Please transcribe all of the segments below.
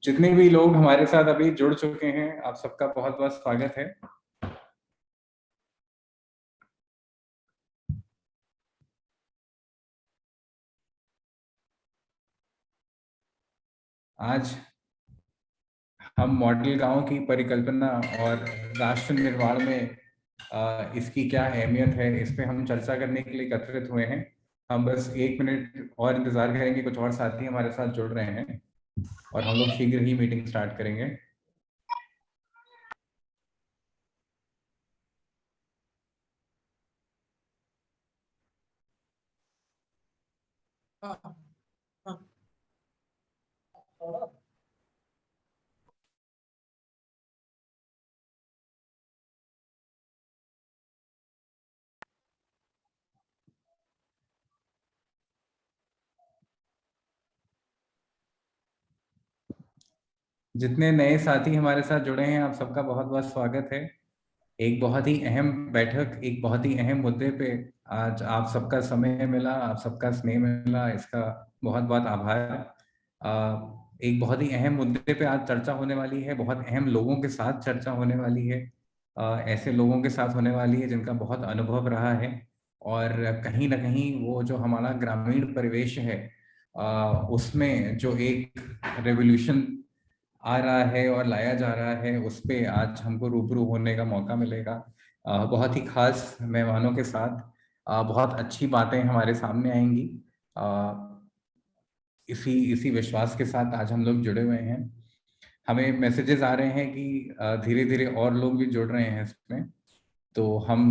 जितने भी लोग हमारे साथ अभी जुड़ चुके हैं, आप सबका बहुत बहुत स्वागत है। आज हम मॉडल गांव की परिकल्पना और राष्ट्र निर्माण में इसकी क्या अहमियत है, इस पे हम चर्चा करने के लिए एकत्रित हुए हैं। हम बस 1 मिनट और इंतजार करेंगे, कुछ और साथी हमारे साथ जुड़ रहे हैं और हम लोग शीघ्र ही मीटिंग स्टार्ट करेंगे। जितने नए साथी हमारे साथ जुड़े हैं, आप सबका बहुत बहुत स्वागत है। एक बहुत ही अहम बैठक, एक बहुत ही अहम मुद्दे पे आज आप सबका समय मिला, आप सबका स्नेह मिला, इसका बहुत बहुत आभार। एक बहुत ही अहम मुद्दे पे आज चर्चा होने वाली है, बहुत अहम लोगों के साथ चर्चा होने वाली है। ऐसे लोगों के साथ होने वाली है जिनका बहुत अनुभव रहा है और कहीं ना कहीं वो जो हमारा ग्रामीण परिवेश है उसमें जो एक रेवोल्यूशन आ रहा है और लाया जा रहा है, उस पे आज हमको रूबरू होने का मौका मिलेगा। बहुत ही खास मेहमानों के साथ बहुत अच्छी बातें हमारे सामने आएंगी। अ, इसी इसी विश्वास के साथ आज हम लोग जुड़े हुए हैं। हमें मैसेजेस आ रहे हैं कि धीरे धीरे और लोग भी जुड़ रहे हैं इसमें, तो हम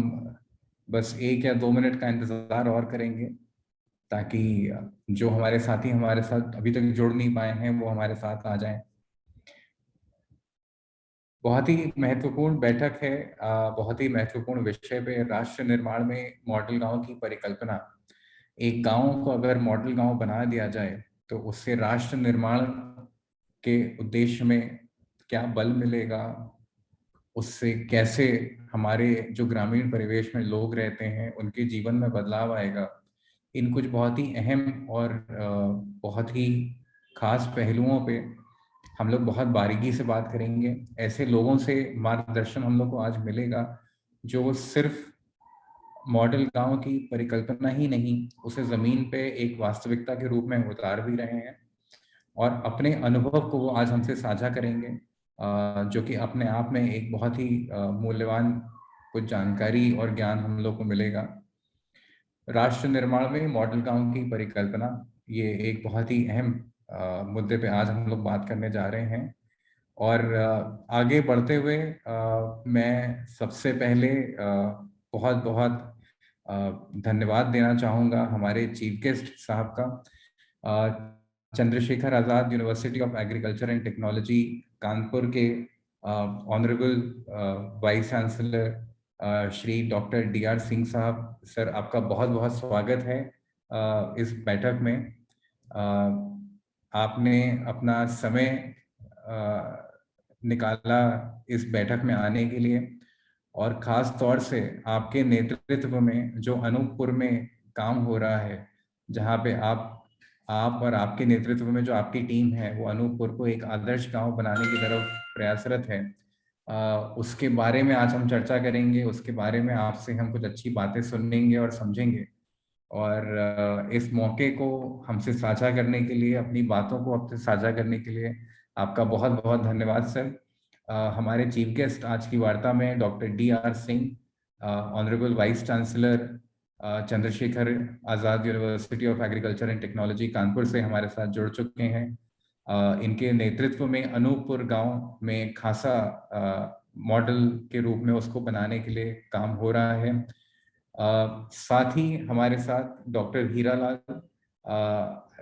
बस 1 या 2 मिनट का इंतजार और करेंगे ताकि जो हमारे साथी हमारे साथ अभी तक जुड़ नहीं पाए हैं वो हमारे साथ आ जाएं। बहुत ही महत्वपूर्ण बैठक है, बहुत ही महत्वपूर्ण विषय पे राष्ट्र निर्माण में मॉडल गांव की परिकल्पना। एक गांव को अगर मॉडल गांव बना दिया जाए तो उससे राष्ट्र निर्माण के उद्देश्य में क्या बल मिलेगा, उससे कैसे हमारे जो ग्रामीण परिवेश में लोग रहते हैं उनके जीवन में बदलाव आएगा। इन कुछ बहुत ही अहम और बहुत ही खास पहलुओं पे हम लोग बहुत बारीकी से बात करेंगे। ऐसे लोगों से मार्गदर्शन हम लोग को आज मिलेगा जो सिर्फ मॉडल गांव की परिकल्पना ही नहीं, उसे जमीन पे एक वास्तविकता के रूप में उतार भी रहे हैं और अपने अनुभव को वो आज हमसे साझा करेंगे, जो कि अपने आप में एक बहुत ही मूल्यवान कुछ जानकारी और ज्ञान हम लोग को मिलेगा। राष्ट्र निर्माण में मॉडल गांव की परिकल्पना, ये एक बहुत ही अहम मुद्दे पे आज हम लोग बात करने जा रहे हैं। और आगे बढ़ते हुए मैं सबसे पहले बहुत बहुत धन्यवाद देना चाहूँगा हमारे चीफ गेस्ट साहब का। Chandrashekhar Azad University of Agriculture and Technology Kanpur के honourable vice chancellor Shri doctor DR Singh साहब, सर आपका बहुत बहुत स्वागत है इस बैठक में। आपने अपना समय निकाला इस बैठक में आने के लिए और ख़ास तौर से आपके नेतृत्व में जो अनूपपुर में काम हो रहा है, जहाँ पे आप और आपके नेतृत्व में जो आपकी टीम है वो अनूपपुर को एक आदर्श गांव बनाने की तरफ प्रयासरत है, उसके बारे में आज हम चर्चा करेंगे। उसके बारे में आपसे हम कुछ अच्छी बातें सुनेंगे और समझेंगे और इस मौके को हमसे साझा करने के लिए, अपनी बातों को आपसे साझा करने के लिए आपका बहुत बहुत धन्यवाद सर। हमारे चीफ गेस्ट आज की वार्ता में doctor DR Singh, honourable vice chancellor Chandrashekhar Azad University of Agriculture and Technology Kanpur से हमारे साथ जुड़ चुके हैं। इनके नेतृत्व में अनूपपुर गांव में खासा मॉडल के रूप में उसको बनाने के लिए काम हो रहा है। साथ ही हमारे साथ डॉक्टर हीरालाल,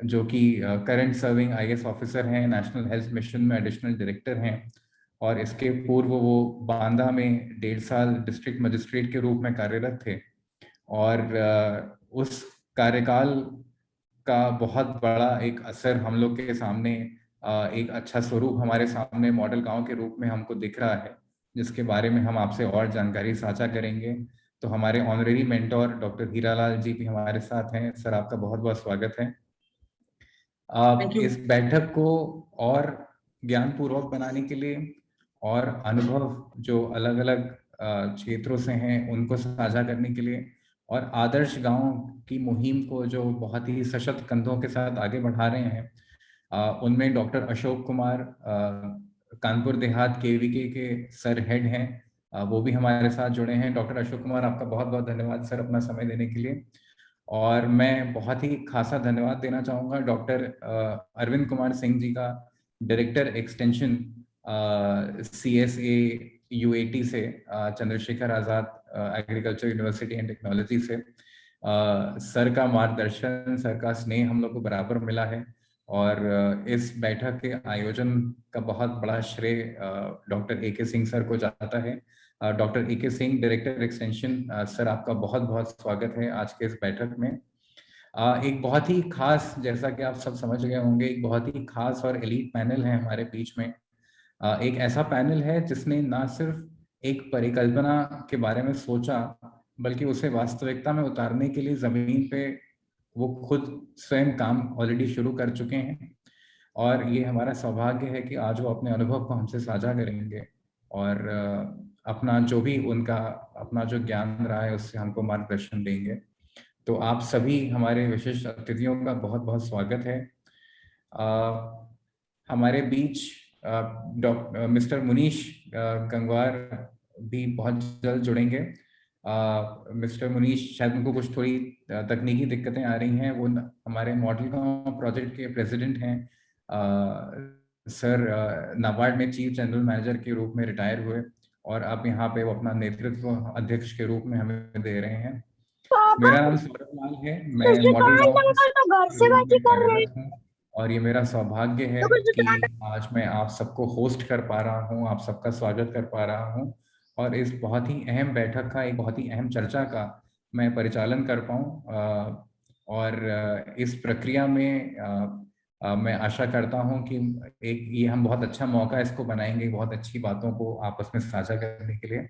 जो कि करंट सर्विंग IAS ऑफिसर हैं, नेशनल हेल्थ मिशन में एडिशनल डायरेक्टर हैं और इसके पूर्व वो बांदा में 1.5 साल डिस्ट्रिक्ट मजिस्ट्रेट के रूप में कार्यरत थे और उस कार्यकाल का बहुत बड़ा एक असर हम लोग के सामने, एक अच्छा स्वरूप हमारे सामने मॉडल गांव के रूप में हमको दिख रहा है, जिसके बारे में हम आपसे और जानकारी साझा करेंगे। तो हमारे ऑनरेरी मेंटोर डॉक्टर हीरालाल जी भी हमारे साथ हैं। सर आपका बहुत बहुत स्वागत है। इस बैठक को और ज्ञानपूर्वक बनाने के लिए और अनुभव जो अलग अलग क्षेत्रों से हैं उनको साझा करने के लिए, और आदर्श गांव की मुहिम को जो बहुत ही सशक्त कंधों के साथ आगे बढ़ा रहे हैं, उनमें डॉक्टर अशोक कुमार कानपुर देहात केवीके के सर हेड हैं, वो भी हमारे साथ जुड़े हैं। डॉक्टर अशोक कुमार, आपका बहुत बहुत धन्यवाद सर अपना समय देने के लिए। और मैं बहुत ही खासा धन्यवाद देना चाहूँगा डॉक्टर अरविंद कुमार सिंह जी का, डायरेक्टर एक्सटेंशन CSA UAT से, Chandrashekhar Azad agriculture university and technology से। सर का मार्गदर्शन, सर का स्नेह हम लोग को बराबर मिला है, और इस बैठक के आयोजन का बहुत बड़ा श्रेय डॉक्टर AK सिंह सर को जाता है। Doctor AK Singh, director extension, sir आपका बहुत बहुत स्वागत है आज के इस बैठक में। एक बहुत ही खास, जैसा कि आप सब समझ गए होंगे, एक बहुत ही खास और एलीट पैनल है हमारे बीच में। एक ऐसा पैनल है जिसने ना सिर्फ एक परिकल्पना के बारे में सोचा, बल्कि उसे वास्तविकता में उतारने के लिए जमीन पे वो खुद स्वयं काम ऑलरेडी शुरू कर चुके हैं। और ये हमारा सौभाग्य है कि आज वो अपने अनुभव को हमसे साझा करेंगे, और अपना जो भी उनका अपना जो ज्ञान रहा है उससे हमको मार्गदर्शन देंगे। तो आप सभी हमारे विशिष्ट अतिथियों का बहुत बहुत स्वागत है। हमारे बीच मिस्टर मुनीश गंगवार भी बहुत जल्द जुड़ेंगे। मिस्टर मुनीश, शायद उनको कुछ थोड़ी तकनीकी दिक्कतें आ रही हैं। वो हमारे मॉडल गांव प्रोजेक्ट के प्रेसिडेंट हैं। सर नाबार्ड में चीफ जनरल मैनेजर के रूप में रिटायर हुए, और अब यहाँ पे वो अपना नेतृत्व अध्यक्ष के रूप में हमें दे रहे हैं। मेरा नाम सौरभ लाल है, मैं मॉडल गांव के रूप में कार्यरत हूँ, और ये मेरा सौभाग्य है कि आज मैं आप सबको होस्ट कर पा रहा हूँ, आप सबका स्वागत कर पा रहा हूँ, और इस बहुत ही अहम बैठक का, एक बहुत ही अहम चर्चा का मैं परिचालन कर पाऊँ। और इस प्रक्रिया में मैं आशा करता हूँ कि एक ये हम बहुत अच्छा मौका इसको बनाएंगे, बहुत अच्छी बातों को आपस में साझा करने के लिए।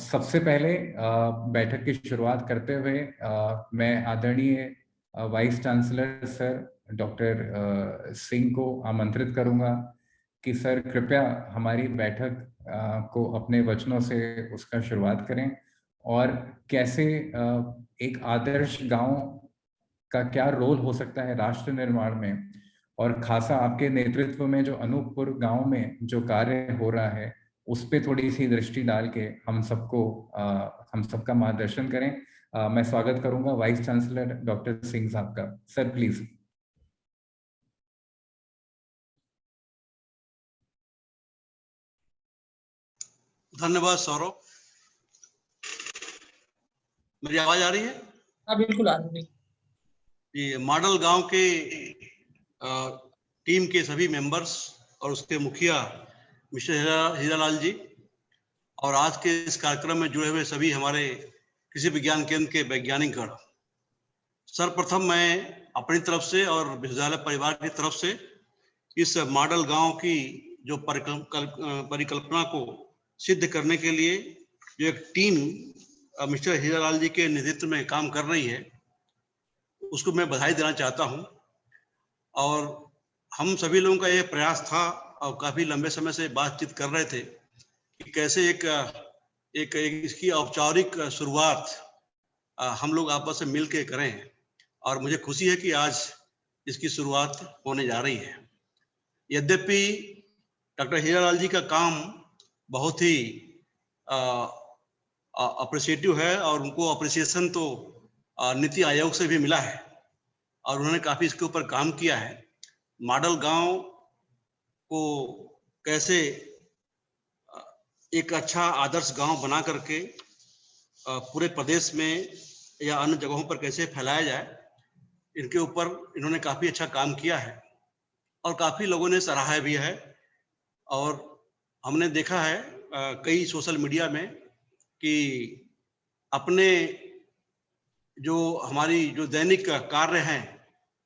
सबसे पहले बैठक की शुरुआत करते हुए मैं आदरणीय vice chancellor sir doctor Singh को आमंत्रित करूंगा कि सर कृपया हमारी बैठक को अपने वचनों से उसका शुरुआत करें, और कैसे एक आदर्श गांव का क्या रोल हो सकता है राष्ट्र निर्माण में, और खासा आपके नेतृत्व में जो अनूपपुर गांव में जो कार्य हो रहा है उस पे थोड़ी सी दृष्टि डाल के हम सबका मार्गदर्शन करें। मैं स्वागत करूंगा वाइस चांसलर डॉक्टर सिंह साहब का। Sir please. धन्यवाद सौरभ। मेरी आवाज आ रही है? हाँ बिल्कुल आ रही है। ये मॉडल गांव के टीम के सभी मेंबर्स और उसके मुखिया मिस्टर हीरालाल जी, और आज के इस कार्यक्रम में जुड़े हुए सभी हमारे कृषि विज्ञान केंद्र के वैज्ञानिक गण, सर्वप्रथम मैं अपनी तरफ से और विश्वविद्यालय परिवार की तरफ से इस मॉडल गांव की जो परिकल्पना को सिद्ध करने के लिए जो एक टीम मिस्टर हीरालाल जी के नेतृत्व में काम कर रही है, उसको मैं बधाई देना चाहता हूं। और हम सभी लोगों का यह प्रयास था और काफी लंबे समय से बातचीत कर रहे थे कि कैसे एक इसकी औपचारिक शुरुआत हम लोग आपस में मिल के करें, और मुझे खुशी है कि आज इसकी शुरुआत होने जा रही है। यद्यपि डॉक्टर हीरालाल जी का काम बहुत ही अप्रिशिएटिव है, और उनको अप्रिसिएशन तो नीति आयोग से भी मिला है, और उन्होंने काफी इसके ऊपर काम किया है। मॉडल गांव को कैसे एक अच्छा आदर्श गांव बना करके पूरे प्रदेश में या अन्य जगहों पर कैसे फैलाया जाए, इनके ऊपर इन्होंने काफी अच्छा काम किया है, और काफी लोगों ने सराहा भी है। और हमने देखा है कई सोशल मीडिया में कि अपने जो हमारी जो दैनिक कार्य हैं,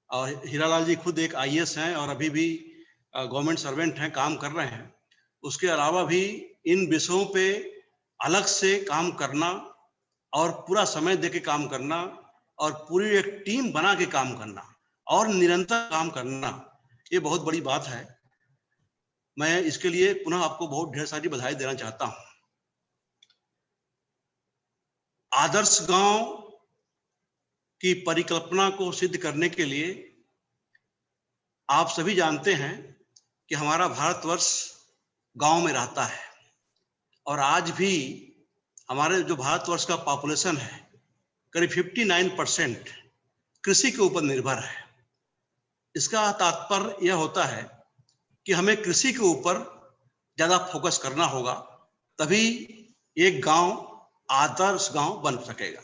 और हीरालाल जी खुद एक IAS हैं और अभी भी गवर्नमेंट सर्वेंट हैं, काम कर रहे हैं, उसके अलावा भी इन विषयों पे अलग से काम करना और पूरा समय दे के काम करना और पूरी एक टीम बना के काम करना और निरंतर काम करना, ये बहुत बड़ी बात है। मैं इसके लिए पुनः आपको बहुत ढेर सारी बधाई देना चाहता हूं। आदर्श गांव की परिकल्पना को सिद्ध करने के लिए आप सभी जानते हैं कि हमारा भारतवर्ष गांव में रहता है और आज भी हमारे जो भारतवर्ष का पॉपुलेशन है करीब 59% कृषि के ऊपर निर्भर है। इसका तात्पर्य यह होता है कि हमें कृषि के ऊपर ज्यादा फोकस करना होगा, तभी एक गांव आदर्श गांव बन सकेगा।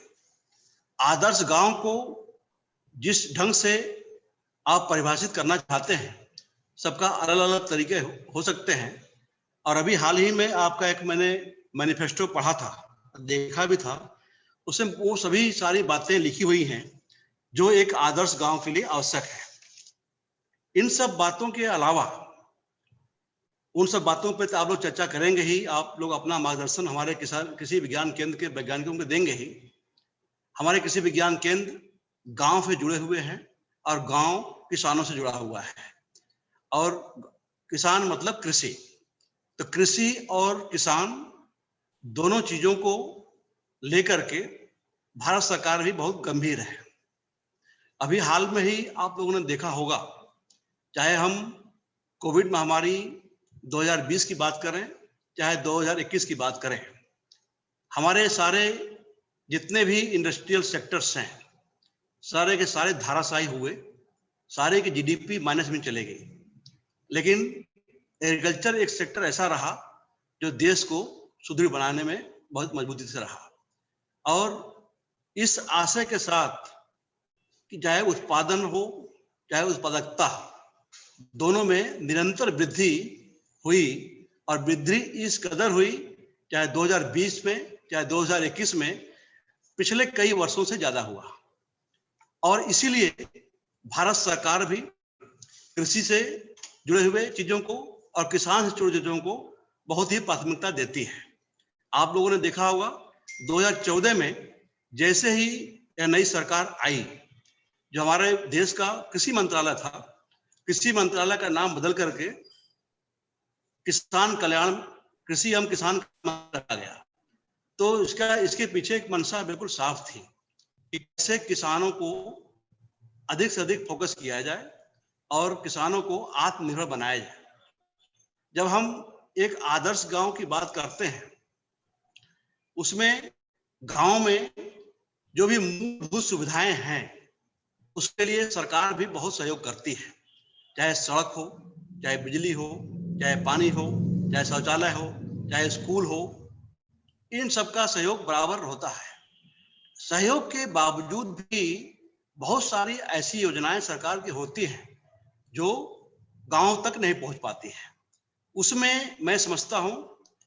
आदर्श गांव को जिस ढंग से आप परिभाषित करना चाहते हैं, सबका अलग अलग तरीके हो सकते हैं। और अभी हाल ही में आपका एक मैंने मैनिफेस्टो पढ़ा था, देखा भी था, उसमें वो सभी सारी बातें लिखी हुई हैं जो एक आदर्श गांव के लिए आवश्यक है। इन सब बातों के अलावा, उन सब बातों पे तो आप लोग चर्चा करेंगे ही, आप लोग अपना मार्गदर्शन हमारे कृषि विज्ञान केंद्र के वैज्ञानिकों को देंगे ही। हमारे कृषि विज्ञान केंद्र गांव से जुड़े हुए हैं और गांव किसानों से जुड़ा हुआ है, और किसान मतलब कृषि। तो कृषि और किसान दोनों चीजों को लेकर के भारत सरकार भी बहुत गंभीर है। अभी हाल में ही आप लोगों ने देखा होगा, चाहे हम कोविड महामारी 2020 की बात करें, चाहे 2021 की बात करें, हमारे सारे जितने भी इंडस्ट्रियल सेक्टर्स हैं, सारे के सारे धाराशायी हुए, सारे की जीडीपी माइनस में चले गई। लेकिन एग्रीकल्चर एक सेक्टर ऐसा रहा जो देश को सुदृढ़ बनाने में बहुत मजबूती से रहा, और इस आशय के साथ कि चाहे उत्पादन हो चाहे उत्पादकता, दोनों में निरंतर वृद्धि हुई, और वृद्धि इस कदर हुई, चाहे 2020 में चाहे 2021 में, पिछले कई वर्षों से ज्यादा हुआ। और इसीलिए भारत सरकार भी कृषि से जुड़े हुए चीजों को और किसान से जुड़े चीजों को बहुत ही प्राथमिकता देती है। आप लोगों ने देखा होगा 2014 में जैसे ही यह नई सरकार आई, जो हमारे देश का कृषि मंत्रालय था, कृषि मंत्रालय का नाम बदल करके किसान कल्याण, कृषि एवं किसान रखा गया। तो इसके पीछे एक मंशा बिल्कुल साफ थी कि कैसे किसानों को अधिक से अधिक फोकस किया जाए और किसानों को आत्मनिर्भर बनाया जाए। जब हम एक आदर्श गांव की बात करते हैं, उसमें गांव में जो भी मूलभूत सुविधाएं हैं उसके लिए सरकार भी बहुत सहयोग करती है, चाहे सड़क हो, चाहे बिजली हो, चाहे पानी हो, चाहे शौचालय हो, चाहे स्कूल हो, इन सब का सहयोग बराबर होता है। सहयोग के बावजूद भी बहुत सारी ऐसी योजनाएं सरकार की होती हैं जो गांव तक नहीं पहुंच पाती हैं। उसमें मैं समझता हूं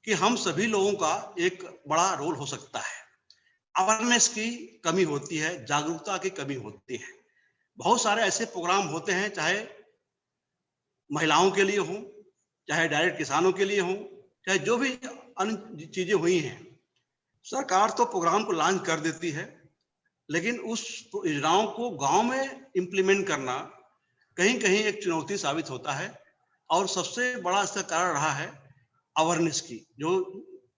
कि हम सभी लोगों का एक बड़ा रोल हो सकता है। अवेयरनेस की कमी होती है, जागरूकता की कमी होती है। बहुत सारे ऐसे प्रोग्राम होते हैं, चाहे महिलाओं के लिए हो, चाहे डायरेक्ट किसानों के लिए हो, चाहे जो भी अन्य चीजें हुई हैं, सरकार तो प्रोग्राम को लॉन्च कर देती है, लेकिन उस योजनाओं को गांव में इम्प्लीमेंट करना कहीं कहीं एक चुनौती साबित होता है। और सबसे बड़ा इसका कारण रहा है अवेयरनेस की, जो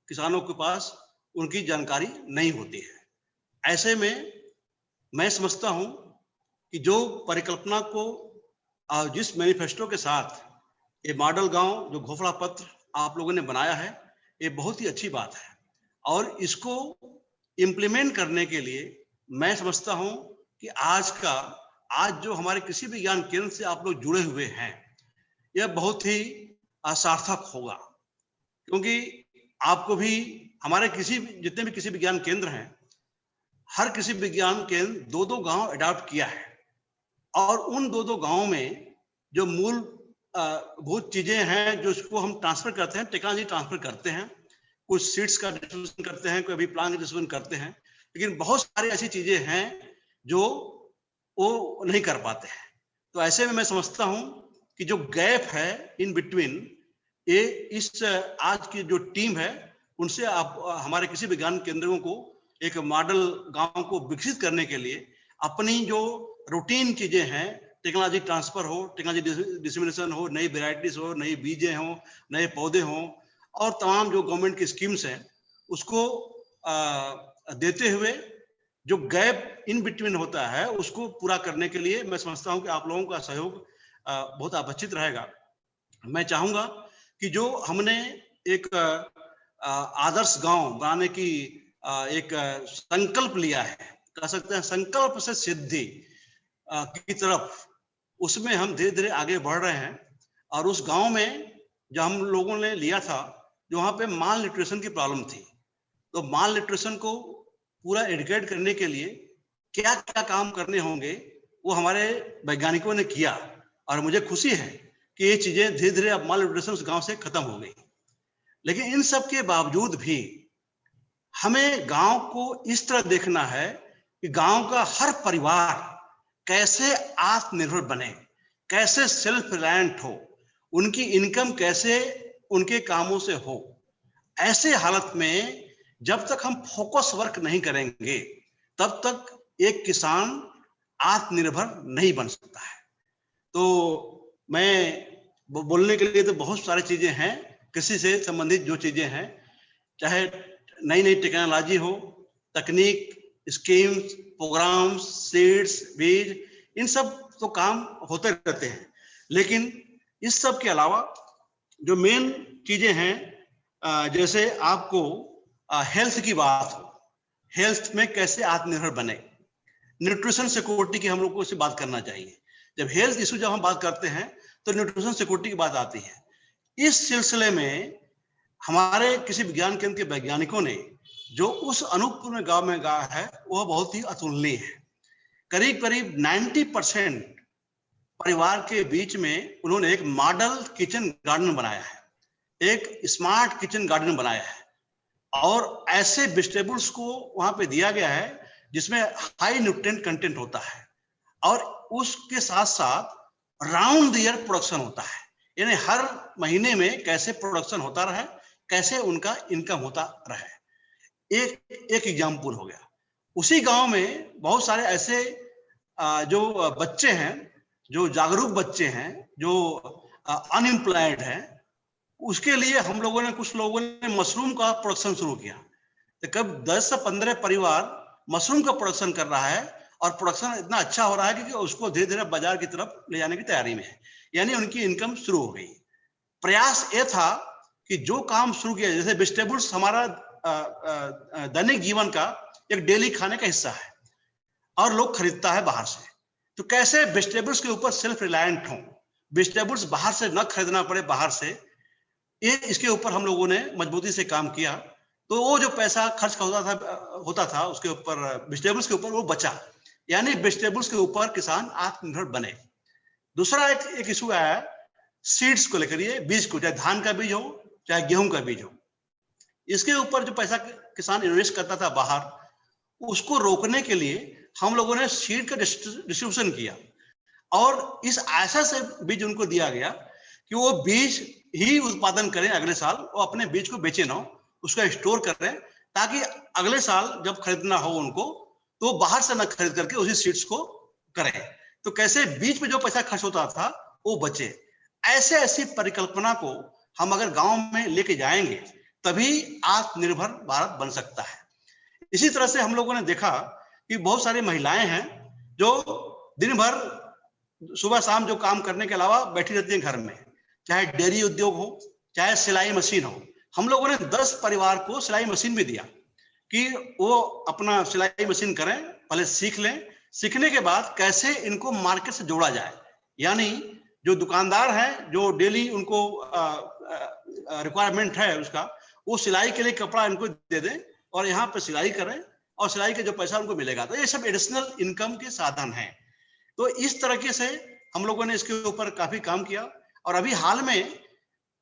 किसानों के पास उनकी जानकारी नहीं होती है। ऐसे में मैं समझता हूं कि जो परिकल्पना को जिस मैनिफेस्टो के साथ ये मॉडल गांव जो घोषणा पत्र आप लोगों ने बनाया है, ये बहुत ही अच्छी बात है। और इसको इम्प्लीमेंट करने के लिए मैं समझता हूं कि आज जो हमारे कृषि विज्ञान केंद्र से आप लोग जुड़े हुए हैं, यह बहुत ही सार्थक होगा, क्योंकि आपको भी हमारे जितने भी कृषि विज्ञान केंद्र हैं, हर कृषि विज्ञान केंद्र 2-2 गांव अडॉप्ट किया है, और उन 2-2 गांवों में जो मूल बहुत चीजें हैं जो इसको हम ट्रांसफर करते हैं, टेक्नोलॉजी ट्रांसफर करते हैं, कुछ सीड्स का डिस्ट्रीब्यूशन करते हैं, कोई अभी प्लांट का डिस्ट्रीब्यूशन करते हैं, लेकिन बहुत सारी ऐसी चीजें हैं जो वो नहीं कर पाते हैं। तो ऐसे में मैं समझता हूं कि जो गैप है इन बिटवीन, ये इस आज की जो टीम है उनसे आप हमारे कृषि विज्ञान केंद्रों को एक मॉडल गांव को विकसित करने के लिए अपनी जो रूटीन चीजें हैं, टेक्नोलॉजी ट्रांसफर हो, टेक्नोलॉजी डिसमिनेशन हो, नई वेराइटीज हो, नई बीजें हो, नए पौधे हों, और तमाम जो गवर्नमेंट की स्कीम्स हैं उसको देते हुए जो गैप इन बिटवीन होता है उसको पूरा करने के लिए मैं समझता हूं कि आप लोगों का सहयोग बहुत अपेक्षित रहेगा। मैं चाहूंगा कि जो हमने एक आदर्श गांव बनाने की एक संकल्प लिया है, कह सकते हैं संकल्प से सिद्धि की तरफ, उसमें हम धीरे धीरे आगे बढ़ रहे हैं। और उस गांव में जो हम लोगों ने लिया था, जो वहां पे माल न्यूट्रिशन की प्रॉब्लम थी, तो माल न्यूट्रिशन को पूरा एडुकेट करने के लिए क्या क्या काम करने होंगे वो हमारे वैज्ञानिकों ने किया। और मुझे खुशी है कि ये चीजें धीरे धीरे अब माल न्यूट्रिशन उस गांव से खत्म हो गई। लेकिन इन सब के बावजूद भी हमें गांव को इस तरह देखना है कि गांव का हर परिवार कैसे आत्मनिर्भर बने, कैसे सेल्फ रिलायंट हो, उनकी इनकम कैसे उनके कामों से हो। ऐसे हालत में जब तक हम फोकस वर्क नहीं करेंगे तब तक एक किसान आत्मनिर्भर नहीं बन सकता है। तो मैं बोलने के लिए तो बहुत सारी चीजें हैं, कृषि से संबंधित जो चीजें हैं, चाहे नई नई टेक्नोलॉजी हो, तकनीक, स्कीम्स, प्रोग्राम्स, सीड्स, बीज, इन सब तो काम होते रहते हैं। लेकिन इस सब के अलावा जो मेन चीजें हैं, जैसे आपको हेल्थ की बात हो, हेल्थ में कैसे आत्मनिर्भर बने, न्यूट्रिशन सिक्योरिटी की हम लोग को इससे बात करना चाहिए। जब हेल्थ इशू जब हम बात करते हैं तो न्यूट्रिशन सिक्योरिटी की बात आती है। इस सिलसिले में हमारे कृषि विज्ञान केंद्र के वैज्ञानिकों ने जो उस अनूपपुर में गांव में गाया है वह बहुत ही अतुलनीय है। करीब करीब 90% परिवार के बीच में उन्होंने एक मॉडल किचन गार्डन बनाया है, एक स्मार्ट किचन गार्डन बनाया है, और ऐसे वेजिटेबल्स को वहां पे दिया गया है जिसमें हाई न्यूट्रिएंट कंटेंट होता है, और उसके साथ साथ राउंड द ईयर प्रोडक्शन होता है। यानी हर महीने में कैसे प्रोडक्शन होता रहे, कैसे उनका इनकम होता रहे। एक एग्जाम्पल हो गया। उसी गांव में बहुत सारे ऐसे जो बच्चे हैं, जो जागरूक बच्चे हैं, जो अनएम्प्लॉयड हैं, उसके लिए हम लोगों ने, कुछ लोगों ने मशरूम का प्रोडक्शन शुरू किया। तो कब 10 से 15 परिवार मशरूम का प्रोडक्शन कर रहा है, और प्रोडक्शन इतना अच्छा हो रहा है कि उसको धीरे धीरे बाजार की तरफ ले जाने की तैयारी में है, यानी उनकी इनकम शुरू हो गई। प्रयास ये था कि जो काम शुरू किया, जैसे वेजिटेबल्स हमारा दैनिक जीवन का एक डेली खाने का हिस्सा है और लोग खरीदता है बाहर से, तो कैसे वेजिटेबल्स के ऊपर सेल्फ रिलायंट हो, वेजिटेबल्स बाहर से न खरीदना पड़े बाहर से, ये इसके ऊपर हम लोगों ने मजबूती से काम किया। तो वो जो पैसा खर्च होता था उसके ऊपर, वेजिटेबल्स के ऊपर, वो बचा, यानी वेजिटेबल्स के ऊपर किसान आत्मनिर्भर बने। दूसरा एक इशू आया सीड्स को लेकर, ये बीज को, चाहे धान का बीज हो चाहे गेहूं का बीज हो, इसके ऊपर जो पैसा किसान इन्वेस्ट करता था बाहर, उसको रोकने के लिए हम लोगों ने सीड का डिस्ट्रीब्यूशन किया, और इस आशा से बीज उनको दिया गया कि वो बीज ही उत्पादन करें अगले साल, वो अपने बीज को बेचे ना, उसका स्टोर करें, ताकि अगले साल जब खरीदना हो उनको तो बाहर से न खरीद करके उसी सीड्स को करें। तो कैसे बीज पे जो पैसा खर्च होता था वो बचे। ऐसी परिकल्पना को हम अगर गांव में लेके जाएंगे तभी आत्मनिर्भर भारत बन सकता है। इसी तरह से हम लोगों ने देखा कि बहुत सारी महिलाएं हैं जो दिन भर सुबह शाम जो काम करने के अलावा बैठी रहती हैं घर में, चाहे डेयरी उद्योग हो चाहे सिलाई मशीन हो। हम लोगों ने 10 परिवार को सिलाई मशीन भी दिया कि वो अपना सिलाई मशीन करें, पहले सीख लें, सीखने के बाद कैसे इनको मार्केट से जोड़ा जाए, यानी जो दुकानदार हैं जो डेली उनको रिक्वायरमेंट है उसका, वो सिलाई के लिए कपड़ा इनको दे दें और यहाँ पे सिलाई करें, और सिलाई का जो पैसा उनको मिलेगा। तो ये सब एडिशनल इनकम के साधन हैं। तो इस तरीके से हम लोगों ने इसके ऊपर काफी काम किया। और अभी हाल में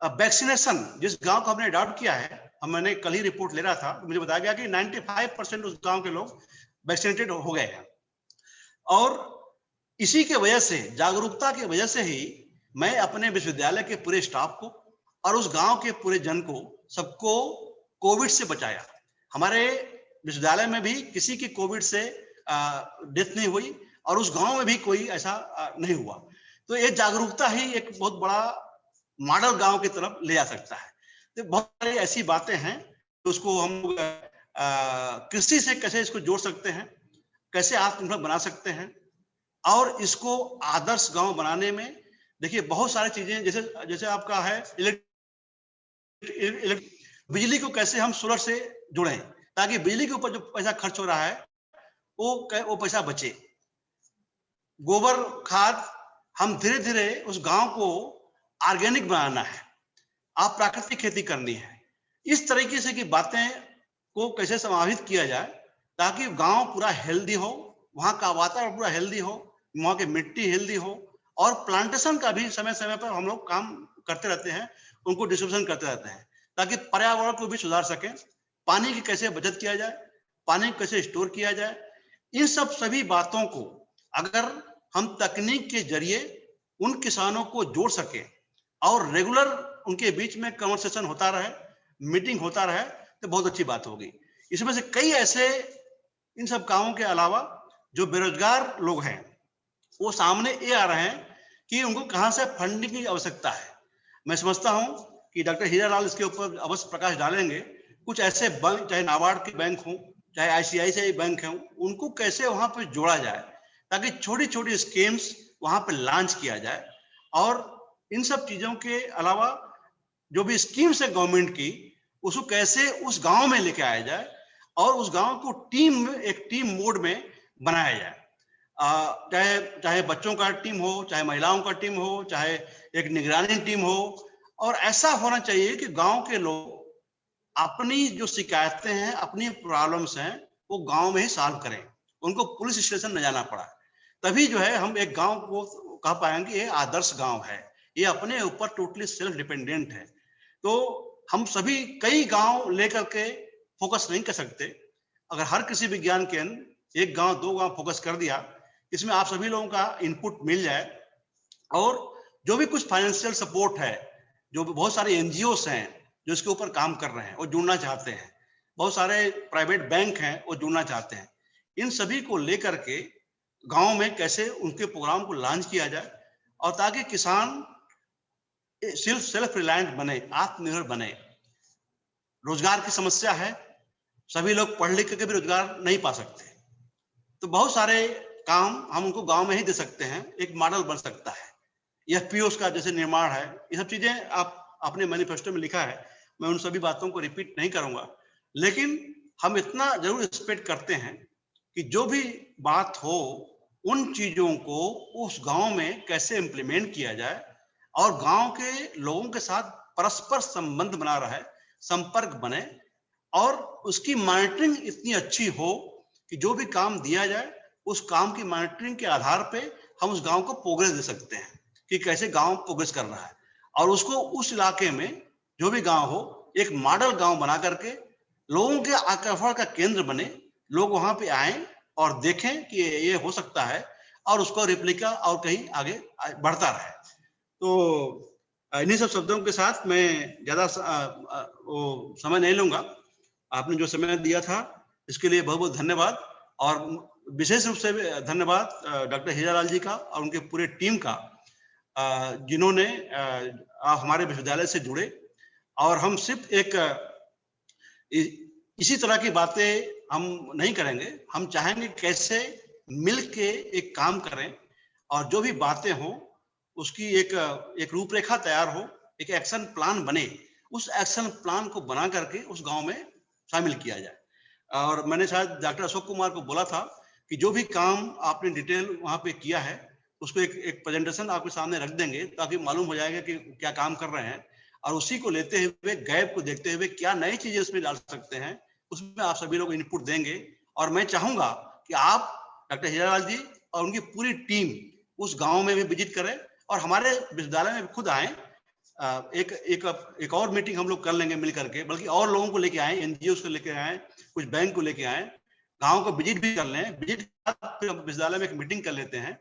वैक्सीनेशन जिस गांव को हमने अडॉप्ट किया है, मैंने कल ही रिपोर्ट ले रहा था, मुझे बताया गया कि 95% उस गांव के लोग वैक्सीनेटेड हो गए हैं। और इसी के वजह से, जागरूकता की वजह से ही मैं अपने विश्वविद्यालय के पूरे स्टाफ को और उस गांव के पूरे जन को, सबको कोविड से बचाया। हमारे विश्वविद्यालय में भी किसी की कोविड से डेथ नहीं हुई, और उस गांव में भी कोई ऐसा नहीं हुआ। तो ये जागरूकता ही एक बहुत बड़ा मॉडल गांव की तरफ ले जा सकता है। तो बहुत सारी ऐसी बातें हैं तो उसको हम कृषि से कैसे इसको जोड़ सकते हैं, कैसे आत्मनिर्भर बना सकते हैं, और इसको आदर्श गांव बनाने में देखिए बहुत सारी चीजें, जैसे जैसे आपका है बिजली को कैसे हम सोलर से जुड़ें ताकि बिजली के ऊपर जो पैसा खर्च हो रहा है वो पैसा बचे। गोबर खाद हम धीरे धीरे उस गांव को ऑर्गेनिक बनाना है, आप प्राकृतिक खेती करनी है। इस तरीके से की बातें को कैसे समाहित किया जाए ताकि गांव पूरा हेल्दी हो, वहां का वातावरण पूरा हेल्दी हो, वहां की मिट्टी हेल्दी हो, और प्लांटेशन का भी समय समय पर हम लोग काम करते रहते हैं, उनको डिस्ट्रीब्यूशन करते रहते हैं ताकि पर्यावरण को भी सुधार सके। पानी की कैसे बचत किया जाए, पानी को कैसे स्टोर किया जाए, इन सब सभी बातों को अगर हम तकनीक के जरिए उन किसानों को जोड़ सके और रेगुलर उनके बीच में कन्वर्सेशन होता रहे, मीटिंग होता रहे, तो बहुत अच्छी बात होगी। इसमें से कई ऐसे इन सब कामों के अलावा जो बेरोजगार लोग हैं वो सामने ये आ रहे हैं कि उनको कहां से फंडिंग की आवश्यकता है। मैं समझता हूं कि डॉक्टर हीरालाल इसके ऊपर अवश्य प्रकाश डालेंगे। कुछ ऐसे बैंक, चाहे नाबार्ड के बैंक हों, चाहे आईसीआईसीआई बैंक हों, उनको कैसे वहां पर जोड़ा जाए ताकि छोटी छोटी स्कीम्स वहां पर लॉन्च किया जाए। और इन सब चीजों के अलावा जो भी स्कीम्स है गवर्नमेंट की, उसको कैसे उस गांव में लेके आया जाए और उस गांव को एक टीम मोड में बनाया जाए। चाहे चाहे बच्चों का टीम हो, चाहे महिलाओं का टीम हो, चाहे एक निगरानी टीम हो, और ऐसा होना चाहिए कि गांव के लोग अपनी जो शिकायतें हैं, अपनी प्रॉब्लम्स हैं, वो गांव में ही सॉल्व करें, उनको पुलिस स्टेशन न जाना पड़ा। तभी जो है हम एक गांव को कह पाएंगे ये आदर्श गांव है, ये अपने ऊपर टोटली सेल्फ डिपेंडेंट है। तो हम सभी कई गांव लेकर के फोकस नहीं कर सकते। अगर हर किसी विज्ञान केंद्र एक गांव दो गांव फोकस कर दिया, इसमें आप सभी लोगों का इनपुट मिल जाए, और जो भी कुछ फाइनेंशियल सपोर्ट है, जो बहुत सारे एनजीओस हैं जो इसके ऊपर काम कर रहे हैं, वो जुड़ना चाहते हैं, बहुत सारे प्राइवेट बैंक हैं वो जुड़ना चाहते हैं, इन सभी को लेकर के गांव में कैसे उनके प्रोग्राम को लॉन्च किया जाए, और ताकि किसान सेल्फ रिलायंट बने, आत्मनिर्भर बने। रोजगार की समस्या है, सभी लोग पढ़ लिख के भी रोजगार नहीं पा सकते, तो बहुत सारे काम हम उनको गांव में ही दे सकते हैं, एक मॉडल बन सकता है। एफपीओस का जैसे निर्माण है, ये सब चीजें आप अपने मैनिफेस्टो में लिखा है, मैं उन सभी बातों को रिपीट नहीं करूंगा, लेकिन हम इतना जरूर एक्सपेक्ट करते हैं कि जो भी बात हो उन चीजों को उस गांव में कैसे इंप्लीमेंट किया जाए और गांव के लोगों के साथ परस्पर संबंध बना रहे, संपर्क बने, और उसकी मॉनिटरिंग इतनी अच्छी हो कि जो भी काम दिया जाए उस काम की मॉनिटरिंग के आधार पे हम उस गांव को प्रोग्रेस दे सकते हैं कि कैसे गांव प्रोग्रेस कर रहा है, और उसको उस इलाके में जो भी गांव हो एक मॉडल गांव बना करके लोगों के आकर्षण का केंद्र बने, लोग वहां पे आए और देखें कि ये हो सकता है, और उसको रिप्लिका और कहीं आगे बढ़ता रहे। तो इन्हीं सब शब्दों के साथ मैं ज्यादा वो समय नहीं लूंगा। आपने जो समय दिया था इसके लिए बहुत बहुत धन्यवाद, और विशेष रूप से धन्यवाद डॉक्टर हीरालाल जी का और उनके पूरे टीम का, जिन्होंने हमारे विश्वविद्यालय से जुड़े। और हम सिर्फ एक इसी तरह की बातें हम नहीं करेंगे, हम चाहेंगे कैसे मिलके एक काम करें और जो भी बातें हों उसकी एक रूपरेखा तैयार हो, एक एक्शन प्लान बने, उस एक्शन प्लान को बना करके उस गांव में शामिल किया जाए। और मैंने शायद डॉक्टर अशोक कुमार को बोला था कि जो भी काम आपने डिटेल वहां पे किया है उसको एक प्रेजेंटेशन आपके सामने रख देंगे ताकि मालूम हो जाएगा कि क्या काम कर रहे हैं, और उसी को लेते हुए गैप को देखते हुए क्या नई चीजें उसमें डाल सकते हैं, उसमें आप सभी लोग इनपुट देंगे। और मैं चाहूंगा कि आप डॉक्टर हीरालाल जी और उनकी पूरी टीम उस गांव में भी विजिट करें और हमारे विश्वविद्यालय में खुद आए। एक और मीटिंग हम लोग कर लेंगे मिल करके, बल्कि और लोगों को लेके आए, एनजीओ को लेके आए, कुछ बैंक को लेके आए, गांव को विजिट भी कर लें। विजिट के बाद फिर हम विश्वविद्यालय में एक मीटिंग कर लेते हैं,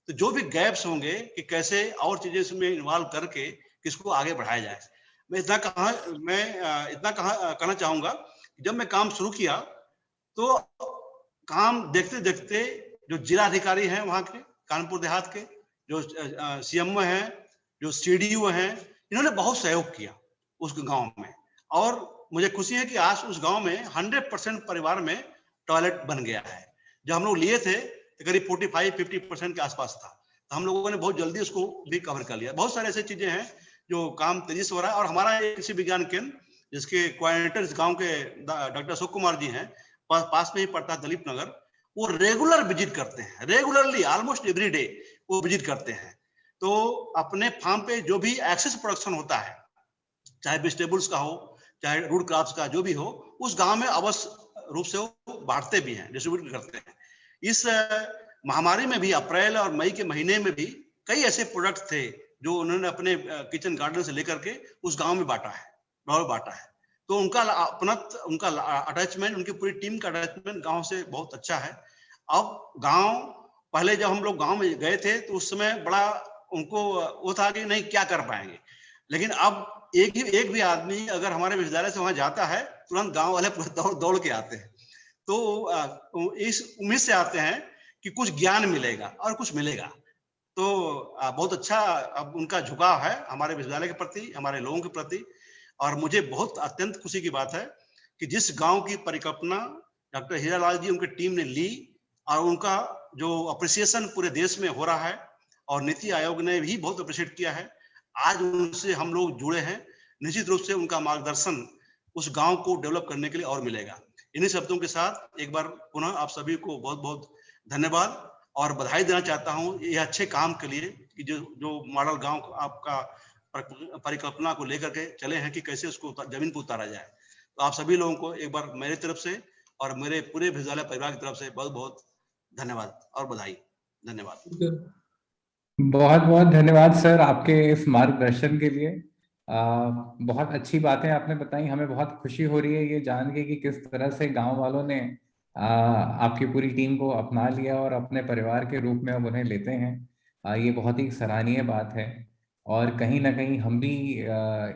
तो जो भी गैप्स होंगे कि कैसे और चीजें इसमें इन्वॉल्व करके किसको आगे बढ़ाया जाए। मैं इतना कहना चाहूंगा, जब मैं काम शुरू किया तो काम देखते देखते जो जिलाधिकारी हैं वहाँ के कानपुर देहात के, जो सीएमओ हैं, जो सीडीओ हैं, इन्होंने बहुत सहयोग किया उस गांव में। और मुझे खुशी है कि आज उस गांव में 100% परिवार में टॉयलेट बन गया है। जब हम लोग लिए थे तो करीब 45-50% के आसपास था, तो हम लोगों ने बहुत जल्दी उसको भी कवर कर लिया। बहुत सारे ऐसे चीजें हैं जो काम तेजी से हो रहा है। और हमारा कृषि विज्ञान केंद्र, जिसके कोऑर्डिनेटर इस गांव के डॉक्टर अशोक कुमार जी हैं, पास में ही पड़ता है दलीप नगर, वो रेगुलर विजिट करते हैं, रेगुलरली ऑलमोस्ट एवरी डे वो विजिट करते हैं। तो अपने फार्म पे जो भी एक्सेस प्रोडक्शन होता है, चाहे वेजिटेबल्स का हो, चाहे रूट क्रॉप्स का, जो भी हो, उस गांव में अवश्य रूप से वो बांटते भी हैं, डिस्ट्रीब्यूट करते हैं। इस महामारी में भी अप्रैल और मई के महीने में भी कई ऐसे प्रोडक्ट थे जो उन्होंने अपने किचन गार्डन से लेकर के उस गांव में बांटा है। तो उनका अपना, उनका अटैचमेंट, उनकी पूरी टीम का अटैचमेंट गांव से बहुत अच्छा है। अब गांव, पहले जब हम लोग गांव में गए थे तो उस समय बड़ा उनको वो था कि नहीं क्या कर पाएंगे, लेकिन अब एक भी आदमी अगर हमारे विश्वविद्यालय से वहां जाता है, तुरंत गांव वाले दौड़ के आते हैं। तो इस उम्मीद से आते हैं कि कुछ ज्ञान मिलेगा और कुछ मिलेगा। तो बहुत अच्छा अब उनका झुकाव है हमारे विश्वविद्यालय के प्रति, हमारे लोगों के प्रति। और मुझे बहुत अत्यंत खुशी की बात है कि जिस गांव की परिकल्पना डॉक्टर हीरालाल जी, उनकी टीम ने ली, और उनका जो अप्रिसिएशन पूरे देश में हो रहा है, और नीति आयोग ने भी बहुत अप्रिशिएट किया है, आज उनसे हम लोग जुड़े हैं। निश्चित रूप से उनका मार्गदर्शन उस गांव को डेवलप करने के लिए और मिलेगा। इन्हीं शब्दों के साथ एक बार पुनः आप सभी को बहुत बहुत धन्यवाद और बधाई देना चाहता हूं ये अच्छे काम के लिए, कि जो मॉडल गांव आपका परिकल्पना को लेकर के चले हैं कि कैसे उसको जमीन पर उतारा जाए। तो आप सभी लोगों को एक बार मेरी तरफ से और मेरे पूरे विश्वविद्यालय परिवार की तरफ से बहुत बहुत धन्यवाद और बधाई। धन्यवाद। बहुत बहुत धन्यवाद सर आपके इस मार्गदर्शन के लिए। बहुत अच्छी बातें आपने बताई। हमें बहुत खुशी हो रही है ये जान के कि किस तरह से गांव वालों ने आपकी पूरी टीम को अपना लिया और अपने परिवार के रूप में अब उन्हें लेते हैं। ये बहुत ही सराहनीय बात है। और कहीं ना कहीं हम भी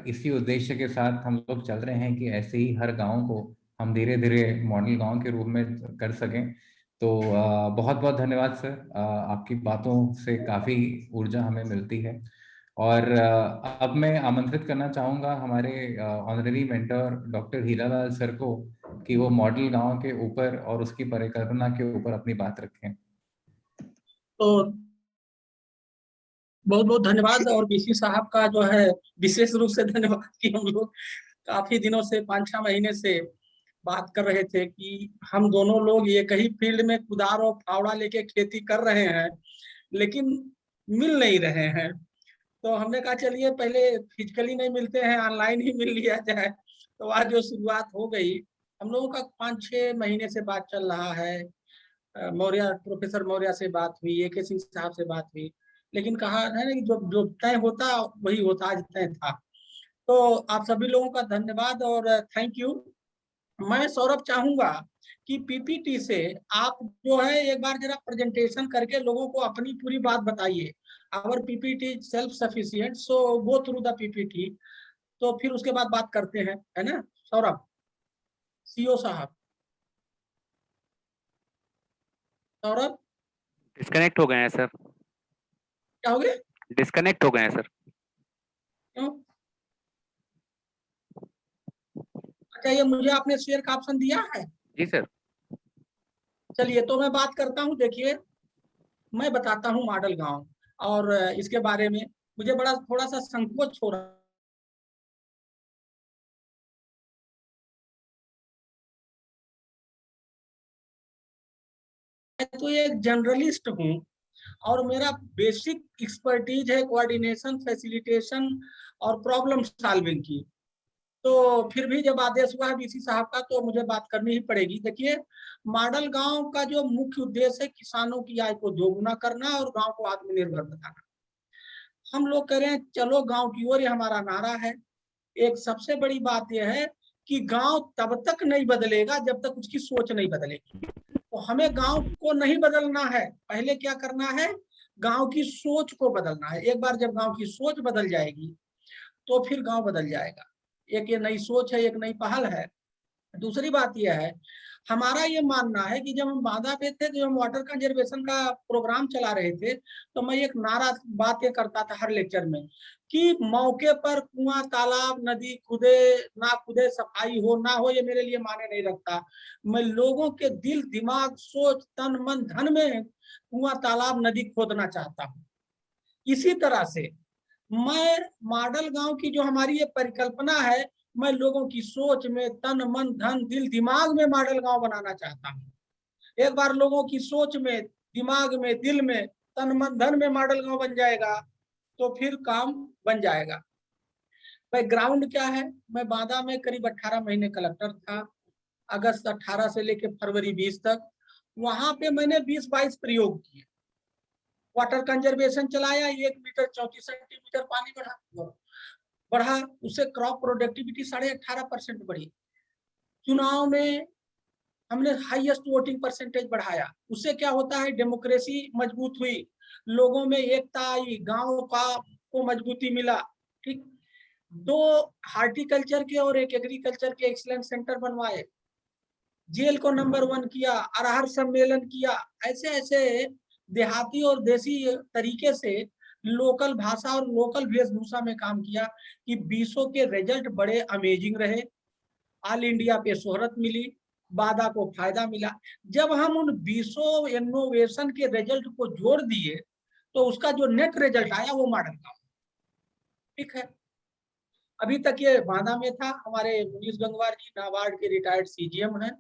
इसी उद्देश्य के साथ हम लोग चल रहे हैं कि ऐसे ही हर गांव को हम धीरे धीरे मॉडल गांव के रूप में कर सकें। तो बहुत बहुत धन्यवाद सर। आपकी बातों से काफ़ी ऊर्जा हमें मिलती है। और अब मैं आमंत्रित करना चाहूँगा हमारे honorary mentor doctor Hiralal sir को कि वो मॉडल गांव के ऊपर और उसकी परिकल्पना के ऊपर अपनी बात रखें। तो बहुत बहुत धन्यवाद। और बीसी साहब का जो है विशेष रूप से धन्यवाद कि हम लोग काफी दिनों से 5-6 महीने से बात कर रहे थे कि हम दोनों लोग एक ही फील्ड में कुदार और फावड़ा लेके खेती कर रहे हैं, लेकिन मिल नहीं रहे हैं। तो हमने कहा चलिए पहले फिजिकली नहीं मिलते हैं, ऑनलाइन ही मिल लिया जाए। तो आज जो शुरुआत हो गई, हम लोगों का 5-6 महीने से बात चल रहा है। मौर्य, प्रोफेसर मौर्य से बात हुई, AK सिंह साहब से बात हुई, लेकिन कहा है ना कि जो जो तय होता वही होता, आज तय था। तो आप सभी लोगों का धन्यवाद और थैंक यू। मैं सौरभ चाहूंगा कि PPT से आप जो है एक बार जरा प्रेजेंटेशन करके लोगों को अपनी पूरी बात बताइए। Our PPT self sufficient, so go through the PPT। तो फिर उसके बाद बात करते हैं, है ना सौरभ? CO साहब, सौरभ डिस्कनेक्ट हो गए हैं सर। क्या हो गए? डिस्कनेक्ट हो गए हैं सर। क्यों? अच्छा, ये मुझे आपने शेयर का ऑप्शन दिया है? जी सर। चलिए तो मैं बात करता हूँ। देखिए, मैं बताता हूँ मॉडल गांव और इसके बारे में मुझे बड़ा थोड़ा सा संकोच हो रहा है। तो एक जर्नलिस्ट हूँ और मेरा बेसिक एक्सपर्टीज है कोऑर्डिनेशन, फैसिलिटेशन और प्रॉब्लम सॉल्विंग की। तो फिर भी जब आदेश हुआ है BC साहब का तो मुझे बात करनी ही पड़ेगी। देखिए, मॉडल गांव का जो मुख्य उद्देश्य है किसानों की आय को दोगुना करना और गांव को आत्मनिर्भर बनाना। हम लोग कह रहे हैं चलो गांव की ओर, ये हमारा नारा है। एक सबसे बड़ी बात यह है कि गांव तब तक नहीं बदलेगा जब तक उसकी सोच नहीं बदलेगी। तो हमें गांव को नहीं बदलना है, पहले क्या करना है, गांव की सोच को बदलना है। एक बार जब गांव की सोच बदल जाएगी तो फिर गांव बदल जाएगा। एक ये नई सोच है, एक नई पहल है। दूसरी बात यह है, हमारा ये मानना है कि जब हम बांदा पे थे, जब हम वाटर कंजर्वेशन का प्रोग्राम चला रहे थे, तो मैं एक नारा बात ये करता था हर लेक्चर में कि मौके पर कुआं, तालाब, नदी खुदे ना खुदे, सफाई हो ना हो, ये मेरे लिए मायने नहीं रखता। मैं लोगों के दिल, दिमाग, सोच, तन, मन, धन में कुआं, तालाब, नदी खोदना चाहता हूँ। इसी तरह से मैं मॉडल गांव की जो हमारी ये परिकल्पना है, मैं लोगों की सोच में, तन, मन, धन, दिल, दिमाग में मॉडल गांव बनाना चाहता हूँ। एक बार लोगों की सोच में, दिमाग में, दिल में, तन, मन, धन में मॉडल गांव बन जाएगा तो फिर काम बन जाएगा। बैकग्राउंड क्या है, मैं बांदा में करीब 18 महीने कलेक्टर था, अगस्त 18 से लेकर फरवरी 20 तक। वहां पे मैंने 20-22 प्रयोग किए। वाटर कंजर्वेशन चलाया, 1 मीटर 34 सेंटीमीटर पानी बढ़ा, उससे क्रॉप प्रोडक्टिविटी 18.5% बढ़ी। चुनाव में हमने हाईएस्ट वोटिंग परसेंटेज बढ़ाया, उससे क्या होता है, डेमोक्रेसी मजबूत हुई, लोगों में एकता आई, गांव का को मजबूती मिला। ठीक, 2 हार्टिकल्चर के और 1 एग्रीकल्चर के एक्सीलेंस सेंटर बनवाए, जेल को नंबर 1 किया, अरहर सम्मेलन किया। ऐसे ऐसे देहाती और देसी तरीके से लोकल भाषा और लोकल वेशभूषा में काम किया कि 20 के रिजल्ट बड़े अमेजिंग रहे। ऑल इंडिया पे शोहरत मिली, बादा को फायदा मिला। जब हम उन 20 इनोवेशन के रिजल्ट को जोड़ दिए तो उसका जो नेट रिजल्ट आया वो मॉडल का। ठीक है, अभी तक ये बांदा में था। हमारे मुनीश गंगवार जी नाबार्ड के रिटायर्ड सीजीएम हैं,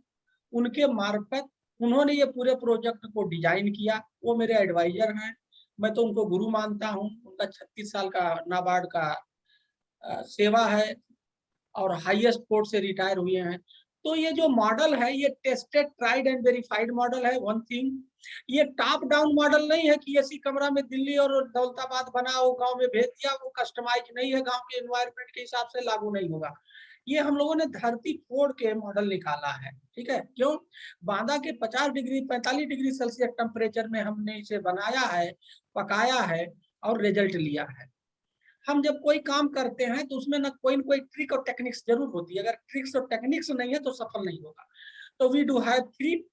उनके मार्फत उन्होंने ये पूरे प्रोजेक्ट को डिजाइन किया, वो मेरे एडवाइजर हैं, मैं तो उनको गुरु मानता हूँ। उनका 36 साल का नाबार्ड का सेवा है और हाईएस्ट कोर्ट से रिटायर हुए हैं। तो ये जो मॉडल है ये tested, tried and verified model है। वन थिंग, ये टॉप डाउन मॉडल नहीं है कि एसी कमरा में दिल्ली और दौलताबाद बना हो, गांव में भेज दिया, वो कस्टमाइज नहीं है, गांव के एनवायरनमेंट के हिसाब से लागू नहीं होगा। ये हम लोगों ने धरती फोड़ के मॉडल निकाला है। ठीक है, क्यों? बांदा के 50 डिग्री 45 डिग्री सेल्सियस टेम्परेचर में हमने इसे बनाया है, पकाया है और रिजल्ट लिया है। हम जब कोई काम करते हैं तो उसमें ना कोई ट्रिक और टेक्निक्स जरूर होती है, अगर ट्रिक्स और टेक्निक्स नहीं है तो सफल नहीं होगा। तो we do have 3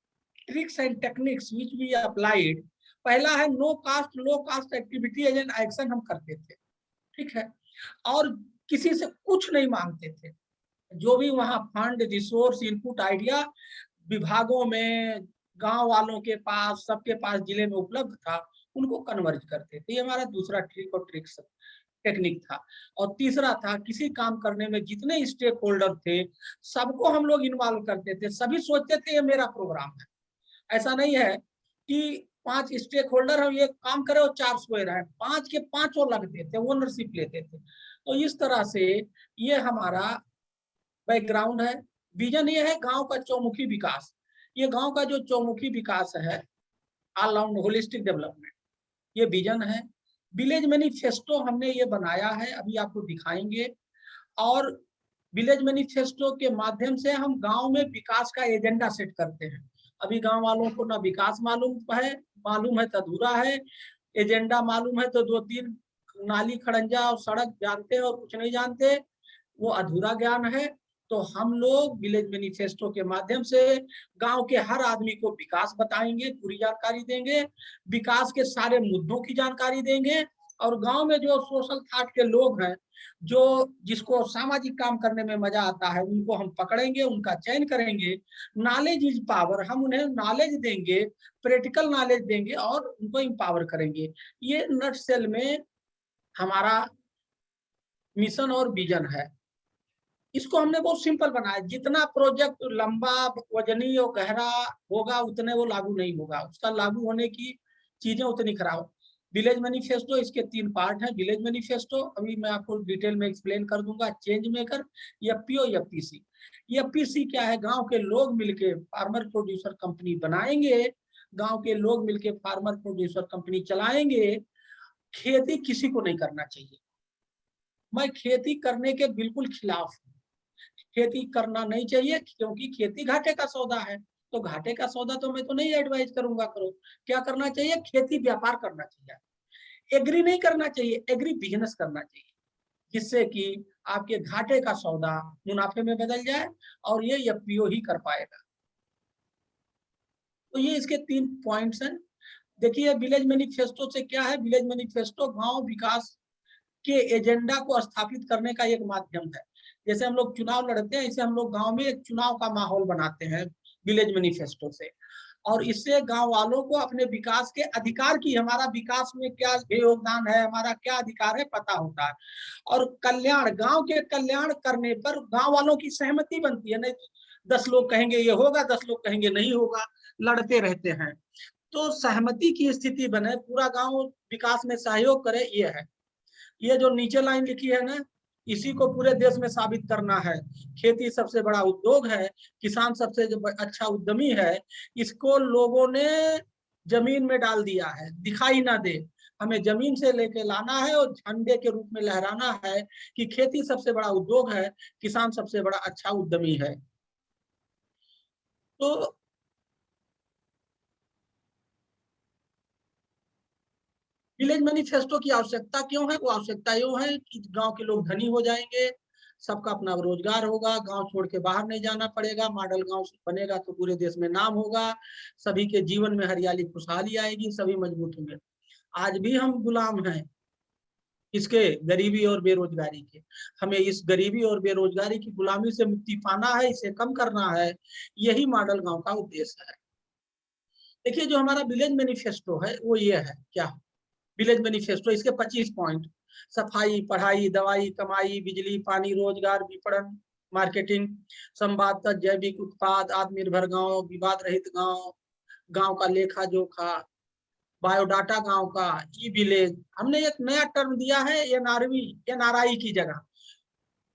tricks and techniques which we applied. पहला है no cost low cost activity as an action हम करते थे। ठीक है, और किसी से कुछ नहीं मांगते थे, जो भी वहां फंड, रिसोर्स, इनपुट, आइडिया विभागों में, गांव वालों के पास, सबके पास जिले में उपलब्ध था, उनको कन्वर्ज करते थे। ये हमारा दूसरा ट्रिक और ट्रिक्स टेक्निक था। और तीसरा था, किसी काम करने में जितने स्टेक होल्डर थे सबको हम लोग इन्वॉल्व करते थे। सभी सोचते थे ये मेरा प्रोग्राम है, ऐसा नहीं है कि 5 स्टेक होल्डर हम ये काम करे और 4 सोए रहे, 5 के 5 और लगते थे, ओनरशिप लेते थे। तो इस तरह से ये हमारा बैकग्राउंड है। विजन ये है गांव का चौमुखी विकास। ये गांव का जो चौमुखी विकास है, ऑल राउंड होलिस्टिक डेवलपमेंट, ये विजन है। विलेज मैनिफेस्टो हमने ये बनाया है, अभी आपको दिखाएंगे। और विलेज मैनिफेस्टो के माध्यम से हम गांव में विकास का एजेंडा सेट करते हैं। अभी गांव वालों को ना विकास मालूम है तो अधूरा है, एजेंडा मालूम है तो 2-3 नाली, खड़ंजा और सड़क जानते हैं और कुछ नहीं जानते, वो अधूरा ज्ञान है। तो हम लोग विलेज मैनिफेस्टो के माध्यम से गांव के हर आदमी को विकास बताएंगे, पूरी जानकारी देंगे, विकास के सारे मुद्दों की जानकारी देंगे। और गांव में जो सोशल थॉट के लोग हैं, जो जिसको सामाजिक काम करने में मजा आता है, उनको हम पकड़ेंगे, उनका चयन करेंगे। नॉलेज इज पावर, हम उन्हें नॉलेज देंगे, प्रैक्टिकल नॉलेज देंगे और उनको एम्पावर करेंगे। ये नट सेल में हमारा मिशन और विजन है। इसको हमने बहुत सिंपल बनाया, जितना प्रोजेक्ट लंबा, वजनी और गहरा होगा उतने वो लागू नहीं होगा, उसका लागू होने की चीजें उतनी खराब। विलेज मैनिफेस्टो, इसके 3 पार्ट हैं। विलेज मैनिफेस्टो अभी मैं आपको डिटेल में एक्सप्लेन कर दूंगा। Change maker, FPO, FPC. FPC क्या है? गांव के लोग मिलके फार्मर प्रोड्यूसर कंपनी बनाएंगे, गांव के लोग मिलके फार्मर प्रोड्यूसर कंपनी चलाएंगे। खेती किसी को नहीं करना चाहिए, मैं खेती करने के बिल्कुल खिलाफ हूँ। खेती करना नहीं चाहिए क्योंकि खेती घाटे का सौदा है। तो घाटे का सौदा तो मैं तो नहीं एडवाइज करूंगा करो। क्या करना चाहिए? खेती व्यापार करना चाहिए, एग्री नहीं करना चाहिए, एग्री बिजनेस करना चाहिए। जिससे कि आपके घाटे का सौदा मुनाफे में बदल जाए और ये एफपीओ ही कर पाएगा। तो ये इसके 3 पॉइंट्स हैं। देखिए विलेज मैनिफेस्टो से क्या है, विलेज मैनिफेस्टो गांव विकास के एजेंडा को स्थापित करने का एक माध्यम है। जैसे हम लोग चुनाव लड़ते हैं, इसे हम लोग गांव में एक चुनाव का माहौल बनाते हैं विलेज मैनिफेस्टो से, और इससे गांव वालों को अपने विकास के अधिकार की, हमारा विकास में क्या योगदान है, हमारा क्या अधिकार है, पता होता है। और कल्याण, गांव के कल्याण करने पर गांव वालों की सहमति बनती है। नहीं 10 लोग कहेंगे ये होगा, 10 लोग कहेंगे नहीं होगा, लड़ते रहते हैं। तो सहमति की स्थिति बने, पूरा गांव विकास में सहयोग करे, ये है। ये जो नीचे लाइन लिखी है ना, इसी को पूरे देश में साबित करना है। खेती सबसे बड़ा उद्योग है, किसान सबसे अच्छा उद्यमी है, इसको लोगों ने जमीन में डाल दिया है, दिखाई ना दे, हमें जमीन से लेके लाना है और झंडे के रूप में लहराना है कि खेती सबसे बड़ा उद्योग है, किसान सबसे बड़ा अच्छा उद्यमी है। तो विलेज मैनिफेस्टो की आवश्यकता क्यों है? वो आवश्यकता यूं है कि गांव के लोग धनी हो जाएंगे, सबका अपना रोजगार होगा, गांव छोड़ के बाहर नहीं जाना पड़ेगा, मॉडल गांव बनेगा तो पूरे देश में नाम होगा, सभी के जीवन में हरियाली खुशहाली आएगी, सभी मजबूत होंगे। आज भी हम गुलाम हैं इसके, गरीबी और बेरोजगारी के। हमें इस गरीबी और बेरोजगारी की गुलामी से मुक्ति पाना है, इसे कम करना है, यही मॉडल गांव का उद्देश्य है। देखिए जो हमारा विलेज मैनिफेस्टो है वो ये है, क्या विलेज मैनिफेस्टो, इसके 25 पॉइंट: सफाई, पढ़ाई, दवाई, कमाई, बिजली, पानी, रोजगार, विपणन, मार्केटिंग, संवाद, जैविक उत्पाद, आत्मनिर्भर गांव, विवाद रहित गांव, गांव का लेखा जोखा, बायोडाटा गांव का, ई विलेज। हमने एक नया टर्म दिया है एनआरवी, एनआरआई की जगह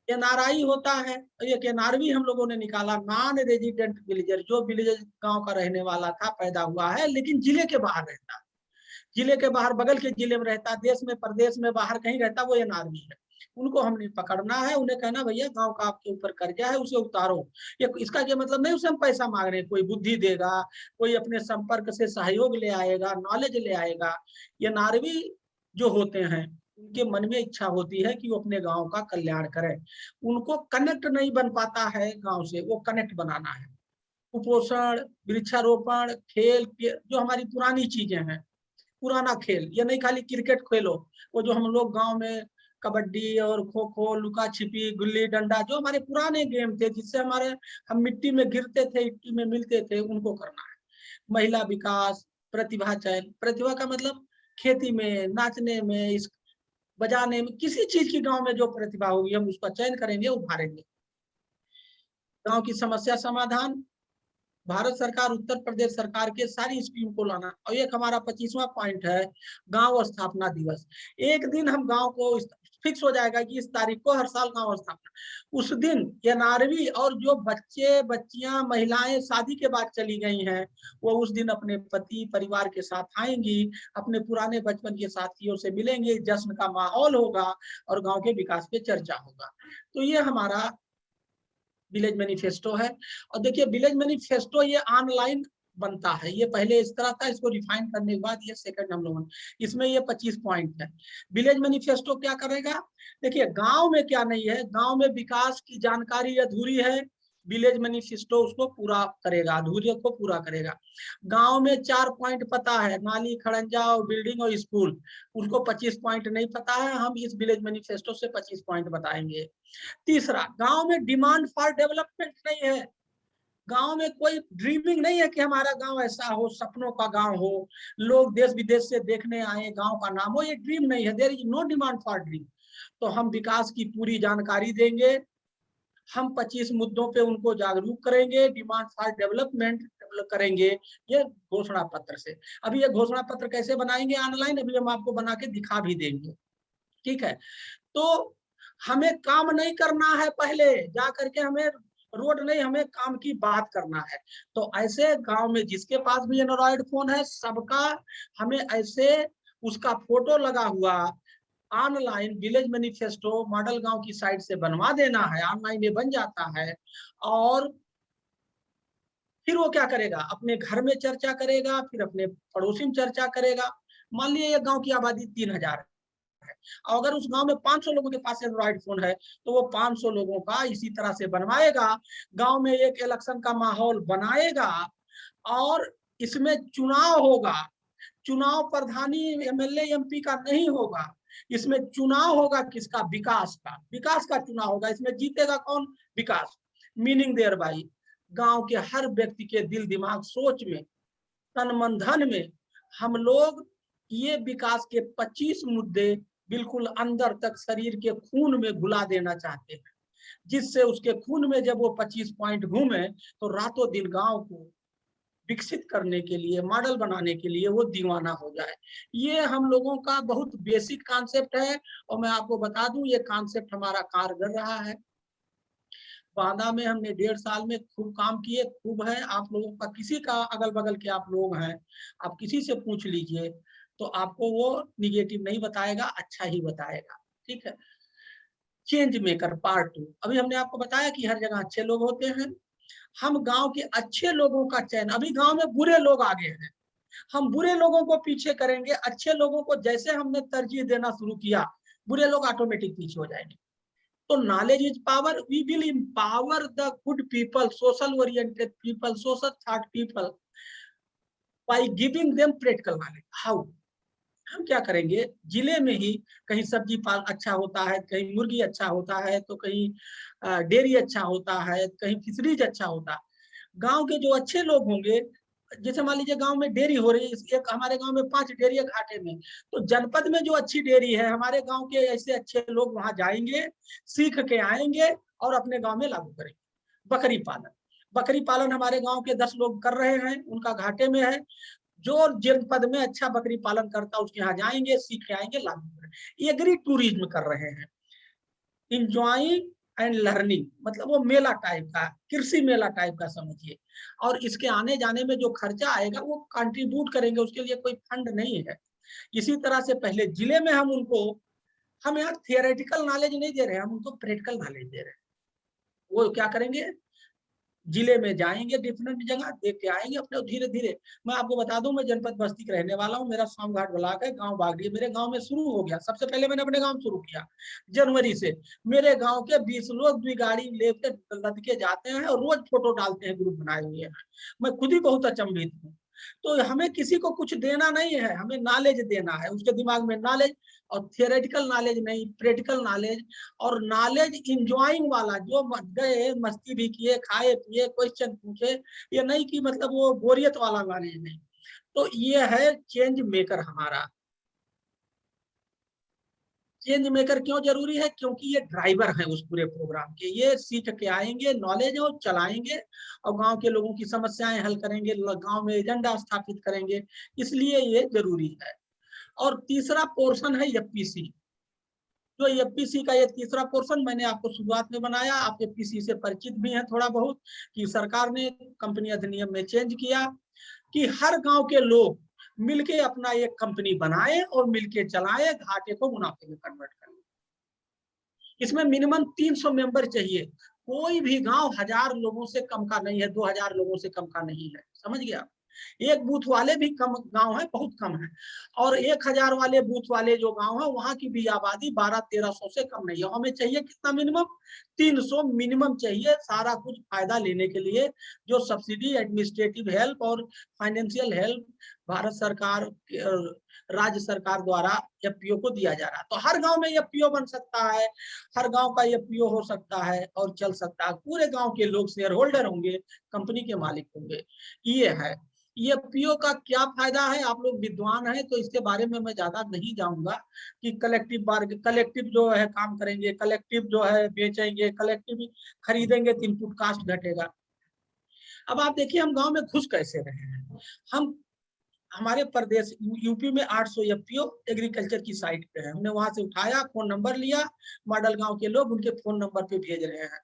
एनआरआई होता है, एक एनआरवी हम लोगों ने निकाला, नॉन रेजिडेंट विलेजर, जो विलेज गांव का रहने वाला था, पैदा हुआ है लेकिन जिले के बाहर रहता है, जिले के बाहर, बगल के जिले में रहता, देश में, प्रदेश में, बाहर कहीं रहता, वो एनआरवी है। उनको हमने पकड़ना है, उन्हें कहना भैया गांव का आपके ऊपर कर्जा है, उसे उतारो। ये इसका ये मतलब नहीं उसे हम पैसा मांग रहे हैं, कोई बुद्धि देगा, कोई अपने संपर्क से सहयोग ले आएगा, नॉलेज ले आएगा। ये नारवी जो होते हैं उनके मन में इच्छा होती है कि वो अपने गांव का कल्याण करें, उनको कनेक्ट नहीं बन पाता है गांव से, वो कनेक्ट बनाना है। कुपोषण, वृक्षारोपण, खेल, जो हमारी पुरानी चीजें हैं, पुराना खेल, ये नहीं खाली क्रिकेट खेलो, वो जो हम लोग गांव में कबड्डी और खो खो, लुका छिपी, गुल्ली डंडा, जो हमारे पुराने गेम थे जिससे हमारे, हम मिट्टी में गिरते थे, मिट्टी में मिलते थे, उनको करना है। महिला विकास, प्रतिभा चयन, प्रतिभा का मतलब खेती में, नाचने में, इस बजाने में, किसी चीज की गांव में जो प्रतिभा होगी हम उसका चयन करेंगे, उभारेंगे। गांव की समस्या समाधान, भारत सरकार, उत्तर प्रदेश सरकार के सारी स्कीम को लाना। और एक हमारा 25वां पॉइंट है गांव स्थापना दिवस। एक दिन हम गांव को फिक्स हो जाएगा कि इस तारीख को हर साल गांव स्थापना, उस दिन एनआरवी और जो बच्चे बच्चियां महिलाएं शादी के बाद चली गई हैं, वो उस दिन अपने पति परिवार के साथ आएंगी, अपने पुराने बचपन के साथियों से मिलेंगे, जश्न का माहौल होगा और गांव के विकास पे चर्चा होगा। तो ये हमारा विलेज मैनिफेस्टो है। और देखिए विलेज मैनिफेस्टो ये ऑनलाइन बनता है, ये पहले इस तरह था, इसको रिफाइन करने के बाद ये सेकंड हम लोगों, इसमें ये 25 पॉइंट है। विलेज मैनिफेस्टो क्या करेगा? देखिए गांव में क्या नहीं है, गांव में विकास की जानकारी अधूरी है, विलेज मैनिफेस्टो उसको पूरा करेगा, अधूरे को पूरा करेगा। गांव में 4 पॉइंट पता है, नाली, खड़ंजा और बिल्डिंग और स्कूल, उसको 25 पॉइंट नहीं पता है, हम इस विलेज मैनिफेस्टो से 25 पॉइंट बताएंगे। तीसरा, गांव में डिमांड फॉर डेवलपमेंट नहीं है, गांव में कोई ड्रीमिंग नहीं है कि हमारा गांव ऐसा हो, सपनों का गांव हो, लोग देश विदेश से देखने आए, गांव का नाम हो, ये ड्रीम नहीं है, there is no demand for dream. तो हम विकास की पूरी जानकारी देंगे, हम 25 मुद्दों पे उनको जागरूक करेंगे, डिमांड फॉर डेवलपमेंट करेंगे, ये घोषणा पत्र से। अभी ये घोषणा पत्र कैसे बनाएंगे ऑनलाइन, अभी हम आपको बना के दिखा भी देंगे, ठीक है। तो हमें काम नहीं करना है, पहले जा करके हमें रोड नहीं, हमें काम की बात करना है। तो ऐसे गांव में जिसके पास भी एंड्रॉइड फोन है, सबका हमें ऐसे उसका फोटो लगा हुआ ऑनलाइन विलेज मैनिफेस्टो मॉडल गांव की साइट से बनवा देना है, ऑनलाइन ये बन जाता है। और फिर वो क्या करेगा, अपने घर में चर्चा करेगा, फिर अपने पड़ोसी में चर्चा करेगा। मान लिया ये गांव की आबादी 3000 है, है। और अगर उस गांव में 500 लोगों के पास एंड्रॉइड फोन है तो वो 500 लोगों का इसी तरह से बनवाएगा, गांव में एक इलेक्शन का माहौल बनाएगा और इसमें चुनाव होगा। चुनाव प्रधानी एमएलए एमपी का नहीं होगा, इसमें चुनाव होगा किसका? विकास का। विकास का चुनाव होगा। इसमें जीतेगा कौन? विकास। मीनिंग देयर बाई गांव के हर व्यक्ति के दिल दिमाग सोच में, तन मन धन में हम लोग ये विकास के 25 मुद्दे बिल्कुल अंदर तक शरीर के खून में घुला देना चाहते हैं, जिससे उसके खून में जब वो 25 पॉइंट घूमे तो रातों दिन गांव को विकसित करने के लिए, मॉडल बनाने के लिए वो दीवाना हो जाए। ये हम लोगों का बहुत बेसिक कॉन्सेप्ट है और मैं आपको बता दूं ये कॉन्सेप्ट हमारा कारगर रहा है। बांदा में हमने 1.5 साल में खूब काम किए, खूब है। आप लोगों का किसी का अगल बगल के आप लोग हैं, आप किसी से पूछ लीजिए तो आपको वो निगेटिव नहीं बताएगा, अच्छा ही बताएगा। ठीक है। Change maker part 2। अभी हमने आपको बताया कि हर जगह अच्छे लोग होते हैं। हम गांव के अच्छे लोगों का चयन, अभी गांव में बुरे लोग आगे हैं, हम बुरे लोगों को पीछे करेंगे। अच्छे लोगों को जैसे हमने तरजीह देना शुरू किया, बुरे लोग ऑटोमेटिक पीछे हो जाएंगे। तो knowledge is power, we will empower the good people, social oriented people, social thought people by giving them practical knowledge. How? हम क्या करेंगे, जिले में ही कहीं सब्जी पाल अच्छा होता है, कहीं मुर्गी अच्छा होता है, तो कहीं डेयरी अच्छा होता है, कहीं फिशरीज अच्छा होता है। गांव के जो अच्छे लोग होंगे, जैसे मान लीजिए गांव में डेयरी हो रही है, एक हमारे गांव में 5 डेयरी है घाटे में, तो जनपद में जो अच्छी डेयरी है हमारे गांव के ऐसे अच्छे लोग वहां जाएंगे, सीख के आएंगे और अपने गांव में लागू करेंगे। बकरी पालन, बकरी पालन हमारे गांव के 10 लोग कर रहे हैं, उनका घाटे में है। जो जनपद में अच्छा बकरी पालन करता है उसके यहाँ जाएंगे, सीख के आएंगे, लागू करेंगे। एग्री टूरिज्म कर रहे हैं, इंजॉइंग एंड लर्निंग, मतलब वो मेला टाइप का, कृषि मेला टाइप का समझिए। और इसके आने जाने में जो खर्चा आएगा वो कंट्रीब्यूट करेंगे, उसके लिए कोई फंड नहीं है। इसी तरह से पहले जिले में हम यहाँ थियोरेटिकल नॉलेज नहीं दे रहे हैं, हम उनको प्रैक्टिकल नॉलेज दे रहे हैं। वो क्या करेंगे, जिले में जाएंगे, डिफरेंट जगह देख के आएंगे अपने धीरे धीरे। मैं आपको बता दूं, मैं जनपद बस्ती का रहने वाला हूं, मेरा शामघाट ब्लॉक है, गांव बागड़ी मेरे गांव में शुरू हो गया। सबसे पहले मैंने अपने गांव शुरू किया जनवरी से। मेरे गांव के 20 लोग 2 गाड़ी लेकर लद के जाते हैं और रोज फोटो डालते हैं, ग्रुप बनाए हुए हैं। मैं खुद ही बहुत अचंभित हूँ। तो हमें किसी को कुछ देना नहीं है, हमें नॉलेज देना है, उसके दिमाग में नॉलेज, और थियोरेटिकल नॉलेज नहीं, प्रैक्टिकल नॉलेज। और नॉलेज इंजॉइंग वाला, जो गए मस्ती भी किए, खाए पिए, क्वेश्चन पूछे, ये नहीं कि मतलब वो बोरियत वाला नॉलेज नहीं। तो ये है चेंज मेकर हमारा। चेंज मेकर क्यों जरूरी है? क्योंकि ये ड्राइवर है उस पूरे प्रोग्राम के। ये सीख के आएंगे, नॉलेज और चलाएंगे और गांव के लोगों की समस्याएं हल करेंगे, गांव में एजेंडा स्थापित करेंगे, इसलिए ये जरूरी है। और तीसरा पोर्शन है एफपीसी। तो एफपीसी का ये तीसरा पोर्शन मैंने आपको शुरुआत में बनाया, आप एफपीसी से परिचित भी हैं थोड़ा बहुत, कि सरकार ने कंपनी अधिनियम में चेंज किया कि हर गांव के लोग मिलके अपना एक कंपनी बनाए और मिलके चलाए, घाटे को मुनाफे में कन्वर्ट करें। इसमें मिनिमम 300 मेंबर चाहिए। कोई भी गांव 1000 लोगों से कम का नहीं है, 2000 लोगों से कम का नहीं है, समझ गया। एक बूथ वाले भी कम गांव है, बहुत कम है। और 1000 वाले बूथ वाले जो गांव है वहां की भी आबादी 1200-1300 से कम नहीं है। हमें चाहिए कितना मिनिमम? 300 मिनिमम चाहिए, सारा कुछ फायदा लेने के लिए। जो सब्सिडी, एडमिनिस्ट्रेटिव हेल्प और फाइनेंशियल हेल्प भारत सरकार, राज्य सरकार द्वारा एफपीओ को दिया जा रहा है। तो हर गांव में एफपीओ बन सकता है, हर गांव का एफपीओ हो सकता है और चल सकता है। पूरे गांव के लोग शेयर होल्डर होंगे, कंपनी के मालिक होंगे। ये है ये पीओ का क्या फायदा है। आप लोग विद्वान हैं तो इसके बारे में मैं ज्यादा नहीं जाऊंगा कि कलेक्टिव जो है काम करेंगे, कलेक्टिव जो है बेचेंगे, कलेक्टिव खरीदेंगे तो इनपुट कास्ट घटेगा। अब आप देखिए हम गांव में घुस कैसे रहे हैं। हमारे प्रदेश यूपी में 800 एफपीओ एग्रीकल्चर की साइट पे है, हमने वहां से उठाया, फोन नंबर लिया, मॉडल गांव के लोग उनके फोन नंबर पे भेज रहे हैं।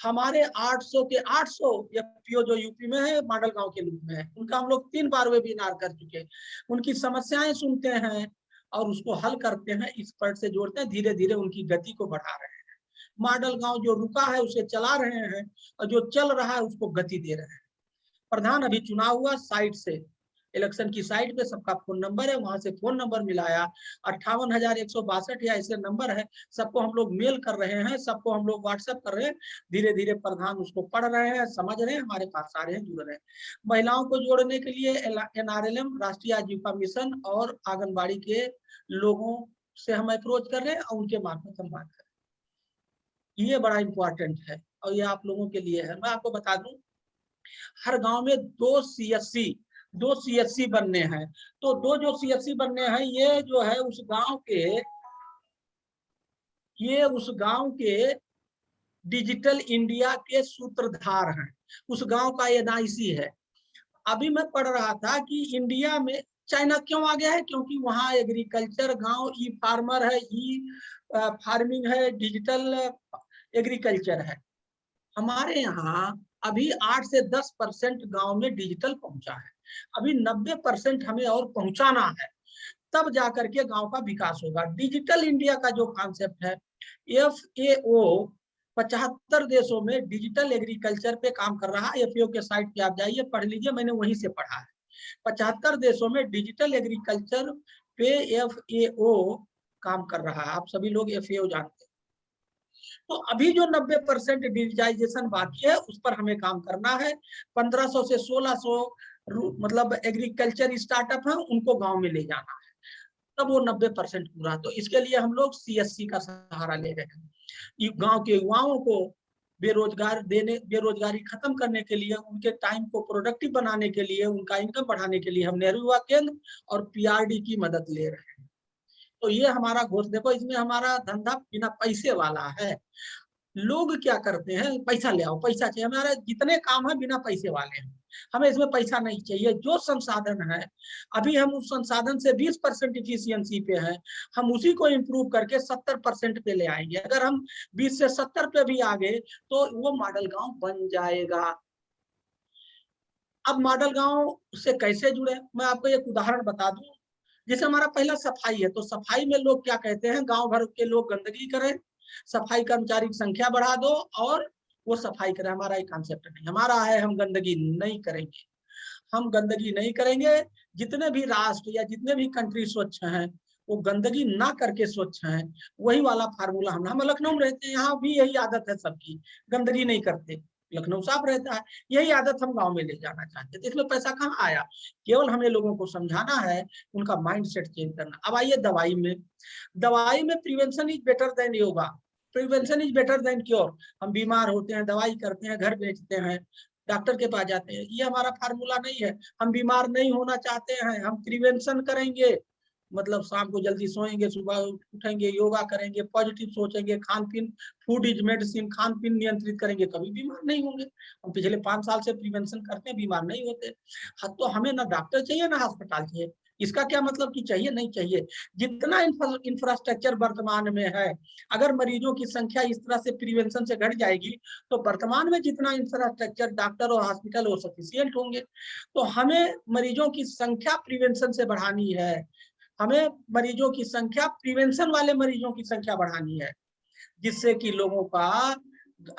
हमारे 800 के 800 एफपीओ जो यूपी में है, मॉडल गांव के रूप में है, उनका हम लोग 3 बार वेबिनार कर चुके हैं। उनकी समस्याएं सुनते हैं और उसको हल करते हैं, एक्सपर्ट से जोड़ते हैं, धीरे धीरे उनकी गति को बढ़ा रहे हैं। मॉडल गांव जो रुका है उसे चला रहे हैं और जो चल रहा है उसको गति दे रहे हैं। प्रधान अभी चुनाव हुआ, साइट से इलेक्शन की साइट पे सबका फोन नंबर है, वहां से फोन नंबर मिलाया, 58,162 या ऐसे नंबर है, सबको हम लोग मेल कर रहे हैं, सबको हम लोग व्हाट्सएप कर रहे हैं। धीरे धीरे प्रधान उसको पढ़ रहे हैं, समझ रहे हैं, हमारे पास आ रहे हैं, जुड़ रहे हैं। महिलाओं को जोड़ने के लिए NRLM राष्ट्रीय आजीविका मिशन और आंगनबाड़ी के लोगों से हम अप्रोच कर रहे हैं और उनके मार्फत हम बात कर रहे हैं। ये बड़ा इंपॉर्टेंट है और ये आप लोगों के लिए है। मैं आपको बता दूं, हर गांव में 2 CSC बनने हैं। तो जो CSC बनने हैं, ये जो है उस गांव के डिजिटल इंडिया के सूत्रधार हैं। उस गांव का NIC है। अभी मैं पढ़ रहा था कि इंडिया में चाइना क्यों आ गया है, क्योंकि वहां एग्रीकल्चर गांव ई फार्मर है, ई फार्मिंग है, डिजिटल एग्रीकल्चर है। हमारे यहाँ अभी 8 से 10% गांव में डिजिटल पहुंचा है। अभी 90% हमें और पहुंचाना है, तब जाकर के गांव का विकास होगा। डिजिटल इंडिया का जो कॉन्सेप्ट है, FAO 75 देशों में डिजिटल एग्रीकल्चर पे काम कर रहा है। FAO के साइट पे आप जाइए, पढ़ लीजिए, मैंने वहीं से पढ़ा है। 75 देशों में डिजिटल एग्रीकल्चर पे FAO काम कर रहा है। आप सभी लोग FAO जानते हैं। तो अभी जो 90% डिजिटाइजेशन बाकी है, उस पर हमें काम करना है। 1500 से 1600 मतलब एग्रीकल्चर स्टार्टअप है, उनको गांव में ले जाना है, तब वो 90% पूरा। तो इसके लिए हम लोग CSC का सहारा ले रहे हैं। गांव के युवाओं को बेरोजगारी खत्म करने के लिए, उनके टाइम को प्रोडक्टिव बनाने के लिए, उनका इनकम बढ़ाने के लिए हम नेहरू युवा केंद्र और PRD की मदद ले रहे हैं। तो ये हमारा घोष, देखो इसमें हमारा धंधा बिना पैसे वाला है। लोग क्या करते हैं, पैसा ले आओ, पैसा चाहिए। हमारे जितने काम है बिना पैसे वाले हैं, हमें इसमें पैसा नहीं चाहिए। जो संसाधन है, अभी हम उस संसाधन से 20% इफिशियंसी पे है, हम उसी को इम्प्रूव करके 70% पे ले आएंगे। अगर हम 20 से 70 पे भी आ गए तो वो मॉडल गांव बन जाएगा। अब मॉडल गांव से कैसे जुड़े, मैं आपको एक उदाहरण बता दूं। जैसे हमारा पहला सफाई है, तो सफाई में लोग क्या कहते हैं, गांव भर के लोग गंदगी करें, सफाई कर्मचारी की संख्या बढ़ा दो और वो सफाई करें। हमारा एक कॉन्सेप्ट नहीं, हमारा है हम गंदगी नहीं करेंगे। हम गंदगी नहीं करेंगे। जितने भी राष्ट्र या जितने भी कंट्री स्वच्छ हैं, वो गंदगी ना करके स्वच्छ हैं। वही वाला फार्मूला हम लखनऊ में रहते हैं, यहाँ भी यही आदत है सबकी, गंदगी नहीं करते, लखनऊ साफ रहता है। यही आदत हम गांव में ले जाना चाहते थे। इसमें पैसा कहाँ आया, केवल हमें लोगों को समझाना है, उनका माइंड सेट चेंज करना। अब आइए दवाई में prevention is better than yoga, prevention is better than cure. हम बीमार होते हैं, दवाई करते हैं, घर बेचते हैं, डॉक्टर के पास जाते हैं। ये हमारा फार्मूला नहीं है। हम बीमार नहीं होना चाहते हैं, हम प्रिवेंशन करेंगे, मतलब शाम को जल्दी सोएंगे, सुबह उठेंगे, योगा करेंगे, पॉजिटिव सोचेंगे, खान पीन, फूड इज मेडिसिन, खान पीन नियंत्रित करेंगे, कभी बीमार नहीं होंगे। हम पिछले 5 साल से प्रिवेंशन करते हैं, बीमार नहीं होते। तो हमें ना डॉक्टर चाहिए ना अस्पताल चाहिए। इसका क्या मतलब कि चाहिए नहीं चाहिए, जितना इंफ्रास्ट्रक्चर वर्तमान में है, अगर मरीजों की संख्या इस तरह से प्रिवेंशन से घट जाएगी तो वर्तमान में जितना इंफ्रास्ट्रक्चर, डॉक्टर और हॉस्पिटल वो सफिशिएंट होंगे। तो हमें मरीजों की संख्या प्रिवेंशन से बढ़ानी है, हमें मरीजों की संख्या, प्रिवेंशन वाले मरीजों की संख्या बढ़ानी है, जिससे कि लोगों का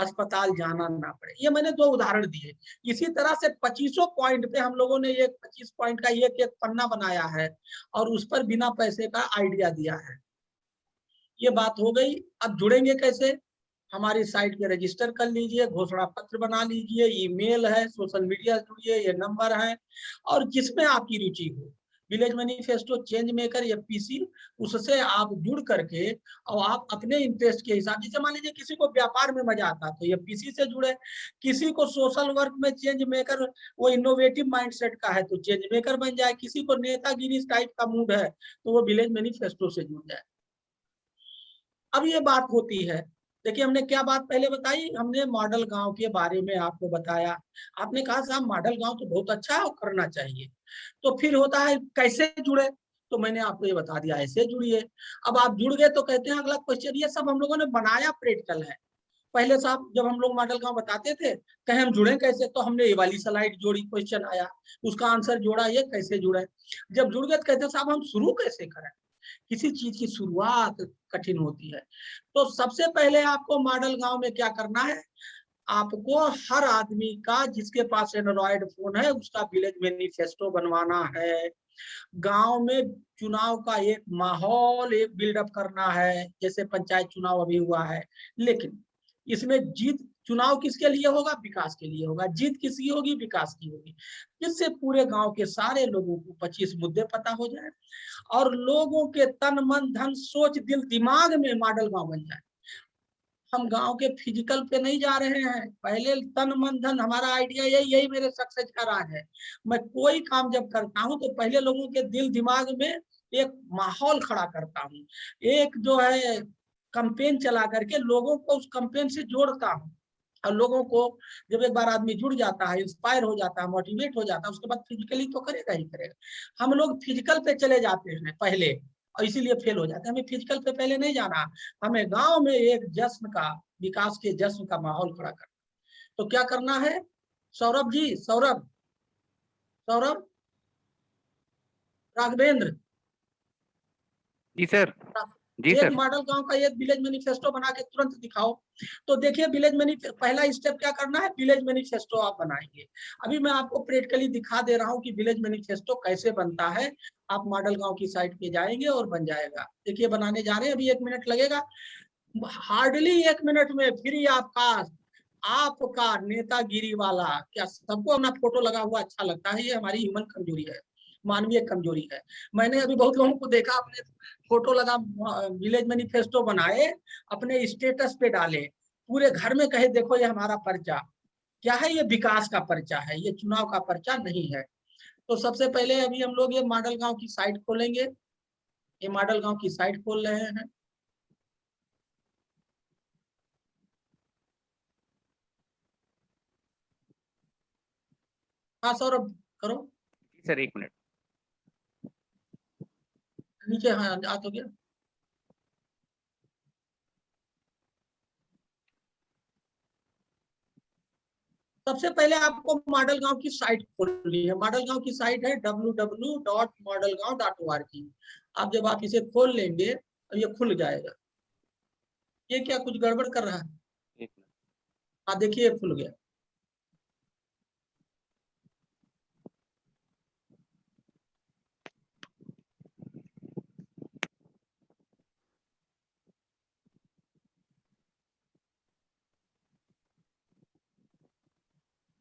अस्पताल जाना ना पड़े। ये मैंने 2 उदाहरण दिए। इसी तरह से 25 पॉइंट पे हम लोगों ने एक 25 पॉइंट का एक पन्ना बनाया है और उस पर बिना पैसे का आइडिया दिया है। ये बात हो गई। अब जुड़ेंगे कैसे, हमारी साइट पे रजिस्टर कर लीजिए, घोषणा पत्र बना लीजिए, ईमेल है, सोशल मीडिया जुड़िए, ये नंबर है, और जिसमें आपकी रुचि हो, village manifesto, change maker, FPC, उससे आप जुड़ करके और आप अपने इंटरेस्ट के हिसाब, जैसे मान लीजिए किसी को व्यापार में मजा आता है तो FPC से जुड़े, किसी को सोशल वर्क में चेंज मेकर, वो इनोवेटिव माइंडसेट का है तो चेंज मेकर बन जाए, किसी को नेतागिरी टाइप का मूड है तो वो विलेज मैनिफेस्टो से जुड़ जाए। अब ये बात होती है, देखिए हमने क्या बात पहले बताई, हमने मॉडल गांव के बारे में आपको बताया। आपने कहा साहब मॉडल गांव तो बहुत अच्छा है और करना चाहिए, तो फिर होता है कैसे जुड़े, तो मैंने आपको ये बता दिया, ऐसे जुड़िए। अब आप जुड़ गए तो कहते हैं अगला क्वेश्चन, ये सब हम लोगों ने बनाया प्रैक्टिकल है। पहले साहब जब हम लोग मॉडल गांव बताते थे, कहे हम जुड़े कैसे, तो हमने ये वाली स्लाइड जोड़ी, क्वेश्चन आया, उसका आंसर जोड़ा, ये कैसे जुड़े। जब जुड़ गए तो कहते साहब हम शुरू कैसे करें, किसी चीज की शुरुआत कठिन होती है। तो सबसे पहले आपको मॉडल गांव में क्या करना है, आपको हर आदमी का जिसके पास एंड्रॉयड फोन है उसका विलेज मैनिफेस्टो बनवाना है। गांव में चुनाव का एक माहौल एक बिल्डअप करना है, जैसे पंचायत चुनाव अभी हुआ है, लेकिन इसमें जीत चुनाव किसके लिए होगा? विकास के लिए होगा। जीत किसकी होगी? विकास की होगी। जिससे पूरे गांव के सारे लोगों को 25 मुद्दे पता हो जाए और लोगों के तन मन धन सोच दिल दिमाग में मॉडल गांव बन जाए। हम गांव के फिजिकल पे नहीं जा रहे हैं, पहले तन मन धन, हमारा आइडिया यही मेरे सक्सेस का राज है। मैं कोई काम जब करता हूं तो पहले लोगों के दिल दिमाग में एक माहौल खड़ा करता हूं, एक जो है कैंपेन चला करके लोगों को उस कैंपेन से जोड़ता हूं। और लोगों को जब एक बार आदमी जुड़ जाता है, इंस्पायर हो जाता है, मोटिवेट हो जाता है, उसके बाद फिजिकली तो करेगा ही करेगा। हम लोग फिजिकल पे चले जाते हैं पहले और इसीलिए फेल हो जाते हैं। हमें फिजिकल पे पहले नहीं जाना, हमें गांव में एक जश्न का, विकास के जश्न का माहौल खड़ा करना। तो क्या करना है सौरभ जी? सौरभ सौरभ राघवेंद्र, जी सर। जी एक सर। मॉडल गांव का एक विलेज मैनिफेस्टो बना के तुरंत दिखाओ। तो देखिए विलेज मैनिफेस्टो, पहला स्टेप क्या करना है? विलेज मैनिफेस्टो आप बनाएंगे। अभी मैं आपको प्रैक्टिकली दिखा दे रहा हूँ कि विलेज मैनिफेस्टो कैसे बनता है। आप मॉडल गांव की साइट पे जाएंगे और बन जाएगा। देखिए बनाने जा रहे हैं, अभी 1 मिनट लगेगा, हार्डली 1 मिनट में फ्री आपका आपका नेतागिरी वाला। क्या सबको अपना फोटो लगा हुआ अच्छा लगता है? ये हमारी ह्यूमन कमजोरी है, मानवीय कमजोरी है। मैंने अभी बहुत लोगों को देखा अपने फोटो लगा, विलेज मैनिफेस्टो बनाए, अपने स्टेटस पे डाले, पूरे घर में कहे देखो ये हमारा पर्चा। क्या है? ये विकास का पर्चा है, ये चुनाव का पर्चा नहीं है। तो सबसे पहले अभी हम लोग ये मॉडल गांव की साइट खोलेंगे। ये मॉडल गांव की साइट खोल रहे हैं। हाँ सौरभ करो जी सर, एक मिनट। नीचे। हाँ आ तो गया। सबसे पहले आपको मॉडल गांव की साइट खोलनी है। मॉडल गांव की साइट है www.modelgaon.org। आप जब आप इसे खोल लेंगे तो ये खुल जाएगा। ये क्या कुछ गड़बड़ कर रहा है? एक मिनट। हाँ देखिए खुल गया।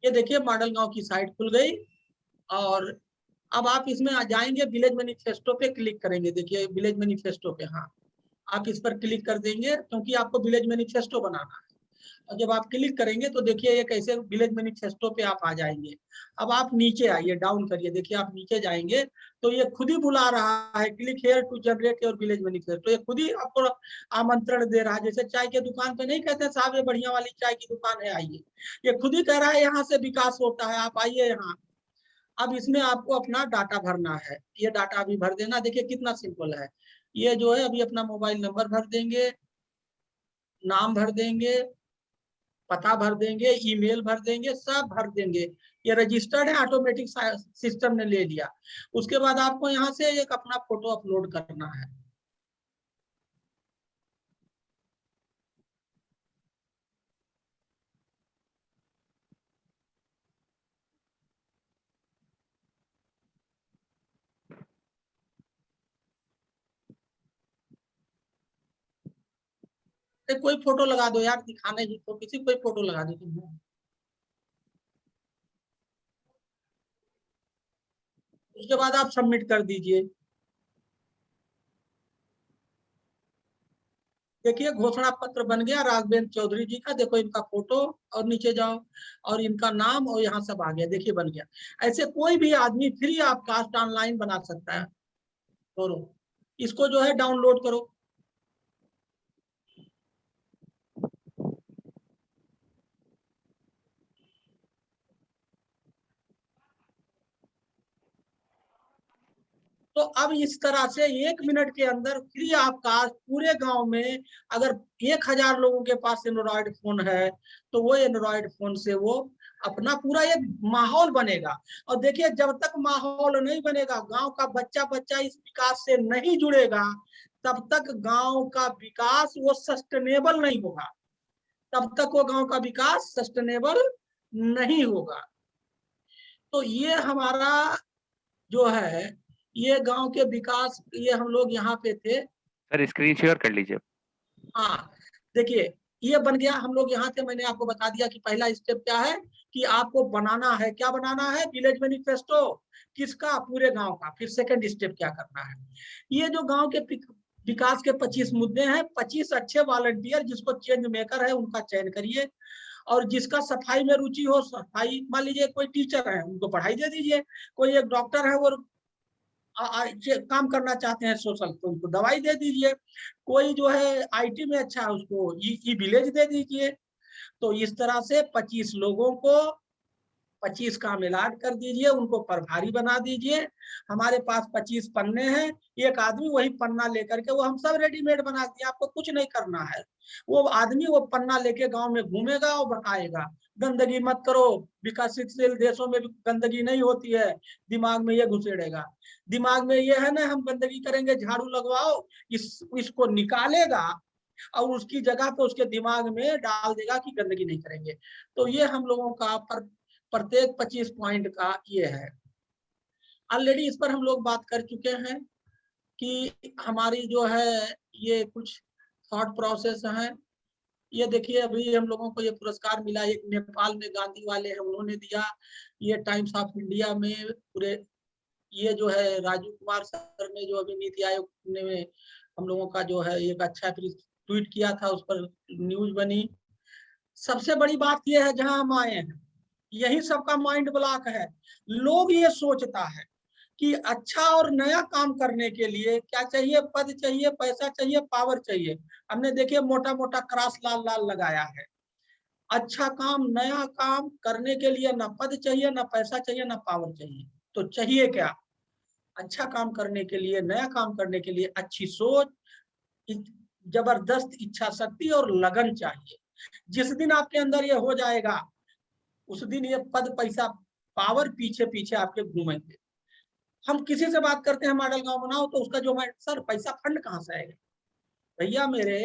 ये देखिए मॉडल गांव की साइट खुल गई। और अब आप इसमें आ जाएंगे, विलेज मैनिफेस्टो पे क्लिक करेंगे। देखिए विलेज मैनिफेस्टो पे, हाँ आप इस पर क्लिक कर देंगे क्योंकि आपको विलेज मैनिफेस्टो बनाना है। और जब आप क्लिक करेंगे तो देखिए ये कैसे विलेज मैनिफेस्टो पे आप आ जाएंगे। अब आप नीचे आइए, डाउन करिए, देखिए आप नीचे जाएंगे तो ये खुद ही बुला रहा है, click here to generate your village manifesto. ये खुद ही आपको आमंत्रण दे रहा है। जैसे चाय के दुकान पे नहीं कहते साहब ये बढ़िया वाली चाय की दुकान है, आइए। ये खुद ही कह रहा है यहाँ से विकास होता है, आप आइए यहाँ। अब इसमें आपको अपना डाटा भरना है। ये डाटा अभी भर देना। देखिए कितना सिंपल है। ये जो है अभी अपना मोबाइल नंबर भर देंगे, नाम भर देंगे, पता भर देंगे, ईमेल भर देंगे, सब भर देंगे। ये रजिस्टर्ड है, ऑटोमेटिक सिस्टम ने ले लिया। उसके बाद आपको यहाँ से एक अपना फोटो अपलोड करना है। कोई फोटो लगा दो यार, दिखाने ही तो किसी कोई फोटो लगा दो तुम। उसके बाद आप सबमिट कर दीजिए। देखिए घोषणा पत्र बन गया राघवेंद्र चौधरी जी का। देखो इनका फोटो, और नीचे जाओ और इनका नाम, और यहाँ सब आ गया। देखिए बन गया। ऐसे कोई भी आदमी फ्री आप कास्ट ऑनलाइन बना सकता है। करो इसको जो है डाउनलोड करो। तो अब इस तरह से 1 मिनट के अंदर फ्री ऑफ कास्ट पूरे गांव में, अगर 1000 लोगों के पास एंड्रॉयड फोन है तो वो एंड्रॉयड फोन से वो अपना पूरा एक माहौल बनेगा। और देखिए जब तक माहौल नहीं बनेगा, गांव का बच्चा बच्चा इस विकास से नहीं जुड़ेगा, तब तक गांव का विकास वो सस्टेनेबल नहीं होगा। तब तक वो गांव का विकास सस्टेनेबल नहीं होगा। तो ये हमारा जो है, ये गांव के विकास, ये हम लोग यहाँ पे थे। सर स्क्रीन शेयर कर लीजिए। हाँ देखिए, ये बन गया, हम लोग यहाँ थे। मैंने आपको बता दिया कि पहला स्टेप क्या है, कि आपको बनाना है, क्या बनाना है, विलेज मैनिफेस्टो। किसका? पूरे गांव का। फिर सेकंड स्टेप क्या करना है, ये जो गांव के विकास के 25 मुद्दे हैं, 25 अच्छे वॉलंटियर जिसको चेंज मेकर है उनका चयन करिए, और जिसका सफाई में रुचि हो, सफाई, मान लीजिए कोई टीचर है उनको पढ़ाई दे दीजिए, कोई एक डॉक्टर है वो काम करना चाहते हैं सोशल, तो उनको दवाई दे दीजिए, कोई जो है आईटी में अच्छा है उसको ई विलेज दे दीजिए। तो इस तरह से 25 लोगों को 25 काम अलॉट कर दीजिए, उनको प्रभारी बना दीजिए। हमारे पास 25 पन्ने हैं, एक आदमी वही पन्ना लेकर के, वो हम सब रेडीमेड बना दिए, आपको कुछ नहीं करना है। वो आदमी वो पन्ना लेके गांव में घूमेगा और बताएगा गंदगी मत करो, विकसनशील देशों में गंदगी नहीं होती है, दिमाग में ये घुसेड़ेगा। दिमाग में ये है ना हम गंदगी करेंगे, झाड़ू लगवाओ, इसको निकालेगा और उसकी जगह पे उसके दिमाग में डाल देगा कि गंदगी नहीं करेंगे। तो ये हम लोगों का प्रत्येक 25 पॉइंट का ये है। ऑलरेडी इस पर हम लोग बात कर चुके हैं कि हमारी जो है ये कुछ थॉट प्रोसेस है। ये देखिए, अभी हम लोगों को ये पुरस्कार मिला, एक नेपाल में गांधी वाले हैं उन्होंने दिया, ये टाइम्स ऑफ इंडिया में पूरे, ये जो है राजीव कुमार सर ने जो अभी नीति आयोग ने हम लोगों का जो है एक अच्छा ट्वीट किया था, उस पर न्यूज बनी। सबसे बड़ी बात ये है, जहां हम आए हैं यही सबका माइंड ब्लॉक है। लोग ये सोचता है कि अच्छा और नया काम करने के लिए क्या चाहिए, पद चाहिए, पैसा चाहिए, पावर चाहिए। हमने देखिए मोटा मोटा क्रॉस लाल लाल लगाया है। अच्छा काम, नया काम करने के लिए ना पद चाहिए, ना पैसा चाहिए, ना पावर चाहिए, तो चाहिए क्या? अच्छा काम करने के लिए, नया काम करने के लिए अच्छी सोच, जबरदस्त इच्छा शक्ति और लगन चाहिए। जिस दिन आपके अंदर ये हो जाएगा, उस दिन ये पद, पैसा, पावर पीछे पीछे आपके घूमेंगे। हम किसी से बात करते हैं मॉडल गांव बनाओ, तो उसका जो मैं, सर पैसा फंड कहाँ से आएगा? भैया मेरे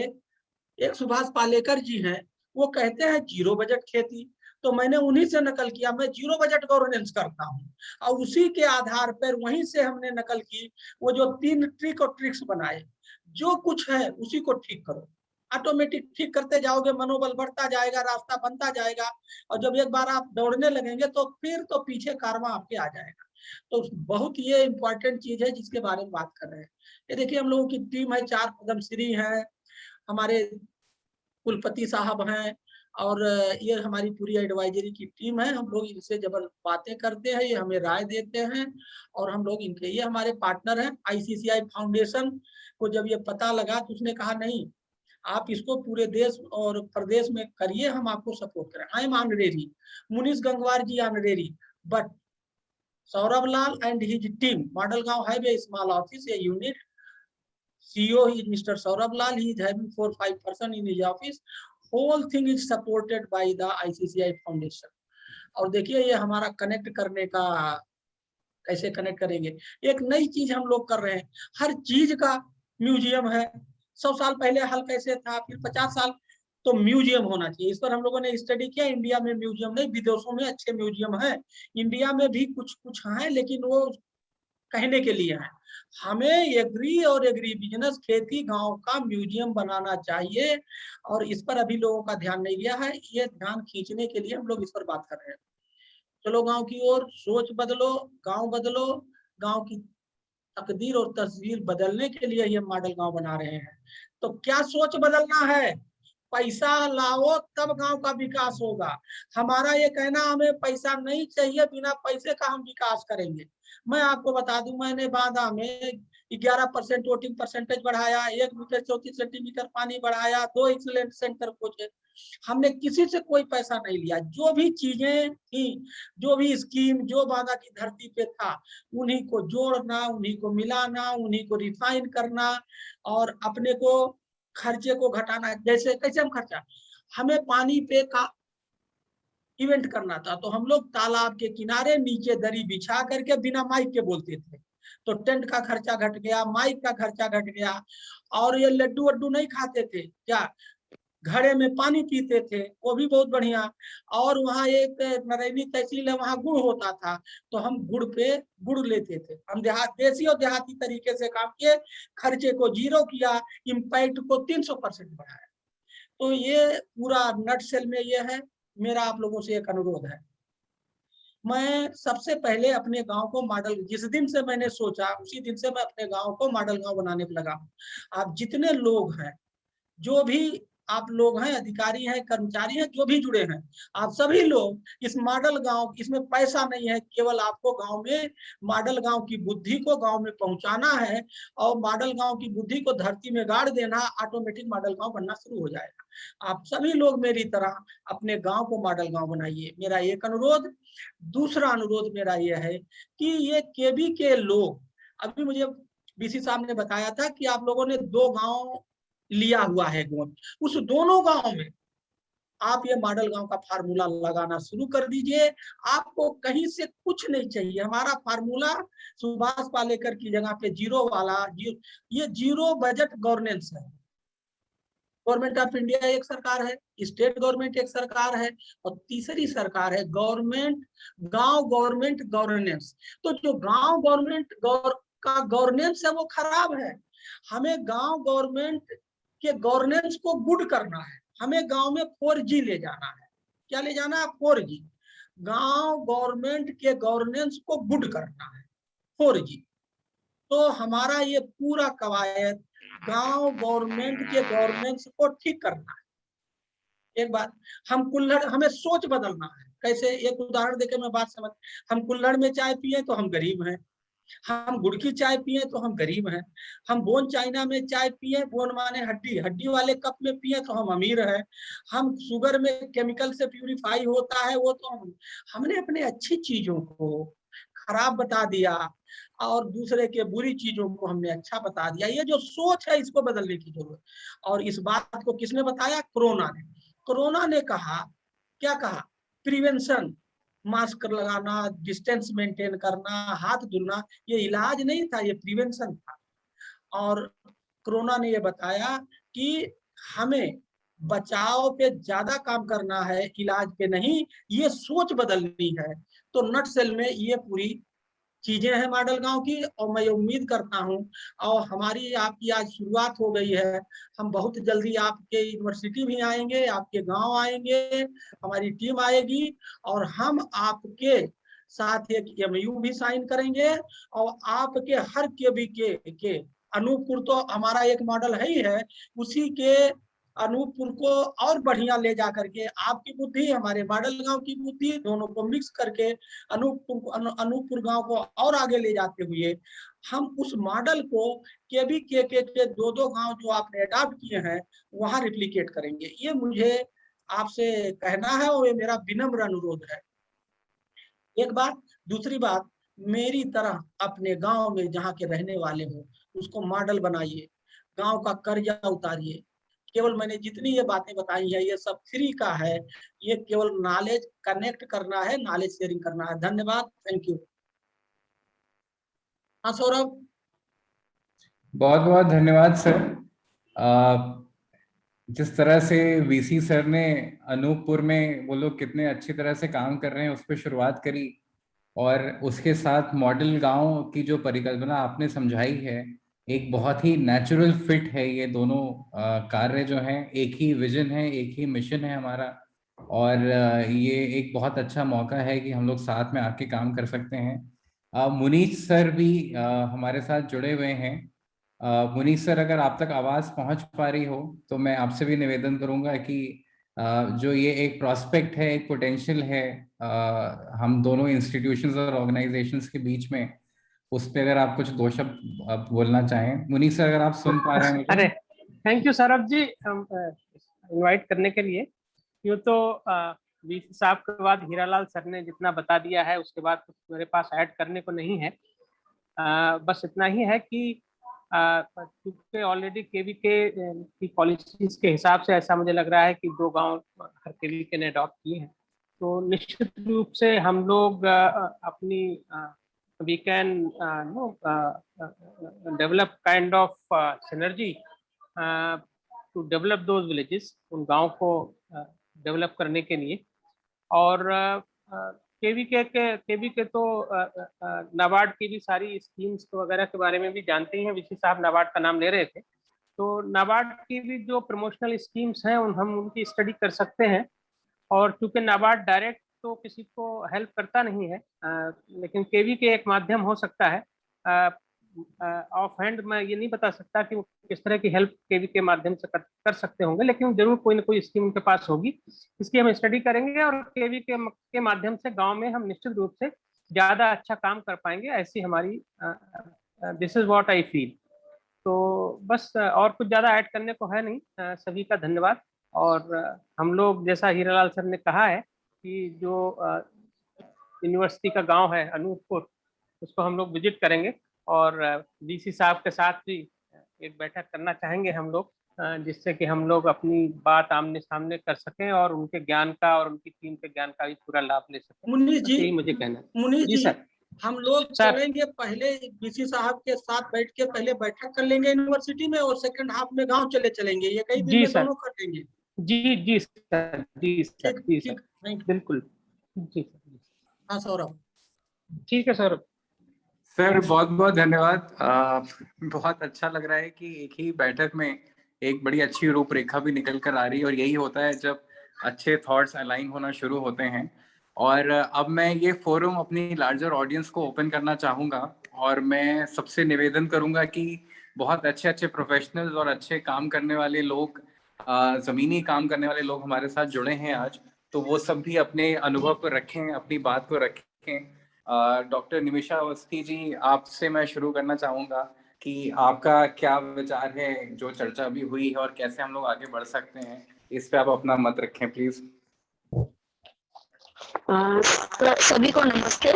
एक सुभाष पालेकर जी हैं, वो कहते हैं जीरो बजट खेती, तो मैंने उन्हीं से नकल किया। मैं जीरो बजट गवर्नेंस करता हूँ और उसी के आधार पर वहीं से हमने नकल की। वो जो 3 ट्रिक और ट्रिक्स बनाए, जो कुछ है उसी को ठीक करो, ऑटोमेटिक ठीक करते जाओगे, मनोबल बढ़ता जाएगा, रास्ता बनता जाएगा, और जब एक बार आप दौड़ने लगेंगे तो फिर तो पीछे कारवां आपके आ जाएगा। तो बहुत ये इंपॉर्टेंट चीज है जिसके बारे में बात कर रहे हैं। ये देखिए हम लोगों की टीम है, 4 पद्मश्री हैं, हमारे कुलपति साहब हैं, और ये हमारी पूरी एडवाइजरी की टीम है। हम लोग इनसे जब बातें करते हैं, ये हमें राय देते हैं, और हम लोग इनके, ये हमारे पार्टनर हैं। आईसीसीआई फाउंडेशन को जब ये पता लगा तो उसने कहा नहीं, आप इसको पूरे देश और प्रदेश में करिए, हम आपको सपोर्ट करें। I am honorary, Munish Gangwar ji honorary, but Saurabh Lal and his team, Model Gaon have a small office, a unit. CEO is Mr. Saurabh Lal. He is having 4-5 person in his office. Whole thing is supported by the ICCI Foundation. और देखिए ये हमारा connect करने का, कैसे connect करेंगे, एक नई चीज हम लोग कर रहे हैं। हर चीज का म्यूजियम है। 100 साल पहले हल कैसे था, फिर 50 साल, तो म्यूजियम होना चाहिए। इस पर हम लोगों ने स्टडी किया। इंडिया में म्यूजियम नहीं, विदेशों में अच्छे म्यूजियम है, इंडिया में भी कुछ कुछ है, लेकिन वो कहने के लिए है। हमें एग्री और एग्री बिजनेस, खेती गांव का म्यूजियम बनाना चाहिए, और इस पर अभी लोगों का ध्यान नहीं दिया है। ये ध्यान खींचने के लिए हम लोग इस पर बात कर रहे हैं। चलो गांव की ओर, सोच बदलो, गांव बदलो, गांव की तकदीर और तस्वीर बदलने के लिए ये मॉडल गांव बना रहे हैं। तो क्या सोच बदलना है? पैसा लाओ तब गांव का विकास होगा। हमारा ये कहना, हमें पैसा नहीं चाहिए, बिना पैसे का हम विकास करेंगे। मैं आपको बता दूं, मैंने बांदा में 11% वोटिंग परसेंटेज बढ़ाया, 1 मीटर 34 सेंटीमीटर पानी बढ़ाया, 2 एक्सीलेंट सेंटर खोजे। हमने किसी से कोई पैसा नहीं लिया। जो भी चीजें थी, जो भी स्कीम जो बांदा की धरती पे था, उन्हीं को जोड़ना, उन्हीं को मिलाना, उन्हीं को रिफाइन करना, और अपने को खर्चे को घटाना। जैसे कैसे हम खर्चा, हमें पानी पे का इवेंट करना था, तो हम लोग तालाब के किनारे नीचे दरी बिछा करके बिना माइक के बोलते थे, तो टेंट का खर्चा घट गया, माइक का खर्चा घट गया। और ये लड्डू वड्डू नहीं खाते थे क्या, घड़े में पानी पीते थे, वो भी बहुत बढ़िया। और वहाँ एक नरैनी तहसील है, वहाँ गुड़ होता था, तो हम गुड़ पे गुड़ लेते थे। हम देसी और देहाती तरीके से काम किए, खर्चे को जीरो किया, इम्पैक्ट को 300% बढ़ाया। तो ये पूरा नट सेल में ये है। मेरा आप लोगों से एक अनुरोध है, मैं सबसे पहले अपने गांव को मॉडल, जिस दिन से मैंने सोचा उसी दिन से मैं अपने गांव को मॉडल गांव बनाने पे लगा। आप जितने लोग हैं, जो भी आप लोग हैं, अधिकारी हैं, कर्मचारी हैं, जो भी जुड़े हैं, आप सभी लोग इस मॉडल गांव, इसमें पैसा नहीं है, केवल आपको गांव में मॉडल गांव की बुद्धि को गांव में पहुंचाना है, और मॉडल गांव की बुद्धि को धरती में गाड़ देना, ऑटोमेटिक मॉडल गांव बनना शुरू हो जाएगा। आप सभी लोग मेरी तरह अपने गांव को मॉडल गांव बनाइए, मेरा एक अनुरोध। दूसरा अनुरोध मेरा यह है कि ये केबी के लोग, अभी मुझे बीसी साहब ने बताया था कि आप लोगों ने 2 गांव लिया हुआ है गोद, उस दोनों गांव में आप ये मॉडल गांव का फार्मूला लगाना शुरू कर दीजिए। आपको कहीं से कुछ नहीं चाहिए। हमारा फार्मूला सुभाष पालेकर की जगह पे जीरो वाला, ये जीरो बजट गवर्नेंस है। गवर्नमेंट ऑफ इंडिया एक सरकार है, स्टेट गवर्नमेंट एक सरकार है, और तीसरी सरकार है गवर्नमेंट, गांव गवर्नमेंट गवर्नेंस। तो जो गांव गवर्नमेंट का गवर्नेंस है वो खराब है। हमें गांव गवर्नमेंट के गवर्नेंस को गुड करना है। हमें गांव में 4G ले जाना है। क्या ले जाना है? 4G। गांव गवर्नमेंट के गवर्नेंस को गुड करना है, 4G। तो हमारा ये पूरा कवायद गांव गवर्नमेंट के गवर्नेंस को ठीक करना है। एक बात, हम कुल्हड़, हमें सोच बदलना है। कैसे? एक उदाहरण देके मैं बात समझ। हम कुल्हड़ में चाय पिए तो हम गरीब हैं, हम गुड़ की चाय पिए तो हम गरीब हैं, हम बोन चाइना में चाय पिए, बोन माने हड्डी, हड्डी वाले कप में पिए तो हम अमीर हैं, हम शुगर में केमिकल से प्यूरिफाई होता है वो तो हमने अपने अच्छी चीजों को खराब बता दिया, और दूसरे के बुरी चीजों को हमने अच्छा बता दिया। ये जो सोच है इसको बदलने की जरूरत। और इस बात को किसने बताया? कोरोना ने। कोरोना ने कहा, क्या कहा? प्रिवेंशन, मास्क लगाना, डिस्टेंस मेंटेन करना, हाथ धुलना, ये इलाज नहीं था, ये प्रिवेंशन था। और कोरोना ने ये बताया कि हमें बचाव पे ज्यादा काम करना है, इलाज पे नहीं। ये सोच बदलनी है। तो नट सेल में ये पूरी चीजें हैं मॉडल गांव की, और मैं उम्मीद करता हूं, और हमारी आपकी आज शुरुआत हो गई है, हम बहुत जल्दी आपके यूनिवर्सिटी भी आएंगे, आपके गांव आएंगे, हमारी टीम आएगी, और हम आपके साथ एक MOU भी साइन करेंगे। और आपके हर केबी के अनूपपुर तो हमारा एक मॉडल है ही है, उसी के अनूपपुर को और बढ़िया ले जा करके, आपकी बुद्धि हमारे मॉडल गांव की बुद्धि दोनों को मिक्स करके अनूपपुर गांव को और आगे ले जाते हुए हम उस मॉडल को केबी के 2 गांव जो आपने अडॉप्ट किए हैं वहां रिप्लिकेट करेंगे। ये मुझे आपसे कहना है, और ये मेरा विनम्र अनुरोध है। एक बात। दूसरी बात, मेरी तरह अपने गांव में जहाँ के रहने वाले हो उसको मॉडल बनाइए, गांव का कर्जा उतारिए। केवल मैंने जितनी ये बातें बताई है ये सब फ्री का है, ये केवल नॉलेज कनेक्ट करना है, नॉलेज शेयरिंग करना है। धन्यवाद, थैंक यू। हाँ सौरभ। बहुत बहुत धन्यवाद सर। जिस तरह से वीसी सर ने अनूपपुर में वो लोग कितने अच्छी तरह से काम कर रहे हैं उस पर शुरुआत करी, और उसके साथ मॉडल गांव की जो परिकल्पना आपने समझाई है, एक बहुत ही नेचुरल फिट है। ये दोनों कार्य जो हैं, एक ही विजन है, एक ही मिशन है हमारा, और ये एक बहुत अच्छा मौका है कि हम लोग साथ में आके काम कर सकते हैं। मुनीष सर भी हमारे साथ जुड़े हुए हैं। मुनीष सर, अगर आप तक आवाज पहुंच पा रही हो तो मैं आपसे भी निवेदन करूंगा कि जो ये एक प्रॉस्पेक्ट है, एक पोटेंशियल है हम दोनों इंस्टीट्यूशंस और ऑर्गेनाइजेशंस के बीच में, उस पर अगर आप कुछ 2 शब्द आप बोलना चाहें। मुनीष सर, अगर आप सुन पा रहे हैं मुझे। अरे thank you Saurabh ji invite करने के लिए। यूँ तो वीसी साहब के बाद हीरालाल सर ने जितना बता दिया है उसके बाद कुछ मेरे पास ऐड करने को नहीं है। बस इतना ही है कि क्योंकि ऑलरेडी केवीके की पॉलिसीज के हिसाब से ऐसा मुझे लग रहा है कि 2 गांव हर केवीके ने अडॉप्ट किए हैं, तो निश्चित रूप से हम लोग अपनी we can develop kind of synergy to develop those villages, उन गाँव को डेवलप करने के लिए। और केवी के तो नाबार्ड की भी सारी स्कीम्स वगैरह के बारे में भी जानते ही हैं। वीसी साहब नाबार्ड का नाम ले रहे थे, तो नाबार्ड की भी जो प्रमोशनल स्कीम्स हैं हम उनकी स्टडी कर सकते हैं। और चूंकि नाबार्ड डायरेक्ट तो किसी को हेल्प करता नहीं है, लेकिन केवी के एक माध्यम हो सकता है। ऑफ हैंड मैं ये नहीं बता सकता कि वो किस तरह की हेल्प केवी के माध्यम से कर सकते होंगे, लेकिन जरूर कोई ना कोई स्कीम उनके पास होगी। इसकी हम स्टडी करेंगे और केवी के माध्यम से गांव में हम निश्चित रूप से ज्यादा अच्छा काम कर पाएंगे, ऐसी हमारी this is what I feel. तो बस और कुछ ज्यादा ऐड करने को है नहीं। सभी का धन्यवाद। और हम लोग, जैसा हीरालाल सर ने कहा है कि जो यूनिवर्सिटी का गांव है अनूपपुर, उसको हम लोग विजिट करेंगे और डीसी साहब के साथ भी एक बैठक करना चाहेंगे हम लोग, जिससे कि हम लोग अपनी बात आमने सामने कर सकें और उनके ज्ञान का और उनकी टीम के ज्ञान का भी पूरा लाभ ले सकें। मुनीष जी, यही मुझे कहना है। मुनीष जी जी, सर। हम लोग सर। चलेंगे पहले डीसी साहब के साथ बैठ के पहले बैठक कर लेंगे यूनिवर्सिटी में, और सेकंड हाफ में गांव चलेंगे। ये कई दिन जी में सर। दोनों कर लेंगे। जी सर। जी सर। ठीक जी ठीक, सर, थैंक यू। बिल्कुल। जी सर। हाँ सौरभ। ठीक है सर। सर बहुत बहुत धन्यवाद। बहुत अच्छा लग रहा है कि एक ही बैठक में एक बड़ी अच्छी रूपरेखा भी निकल कर आ रही है, और यही होता है जब अच्छे थॉट्स अलाइन होना शुरू होते हैं। और अब मैं ये फोरम अपनी लार्जर ऑडियंस को ओपन करना चाहूँगा, और मैं सबसे निवेदन करूँगा कि बहुत अच्छे अच्छे प्रोफेशनल्स और अच्छे काम करने वाले लोग, ज़मीनी काम करने वाले लोग हमारे साथ जुड़े हैं आज, तो वो सब भी अपने अनुभव को रखें, अपनी बात को रखें। डॉक्टर निमिषा अवस्थी जी, आपसे मैं शुरू करना चाहूँगा कि आपका क्या विचार है जो चर्चा अभी हुई है, और कैसे हम लोग आगे बढ़ सकते हैं, इस पे आप अपना मत रखें प्लीज। सभी को नमस्ते।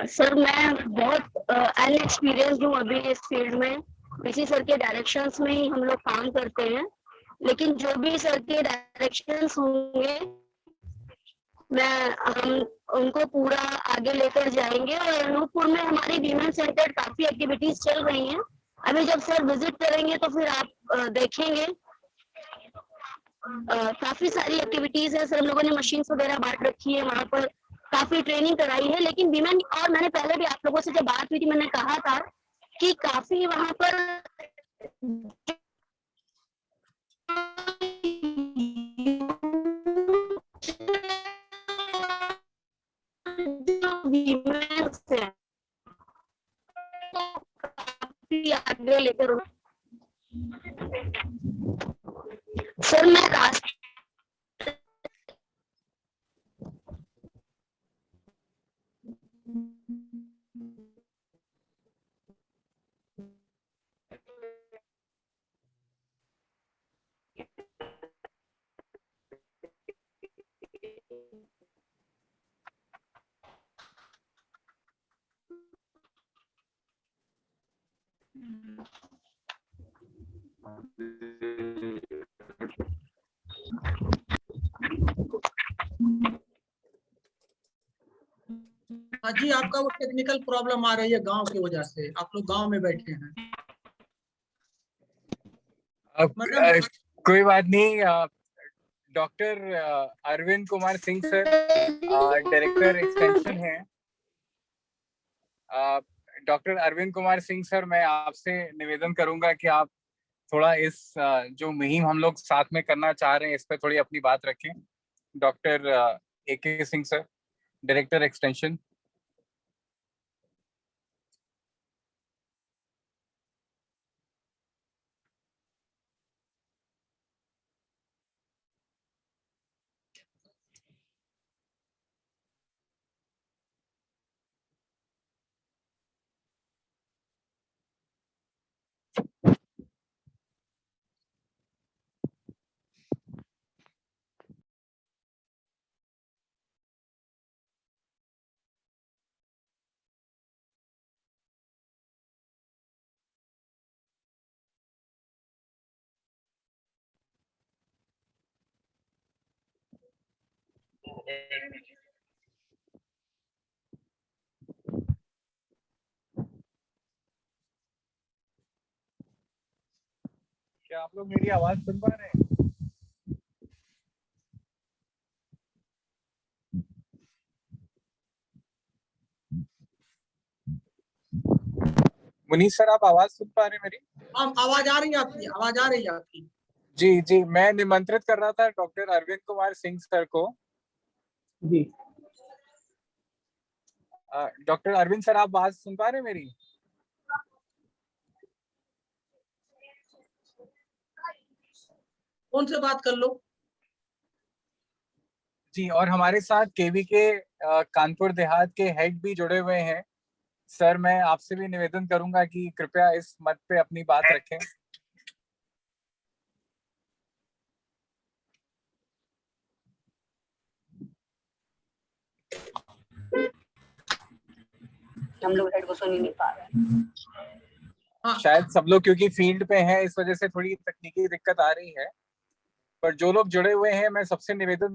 सर मैं बहुत अनएक्सपीरियंस्ड हूँ अभी इस फील्ड में। इसी सर के डायरेक्शंस में ही हम लोग काम करते हैं, लेकिन जो भी सर के डायरेक्शंस होंगे हम उनको पूरा आगे लेकर जाएंगे। और अनूपपुर में हमारी वीमेन सेंटर काफी एक्टिविटीज चल रही हैं। अभी जब सर विजिट करेंगे तो फिर आप देखेंगे काफी सारी एक्टिविटीज है। सर हम लोगों ने मशीन्स वगैरह बांट रखी है, वहाँ पर काफी ट्रेनिंग कराई है। लेकिन वीमेन, और मैंने पहले भी आप लोगों से जब बात हुई थी मैंने कहा था कि काफी वहाँ पर आगे लेकर। सर मैं हाँ जी, आपका वो टेक्निकल प्रॉब्लम आ रही है गांव की वजह से, आप लोग गांव में बैठे हैं। मतलब कोई बात नहीं। Doctor Arvind Kumar Singh sir, director extension है। डॉक्टर अरविंद कुमार सिंह सर, मैं आपसे निवेदन करूंगा कि आप थोड़ा इस जो मुहिम हम लोग साथ में करना चाह रहे हैं, इस पर थोड़ी अपनी बात रखें। Doctor AK Singh sir, director extension. क्या आप लोग मेरी आवाज सुन पा रहे हैं? मुनीष सर, आप आवाज सुन पा रहे हैं मेरी? हम आवाज आ रही है आपकी, आवाज आ रही है आपकी। जी जी, मैं निमंत्रित कर रहा था डॉक्टर अरविंद कुमार सिंह सर को। जी डॉक्टर अरविंद सर, आप आवाज सुन पा रहे हैं मेरी? कौन से बात कर लो? जी, और हमारे साथ केवी के कानपुर देहात के हेड भी जुड़े हुए हैं। सर, मैं आपसे भी निवेदन करूंगा कि कृपया इस मत पे अपनी बात रखें। हम लोग हेड को सुन ही नहीं पा रहे। हाँ, शायद सब लोग क्योंकि फील्ड पे हैं, इस वजह से थोड़ी तकनीकी दिक्कत आ रही है। पर जो लोग जुड़े हुए हैं, मैं सबसे निवेदन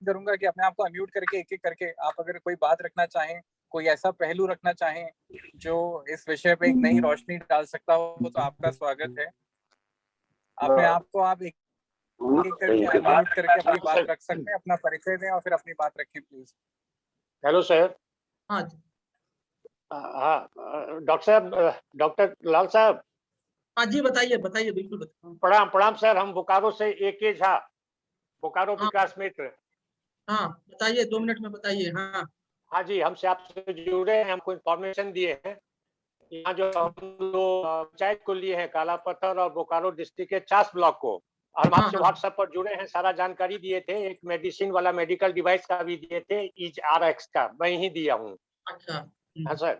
करूंगा कि अपने आप को अनम्यूट करके एक एक करके आप अगर कोई बात रखना चाहें, कोई ऐसा पहलू रखना चाहें जो इस विषय पे एक नई रोशनी डाल सकता हो, तो आपका स्वागत है। अपने आप को आप एक एक करके अनम्यूट करके अपनी बात रख सकते हैं, अपना परिचय दें और फिर अपनी बात रखें प्लीज। Hello sir. हाँ हाँ डॉक्टर साहब, डॉक्टर लाल साहब। हाँ जी, बताइए बताइए, बिल्कुल बताइए। प्रणाम प्रणाम सर, हम बोकारो से AK झा, बोकारो हाँ। विकास मित्र। हाँ बताइए, 2 मिनट में बताइए। हाँ हाँ जी, हमसे आपसे जुड़े हैं, हमको इन्फॉर्मेशन दिए हैं। यहाँ जो हम लोग पंचायत को लिए हैं काला पत्थर और बोकारो डिस्ट्रिक्ट के 50 ब्लॉक को, और हम हाँ आपसे हाँ। व्हाट्सएप पर जुड़े हैं, सारा जानकारी दिए थे। एक मेडिसिन वाला मेडिकल डिवाइस का भी दिए थे, EaseRx का मैं ही दिया हूँ। अच्छा। हाँ सर,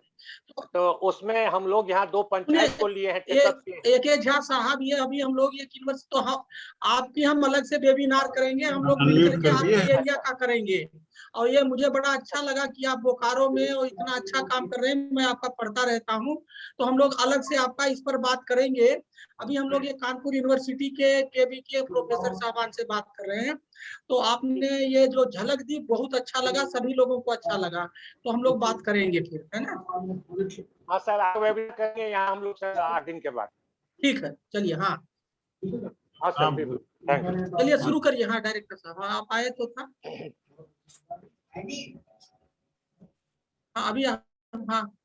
तो उसमें हम लोग यहाँ 2 पंचायत को लिए हैं। ये AK झा साहब, ये अभी हम लोग ये यूनिवर्सिटी तो हम आपकी हम अलग से वेबिनार करेंगे, हम लोग मिलकर के आपके एरिया का करेंगे। और ये मुझे बड़ा अच्छा लगा कि आप बोकारो में और इतना अच्छा काम कर रहे हैं, मैं आपका पढ़ता रहता हूँ, तो हम लोग अलग से आपका इस पर बात करेंगे। अभी हम लोग ये कानपुर यूनिवर्सिटी के KV के प्रोफेसर साहबान से बात कर रहे हैं, तो आपने ये जो झलक दी बहुत अच्छा लगा, सभी लोगों को अच्छा लगा, तो हम लोग बात करेंगे फिर, है ना? हाँ सर, आप वेबिनार करेंगे यहाँ हम लोग सर 8 दिन के बाद। ठीक है, चलिए। हाँ हाँ सर, बिल्कुल, थैंक यू। चलिए शुरू करिए। हाँ डायरेक्टर साहब, हाँ आप आए तो था। हाँ अभी हाँ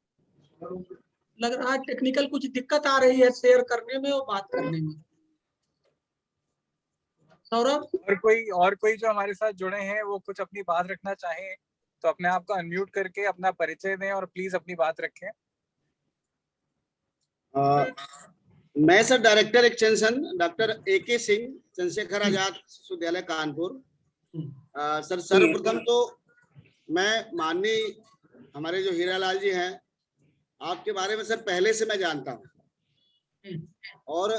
लग रहा है टेक्निकल कुछ दिक्कत आ रही है शेयर करने में और बात करने में। सौरभ, और कोई जो हमारे साथ जुड़े हैं वो कुछ अपनी बात रखना चाहें तो अपने आप को अनम्यूट करके अपना परिचय दें और प्लीज अपनी बात रखें। मैं sir director extension doctor AK Singh, Chandrashekhar Azad विश्वविद्यालय कानपुर। सर सर्वप्रथम तो मैं माननीय हमारे जो हीरालाल जी हैं, आपके बारे में सर पहले से मैं जानता हूं, और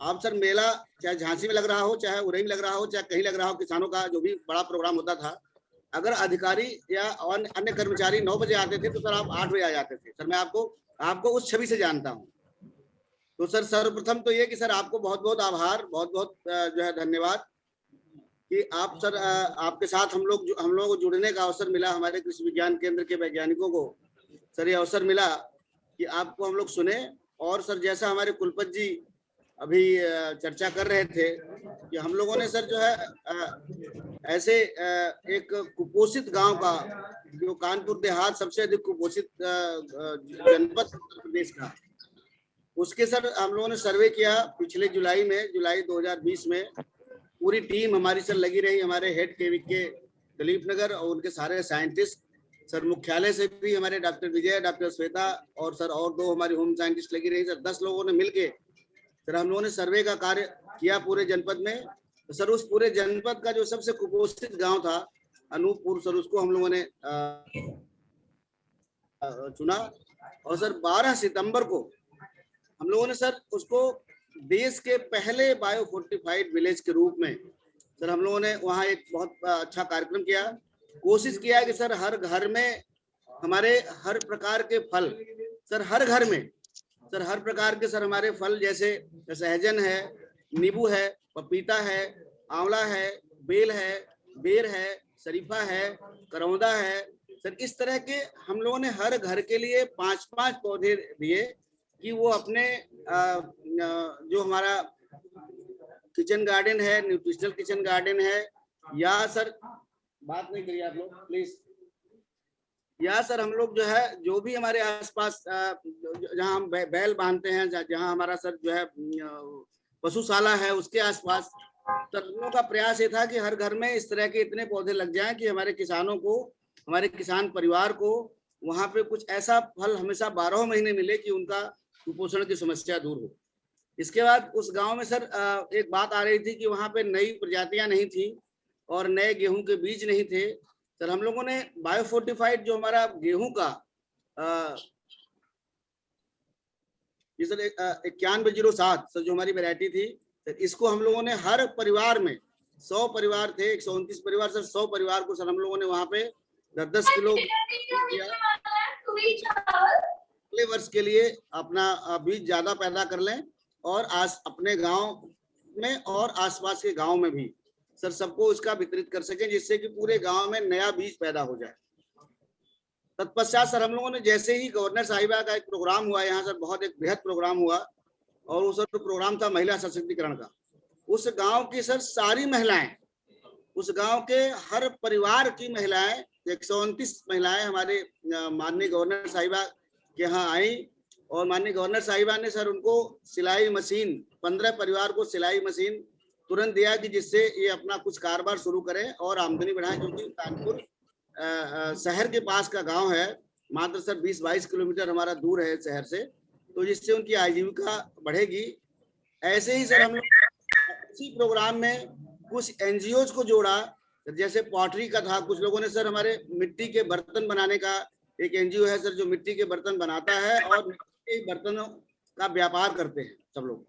आप सर मेला चाहे झांसी में लग रहा हो, चाहे उरई में लग रहा हो, चाहे कहीं लग रहा हो, किसानों का जो भी बड़ा प्रोग्राम होता था, अगर अधिकारी या अन्य कर्मचारी 9 बजे आते थे तो सर आप 8 बजे आ जाते थे। सर मैं आपको उस छवि से जानता हूं। तो सर सर्वप्रथम तो ये कि सर आपको बहुत बहुत आभार, बहुत बहुत जो है धन्यवाद कि आप सर आपके साथ हम लोगों को जुड़ने का अवसर मिला। हमारे कृषि विज्ञान केंद्र के वैज्ञानिकों को सर ये अवसर मिला कि आपको हम लोग सुने। और सर जैसा हमारे कुलपति जी अभी चर्चा कर रहे थे कि हम लोगों ने सर जो है ऐसे एक कुपोषित गांव का, जो कानपुर देहात सबसे अधिक कुपोषित जनपद उत्तर प्रदेश का, उसके सर हम लोगों ने सर्वे किया पिछले जुलाई 2020 में। पूरी टीम हमारी सर लगी रही, हमारे हेड KV के दिलीप नगर और उनके सारे साइंटिस्ट, सर मुख्यालय से भी हमारे डॉक्टर विजय, डॉक्टर श्वेता और सर और 2 हमारी होम साइंटिस्ट लगी रही। सर 10 लोगों ने मिलके सर हम लोगों ने सर्वे का कार्य किया पूरे जनपद में। तो सर उस पूरे जनपद का जो सबसे कुपोषित गांव था अनूपपुर, सर उसको हम लोगों ने चुना। और सर 12 सितंबर को हम लोगों ने सर उसको देश के पहले बायो फोर्टिफाइड विलेज के रूप में सर हम लोगों ने वहाँ एक बहुत अच्छा कार्यक्रम किया। कोशिश किया कि सर हर घर में हमारे हर प्रकार के फल, सर हर घर में सर हर प्रकार के सर हमारे फल, जैसे सहजन है, नींबू है, पपीता है, आंवला है, बेल है, बेर है, शरीफा है, करौंदा है। सर इस तरह के हम लोगों ने हर घर के लिए 5-5 पौधे दिए कि वो अपने जो हमारा किचन गार्डन है, न्यूट्रिशनल किचन गार्डन है, या सर बात नहीं करिए आप लोग प्लीज, या सर हम लोग जो है जो भी हमारे आसपास जहाँ हम बैल बांधते हैं, जहाँ हमारा सर जो है पशुशाला है, उसके आसपास सर हम लोग का प्रयास ये था कि हर घर में इस तरह के इतने पौधे लग जाएं कि हमारे किसानों को, हमारे किसान परिवार को वहां पे कुछ ऐसा फल हमेशा 12 महीने मिले कि उनका कुपोषण की समस्या दूर हो। इसके बाद उस गांव में सर एक बात आ रही थी कि वहां पे नई प्रजातियां नहीं थी और नए गेहूं के बीज नहीं थे। सर हम लोगों ने बायोफोर्टिफाइड जो हमारा गेहूं का ये सर 9107 सर जो हमारी वैरायटी थी, सर इसको हम लोगों ने हर परिवार में 100 परिवार थे, 129 परिवार, सर 100 परिवार को सर हम लोगों ने वहां पे 10-10 किलो अगले वर्ष के लिए अपना बीज ज्यादा पैदा कर लें और अपने गांव में और आसपास के गांव में भी सर सबको इसका वितरित कर सकें, जिससे कि पूरे गांव में नया बीज पैदा हो जाए। तत्पश्चात सर हम लोगों ने जैसे ही गवर्नर साहिबा का एक प्रोग्राम हुआ यहाँ सर, बहुत एक बृहद प्रोग्राम हुआ, और उस प्रोग्राम था महिला सशक्तिकरण का। उस गांव की सर सारी महिलाएं, उस गांव के हर परिवार की महिलाएं, 129 महिलाएं हमारे माननीय गवर्नर साहिबा के यहाँ आई, और माननीय गवर्नर साहिबा ने सर उनको सिलाई मशीन, 15 परिवार को सिलाई मशीन तुरंत दिया कि जिससे ये अपना कुछ कारोबार शुरू करें और आमदनी बढ़ाएं, क्योंकि कानपुर शहर के पास का गांव है, मात्र सर 20-22 किलोमीटर हमारा दूर है शहर से, तो जिससे उनकी आजीविका बढ़ेगी। ऐसे ही सर हम लोग इसी प्रोग्राम में कुछ एनजीओ को जोड़ा, जैसे पॉटरी का था, कुछ लोगों ने सर हमारे मिट्टी के बर्तन बनाने का एक एनजीओ है सर जो मिट्टी के बर्तन बनाता है और मिट्टी के बर्तनों का व्यापार करते हैं सब लोग,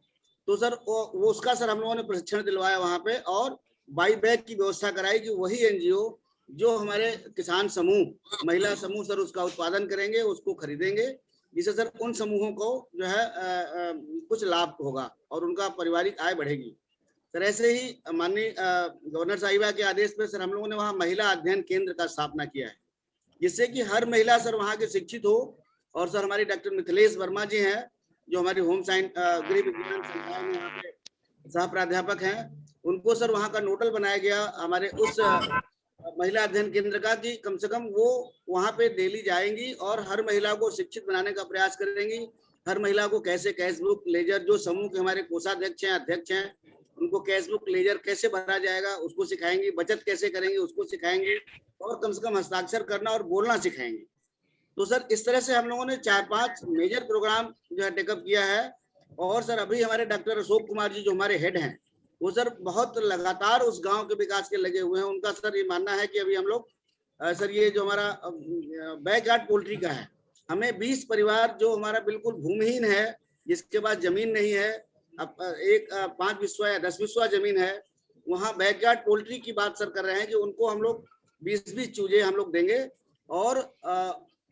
तो सर वो उसका सर हम लोगों ने प्रशिक्षण दिलवाया वहां पे, और बाई बैग की व्यवस्था कराई कि वही एनजीओ जो हमारे किसान समूह, महिला समूह सर उसका उत्पादन करेंगे, उसको खरीदेंगे, जिससे सर उन समूहों को जो है कुछ लाभ होगा और उनका पारिवारिक आय बढ़ेगी। सर ऐसे ही माननीय गवर्नर साहिबा के आदेश पे सर हम लोगों ने वहाँ महिला अध्ययन केंद्र का स्थापना किया है, जिससे कि हर महिला सर वहाँ के शिक्षित हो। और सर हमारी डॉक्टर मिथिलेश वर्मा जी हैं जो हमारी होम साइंस गृह विज्ञान संस्थान में यहाँ पे सह प्राध्यापक हैं, उनको सर वहाँ का नोडल बनाया गया हमारे उस महिला अध्ययन केंद्र का, कि कम से कम वो वहाँ पे डेली जाएंगी और हर महिला को शिक्षित बनाने का प्रयास करेंगी। हर महिला को कैसे कैशबुक लेजर, जो समूह के हमारे कोषाध्यक्ष हैं, अध्यक्ष हैं, उनको कैशबुक लेजर कैसे भरा जाएगा उसको सिखाएंगी, बचत कैसे करेंगे उसको सिखाएंगे, और कम से कम हस्ताक्षर करना और बोलना सिखाएंगे। तो सर इस तरह से हम लोगों ने 4-5 मेजर प्रोग्राम जो है टेकअप किया है। और सर अभी हमारे डॉक्टर अशोक कुमार जी जो हमारे हेड हैं, वो सर बहुत लगातार उस गांव के विकास के लगे हुए हैं। उनका सर ये मानना है कि अभी हम लोग सर ये जो हमारा बैकयार्ड पोल्ट्री का है, हमें 20 परिवार जो हमारा बिल्कुल भूमिहीन है, जिसके पास जमीन नहीं है, अब एक 5 बिस्वा या 10 बिस्वा जमीन है, वहाँ बैकयार्ड पोल्ट्री की बात सर कर रहे हैं कि उनको हम लोग 20-20 चूजे हम लोग देंगे, और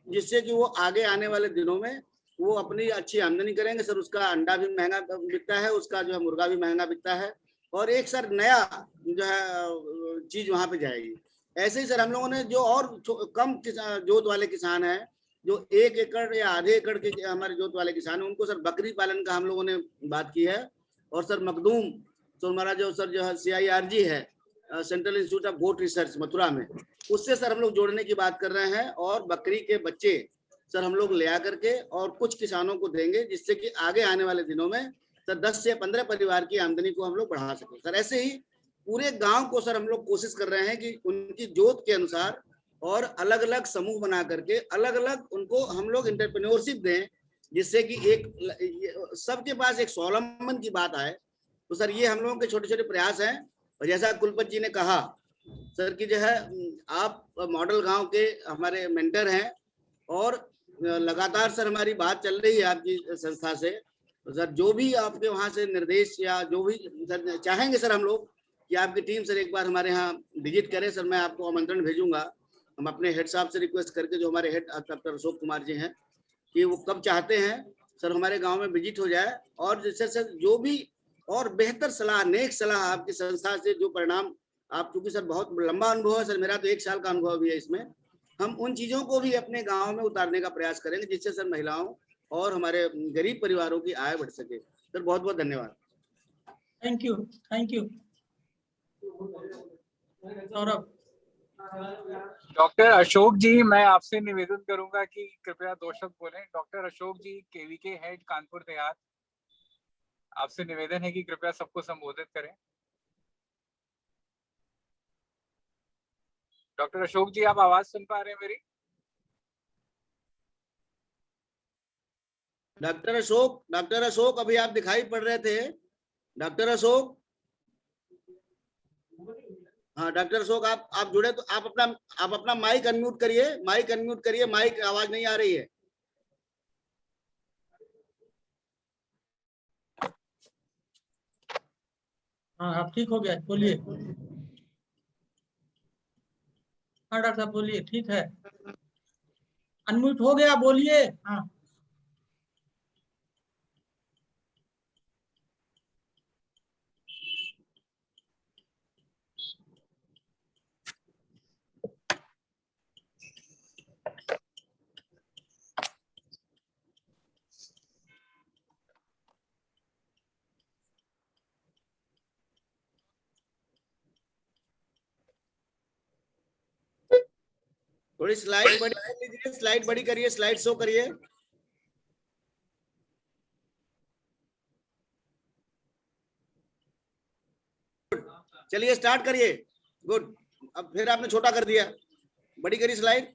जिससे कि वो आगे आने वाले दिनों में वो अपनी अच्छी आमदनी करेंगे। सर उसका अंडा भी महंगा बिकता है, उसका जो है मुर्गा भी महंगा बिकता है, और एक सर नया जो है चीज वहाँ पे जाएगी। ऐसे ही सर हम लोगों ने जो और कम जोत वाले किसान हैं, जो 1 एकड़ या आधे एकड़ के हमारे जोत वाले किसान हैं, उनको सर बकरी पालन का हम लोगों ने बात की है। और सर मखदूम तो हमारा जो सर जो है CIRG है, central institute of goat research Mathura में, उससे सर हम लोग जोड़ने की बात कर रहे हैं, और बकरी के बच्चे सर हम लोग ले आकर के और कुछ किसानों को देंगे, जिससे कि आगे आने वाले दिनों में सर 10 से 15 परिवार की आमदनी को हम लोग बढ़ा सकें। सर ऐसे ही पूरे गांव को सर हम लोग कोशिश कर रहे हैं कि उनकी जोत के अनुसार और अलग अलग समूह बना करके अलग अलग उनको हम लोग एंटरप्रेन्योरशिप दें, जिससे कि एक सबके पास एक स्वावलंबन की बात आए। तो सर ये हम लोगों के छोटे छोटे प्रयास हैं। और जैसा कुलपति जी ने कहा सर कि जो है आप मॉडल गांव के हमारे मेंटर हैं, और लगातार सर हमारी बात चल रही है आपकी संस्था से। तो सर जो भी आपके वहाँ से निर्देश या जो भी सर चाहेंगे सर हम लोग कि आपकी टीम सर एक बार हमारे यहाँ विजिट करे, सर मैं आपको आमंत्रण भेजूंगा। हम अपने हेड साहब से रिक्वेस्ट करके, जो हमारे हेड डॉक्टर अशोक कुमार जी हैं, कि वो कब चाहते हैं सर हमारे गाँव में विजिट हो जाए, और जैसे सर जो भी और बेहतर सलाह, नेक सलाह आपकी संस्था से जो परिणाम आप, क्योंकि सर बहुत लंबा अनुभव है सर, मेरा तो 1 साल का अनुभव भी है इसमें, हम उन चीजों को भी अपने गांव में उतारने का प्रयास करेंगे, जिससे सर महिलाओं और हमारे गरीब परिवारों की आय बढ़ सके। सर बहुत बहुत धन्यवाद। Thank you, thank you. Saurabh. Doctor Ashok ji, मैं आपसे निवेदन करूंगा कि कृपया 2 शब्द बोलें। Doctor Ashok ji, KVK head Kanpur Dehat, आपसे निवेदन है कि कृपया सबको संबोधित करें। डॉक्टर अशोक जी, आप आवाज सुन पा रहे हैं मेरी? डॉक्टर अशोक अभी आप दिखाई पड़ रहे थे। डॉक्टर अशोक, हाँ डॉक्टर अशोक आप जुड़े तो आप अपना माइक अनम्यूट करिए, माइक आवाज नहीं आ रही है। हाँ आप ठीक हो गया, बोलिए। हाँ डॉक्टर साहब बोलिए, ठीक है, अनम्यूट हो गया, बोलिए। हाँ थोड़ी स्लाइड बड़ी कर लीजिए, स्लाइड बड़ी करिए, स्लाइड शो करिए। चलिए स्टार्ट करिए। गुड। अब फिर आपने छोटा कर दिया, बड़ी करी स्लाइड।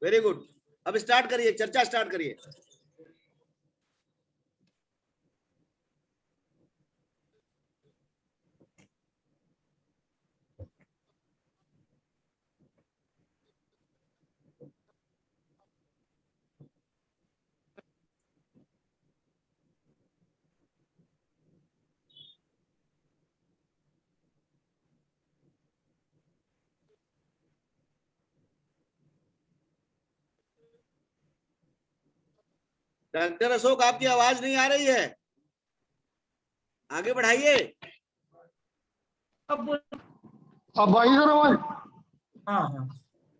Very good. अब स्टार्ट करिए, चर्चा स्टार्ट करिए। डॉक्टर अशोक आपकी आवाज नहीं आ रही है, आगे बढ़ाइए। अब आई सर आवाज? हाँ हाँ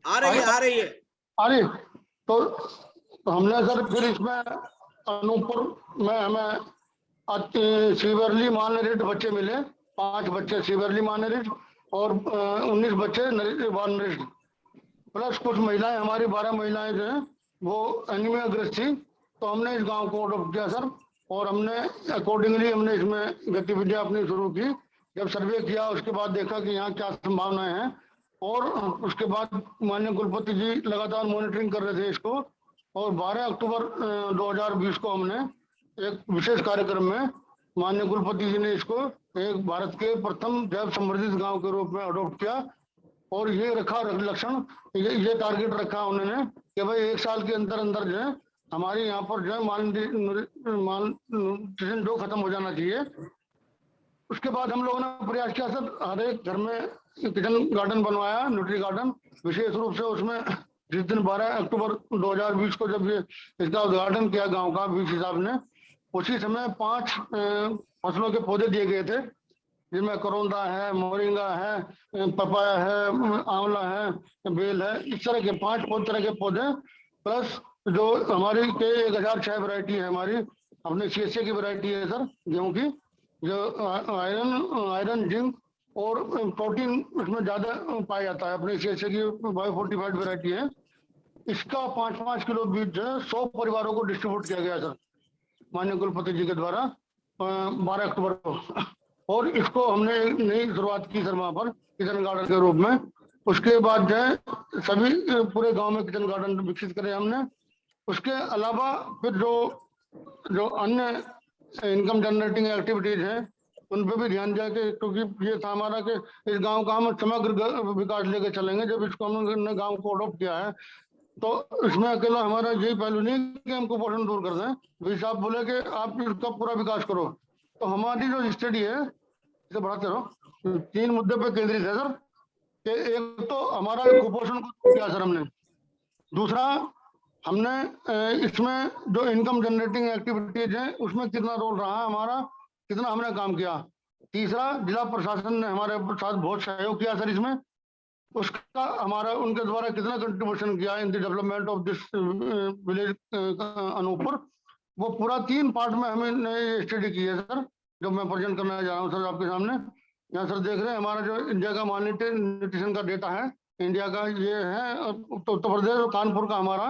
आ रही है। अरे तो हमने सर फिर इसमें अनूपपुर में हमें सीवरली मानरेट बच्चे मिले, 5 बच्चे सीवरली मानरेट और 19 बच्चे मानरेट, प्लस कुछ महिलाएं, हमारी 12 महिलाएं जो हैं वो एनीमिया ग्रस्त थी। तो हमने इस गांव को अडॉप्ट किया सर, और हमने अकॉर्डिंगली हमने इसमें गतिविधियां अपनी शुरू की। जब सर्वे किया उसके बाद देखा कि यहाँ क्या संभावनाएं हैं, और उसके बाद माननीय कुलपति जी लगातार मॉनिटरिंग कर रहे थे इसको, और 12 अक्टूबर 2020 को हमने एक विशेष कार्यक्रम में माननीय कुलपति जी ने इसको एक भारत के प्रथम जैव संवर्धित गांव के रूप में अडॉप्ट किया। और ये रखा लक्षण, ये टारगेट रखा उन्होंने कि भाई 1 साल के अंदर अंदर जो है हमारे यहाँ पर जो है मालन्यूट्रिशन जो खत्म हो जाना चाहिए। उसके बाद हम लोगों ने प्रयास किया सर, हर एक घर में किचन गार्डन बनवाया, न्यूट्री गार्डन, विशेष रूप से उसमें जिस दिन 12 अक्टूबर 2020 को जब ये इसका उद्घाटन किया गांव का बीसी साहब ने, उसी समय 5 फसलों के पौधे दिए गए थे, जिनमें करौंदा है, मोरिंगा है, पपाया है, आंवला है, बेल है, इस तरह के 5 तरह के पौधे, प्लस जो हमारी के 1006 वैरायटी है, हमारी अपने CSA की वैरायटी है सर गेहूं की, जो आयरन जिंक और प्रोटीन इसमें ज्यादा पाया जाता है, अपने CSA की बायोफोर्टिफाइड वैरायटी है। इसका 5-5 किलो बीज जो है 100 परिवारों को डिस्ट्रीब्यूट किया गया सर माननीय कुलपति जी के द्वारा 12 अक्टूबर को, और इसको हमने नई शुरुआत की सर वहाँ पर किचन गार्डन के रूप में। उसके बाद जो है सभी पूरे गांव में किचन गार्डन विकसित करे हमने। उसके अलावा फिर जो अन्य इनकम जनरेटिंग एक्टिविटीज हैं उन पर भी ध्यान दिया, क्योंकि ये था हमारा कि इस गांव का हम समग्र विकास लेके चलेंगे। जब इसको हमने गांव को अडॉप्ट किया है तो इसमें अकेला हमारा यही पहलू नहीं कि हम कुपोषण दूर कर दें, भाई साहब बोले कि आप इसका पूरा विकास करो। तो हमारी जो स्टडी है इसे बढ़ाते रहो, 3 मुद्दे पे केंद्रित है सर, कि एक तो हमारा कुपोषण को किया सर हमने, दूसरा हमने इसमें जो इनकम जनरेटिंग एक्टिविटीज है उसमें कितना रोल रहा हमारा, कितना हमने काम किया, तीसरा जिला प्रशासन ने हमारे साथ बहुत सहयोग किया सर इसमें, उसका हमारा उनके द्वारा कितना कंट्रीब्यूशन किया in the development of this village Anuppur, वो पूरा 3 पार्ट में हमने ये स्टडी की है सर, जो मैं प्रेजेंट करना जा रहा हूँ सर आपके सामने। यहाँ सर देख रहे हैं हमारा जो इंडिया का मॉनिटर न्यूट्रिशन का डेटा है इंडिया का, ये है उत्तर प्रदेश कानपुर का हमारा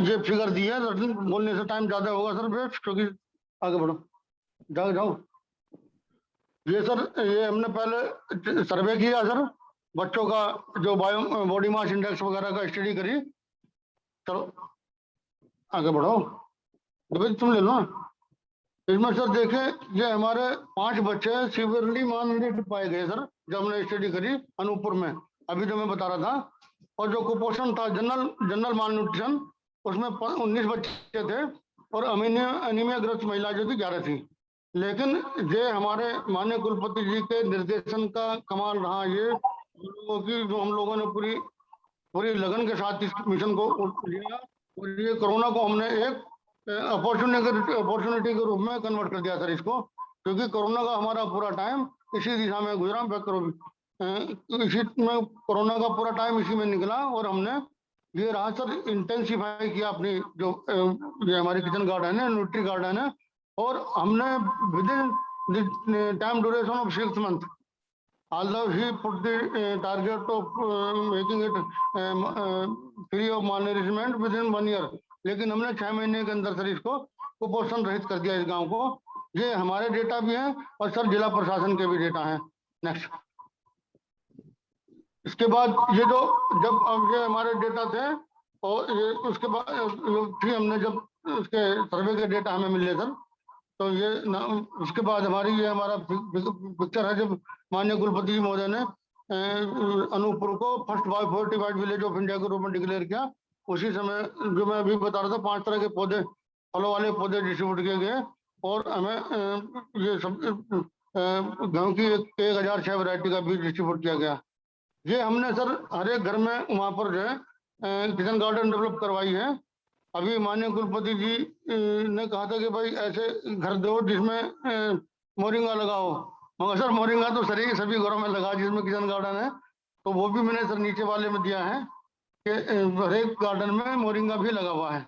ये फिगर दिया है। बोलने से टाइम ज्यादा होगा सर, क्योंकि आगे बढ़ो, जाओ जाओ। ये सर ये हमने पहले सर्वे किया सर, बच्चों का जो बॉडी मास इंडेक्स वगैरह का स्टडी करी। चलो आगे बढ़ो, तुम ले लो। इसमें सर देखे ये हमारे 5 बच्चे सीवियरली मालन्यूट्रिशन पाए गए सर, जब हमने स्टडी करी अनूपपुर में, अभी जो मैं बता रहा था। और जो कुपोषण था जनरल मालन्यूट्रिशन, उसमें 19 बच्चे थे और अनीमिया ग्रस्त महिला जो थी 11 थी। लेकिन ये हमारे माननीय कुलपति जी के निर्देशन का कमाल रहा ये लोगों की, जो हम लोगों ने पूरी लगन के साथ इस मिशन को लिया और ये कोरोना को हमने एक अपॉर्चुनिटी के रूप में कन्वर्ट कर दिया सर इसको, क्योंकि कोरोना का हमारा पूरा टाइम इसी दिशा में गुजरा। इसी में कोरोना का पूरा टाइम इसी में निकला और हमने ये रहा सर इंटेंसिफाई किया अपनी जो ये हमारी किचन गार्डन है, न्यूट्री गार्डन है, और हमने with in time duration of 6 months, although he put the target of making it free of malnourishment within 1 year, लेकिन हमने 6 महीने के अंदर सर इसको कुपोषण रहित कर दिया इस गांव को। ये हमारे डेटा भी हैं और सर जिला प्रशासन के भी डेटा हैं। नेक्स्ट, इसके बाद ये जो जब अब ये हमारे डेटा थे और ये उसके बाद फिर हमने जब उसके सर्वे के डेटा हमें मिले सर, तो ये उसके बाद ये हमारा पिक्चर है जब माननीय कुलपति जी महोदय ने अनूपपुर को first biofortified village of India के रूप में डिक्लेयर किया। उसी समय जो मैं अभी बता रहा था 5 तरह के पौधे, फलों वाले पौधे डिस्ट्रीब्यूट किए गए और हमें ये सब गेहूं की 1006 वैरायटी का बीज डिस्ट्रीब्यूट किया गया। ये हमने सर हर एक घर में वहाँ पर जो है किचन गार्डन डेवलप करवाई है। अभी माननीय कुलपति जी ने कहा था कि भाई ऐसे घर दो जिसमें मोरिंगा लगाओ, मगर सर मोरिंगा तो सभी घरों में लगा जिसमें किचन गार्डन है, तो वो भी मैंने सर नीचे वाले में दिया है कि हर एक गार्डन में मोरिंगा भी लगा हुआ है।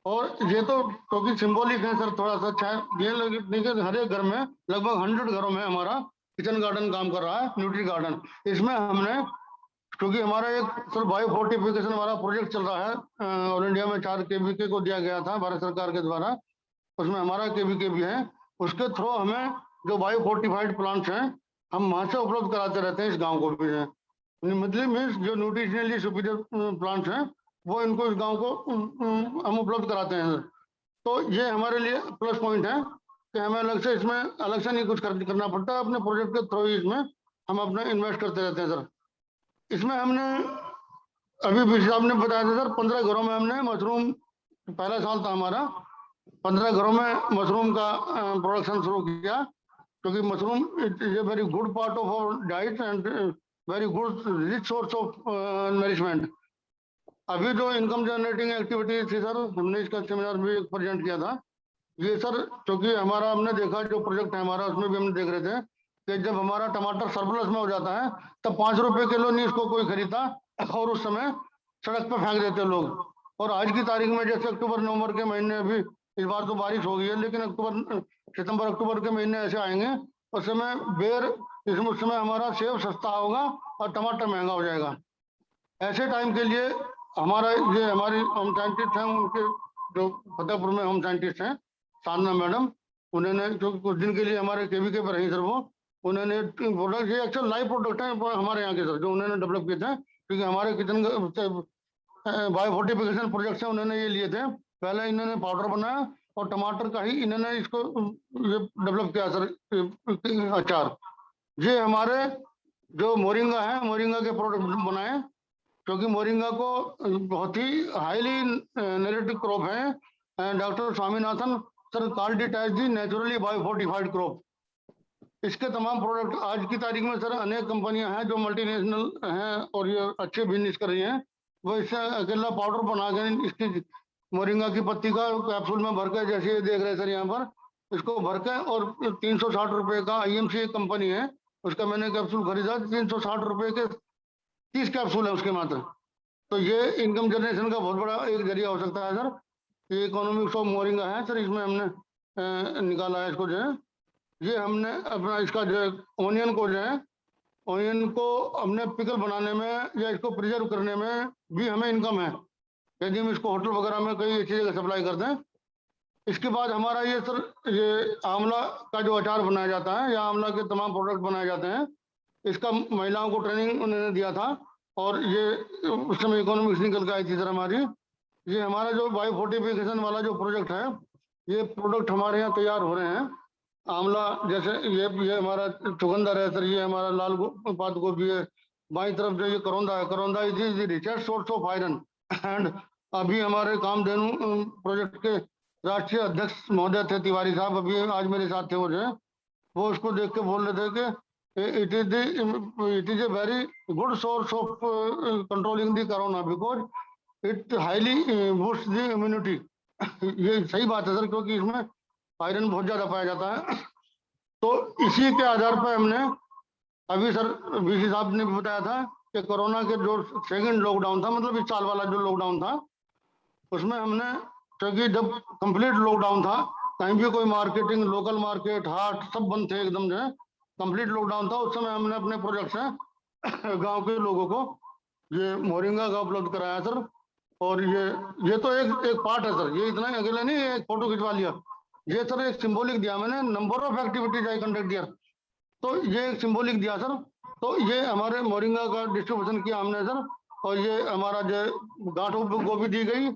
और ये तो क्योंकि सिंबॉलिक है सर, थोड़ा सा ये लेकिन हर एक घर में लगभग 100 घरों में हमारा किचन गार्डन काम कर रहा है, न्यूट्री गार्डन। इसमें हमने क्योंकि हमारा एक सर बायो फोर्टिफिकेशन वाला प्रोजेक्ट चल रहा है ऑल इंडिया में, 4 KVK को दिया गया था भारत सरकार के द्वारा, उसमें हमारा KVK भी है। उसके थ्रू हमें जो बायो फोर्टिफाइड प्लांट्स हैं हम वहाँ से उपलब्ध कराते रहते हैं इस गांव को भी है। मतलब मीन्स जो न्यूट्रिशनली सुपीरियर प्लांट्स हैं वो इनको इस गांव को हम उपलब्ध कराते हैं। तो ये हमारे लिए प्लस पॉइंट है कि हमें अलग से इसमें अलग से नहीं कुछ करना पड़ता, अपने प्रोजेक्ट के थ्रू इसमें हम अपना इन्वेस्ट करते रहते हैं सर। इसमें हमने अभी भी साहब ने बताया था सर 15 घरों में हमने मशरूम, पहला साल था हमारा, 15 घरों में मशरूम का प्रोडक्शन शुरू किया, क्योंकि mushroom is a very good part of our diet and very good rich source of nourishment. अभी जो इनकम जनरेटिंग एक्टिविटीज थी सर, हमने इसका सेमिनार भी प्रेजेंट किया था। ये सर क्योंकि हमारा हमने देखा जो प्रोजेक्ट है हमारा, उसमें भी हम देख रहे थे कि जब हमारा टमाटर सरप्लस में हो जाता है तब 5 रुपए किलो नहीं इसको कोई खरीदता और उस समय सड़क पे फेंक देते लोग। और आज की तारीख में जैसे अक्टूबर नवंबर के महीने, अभी इस बार तो बारिश हो गई है, लेकिन सितंबर अक्टूबर के महीने ऐसे आएंगे उस समय उस समय हमारा सेब सस्ता होगा और टमाटर महंगा हो जाएगा। ऐसे टाइम के लिए हमारी होम साइंटिस्ट हैं, उनके जो फतेहपुर में होम साइंटिस्ट हैं साधना मैडम, उन्होंने जो कुछ दिन के लिए हमारे KVK पर रही सर, वो उन्होंने प्रोडक्ट, ये एक्चुअल लाइव प्रोडक्ट है हमारे यहाँ के सर, जो उन्होंने डेवलप किए थे, क्योंकि हमारे किचन बायो फोर्टिफिकेशन प्रोजेक्ट से उन्होंने ये लिए थे। पहले इन्होंने पाउडर बनाया और टमाटर का ही इन्होंने इसको ये डेवलप किया सर अचार। ये हमारे जो मोरिंगा है, मोरिंगा के प्रोडक्ट बनाए, क्योंकि मोरिंगा को बहुत ही हाईली नेरेटिव क्रॉप है। Doctor Swaminathan sir called it as the naturally biofortified crop. इसके तमाम प्रोडक्ट आज की तारीख में सर अनेक कंपनियां हैं जो मल्टीनेशनल हैं और ये अच्छे बिजनेस कर रही हैं। वो इससे अकेला पाउडर बना के इसकी मोरिंगा की पत्ती का कैप्सूल में भर के, जैसे ये देख रहे हैं सर यहाँ पर, इसको भर के, और 360 रुपए का IMC कंपनी है उसका मैंने कैप्सूल खरीदा, 360 रुपए के 30 कैप्सूल है उसके मात्र। तो ये इनकम जनरेशन का बहुत बड़ा एक जरिया हो सकता है सर। ये इकोनॉमिक्स ऑफ मोरिंगा है सर, इसमें हमने निकाला है इसको जो है। ये हमने अपना इसका जो ऑनियन को जो है, ऑनियन को हमने पिकल बनाने में या इसको प्रिजर्व करने में भी हमें इनकम है, यदि हम इसको होटल वगैरह में कई अच्छी जगह सप्लाई कर दें। इसके बाद हमारा ये सर, ये आंवला का जो अचार बनाया जाता है या आंवला के तमाम प्रोडक्ट बनाए जाते हैं, इसका महिलाओं को ट्रेनिंग उन्होंने दिया था और ये उस समय इकोनॉमिक्स निकल के आई थी सर हमारी। ये हमारा जो बायो फोर्टिफिकेशन वाला जो प्रोजेक्ट है, ये प्रोडक्ट हमारे यहाँ तैयार हो रहे हैं। आंवला जैसे ये हमारा चुकंदर है सर, ये हमारा लाल पात गोभी है। बाई तरफ जो ये करौंदा है, करौंदा is richest source of iron. And अभी हमारे कामधेनु प्रोजेक्ट के राष्ट्रीय अध्यक्ष महोदय थे तिवारी साहब, अभी आज मेरे साथ थे वो जो है, वो उसको देख के बोल रहे थे कि it is a very good source of controlling the corona because it highly boost the immunity. ये सही बात है सर, क्योंकि इसमें आयरन बहुत ज्यादा पाया जाता है। तो इसी के आधार पर हमने अभी सर वीसी साहब ने भी बताया था कि कोरोना के जो सेकंड लॉकडाउन था, मतलब इस साल वाला जो लॉकडाउन था, उसमें हमने, क्योंकि जब कंप्लीट लॉकडाउन था, कहीं भी कोई मार्केटिंग, लोकल मार्केट, हाट सब बंद थे एकदम जो है, कंप्लीट लॉकडाउन था, उस समय हमने अपने प्रोजेक्ट से गांव के लोगों को ये मोरिंगा का उपलब्ध कराया सर। और ये तो एक पार्ट है सर, ये इतना अकेले नहीं, एक फोटो खिंचवा लिया। ये सर एक सिंबॉलिक दिया मैंने, number of activities I conduct दिया, तो ये एक सिंबॉलिक दिया सर। तो ये हमारे मोरिंगा का डिस्ट्रीब्यूशन किया हमने सर। और ये हमारा जो गांठों गोभी दी गई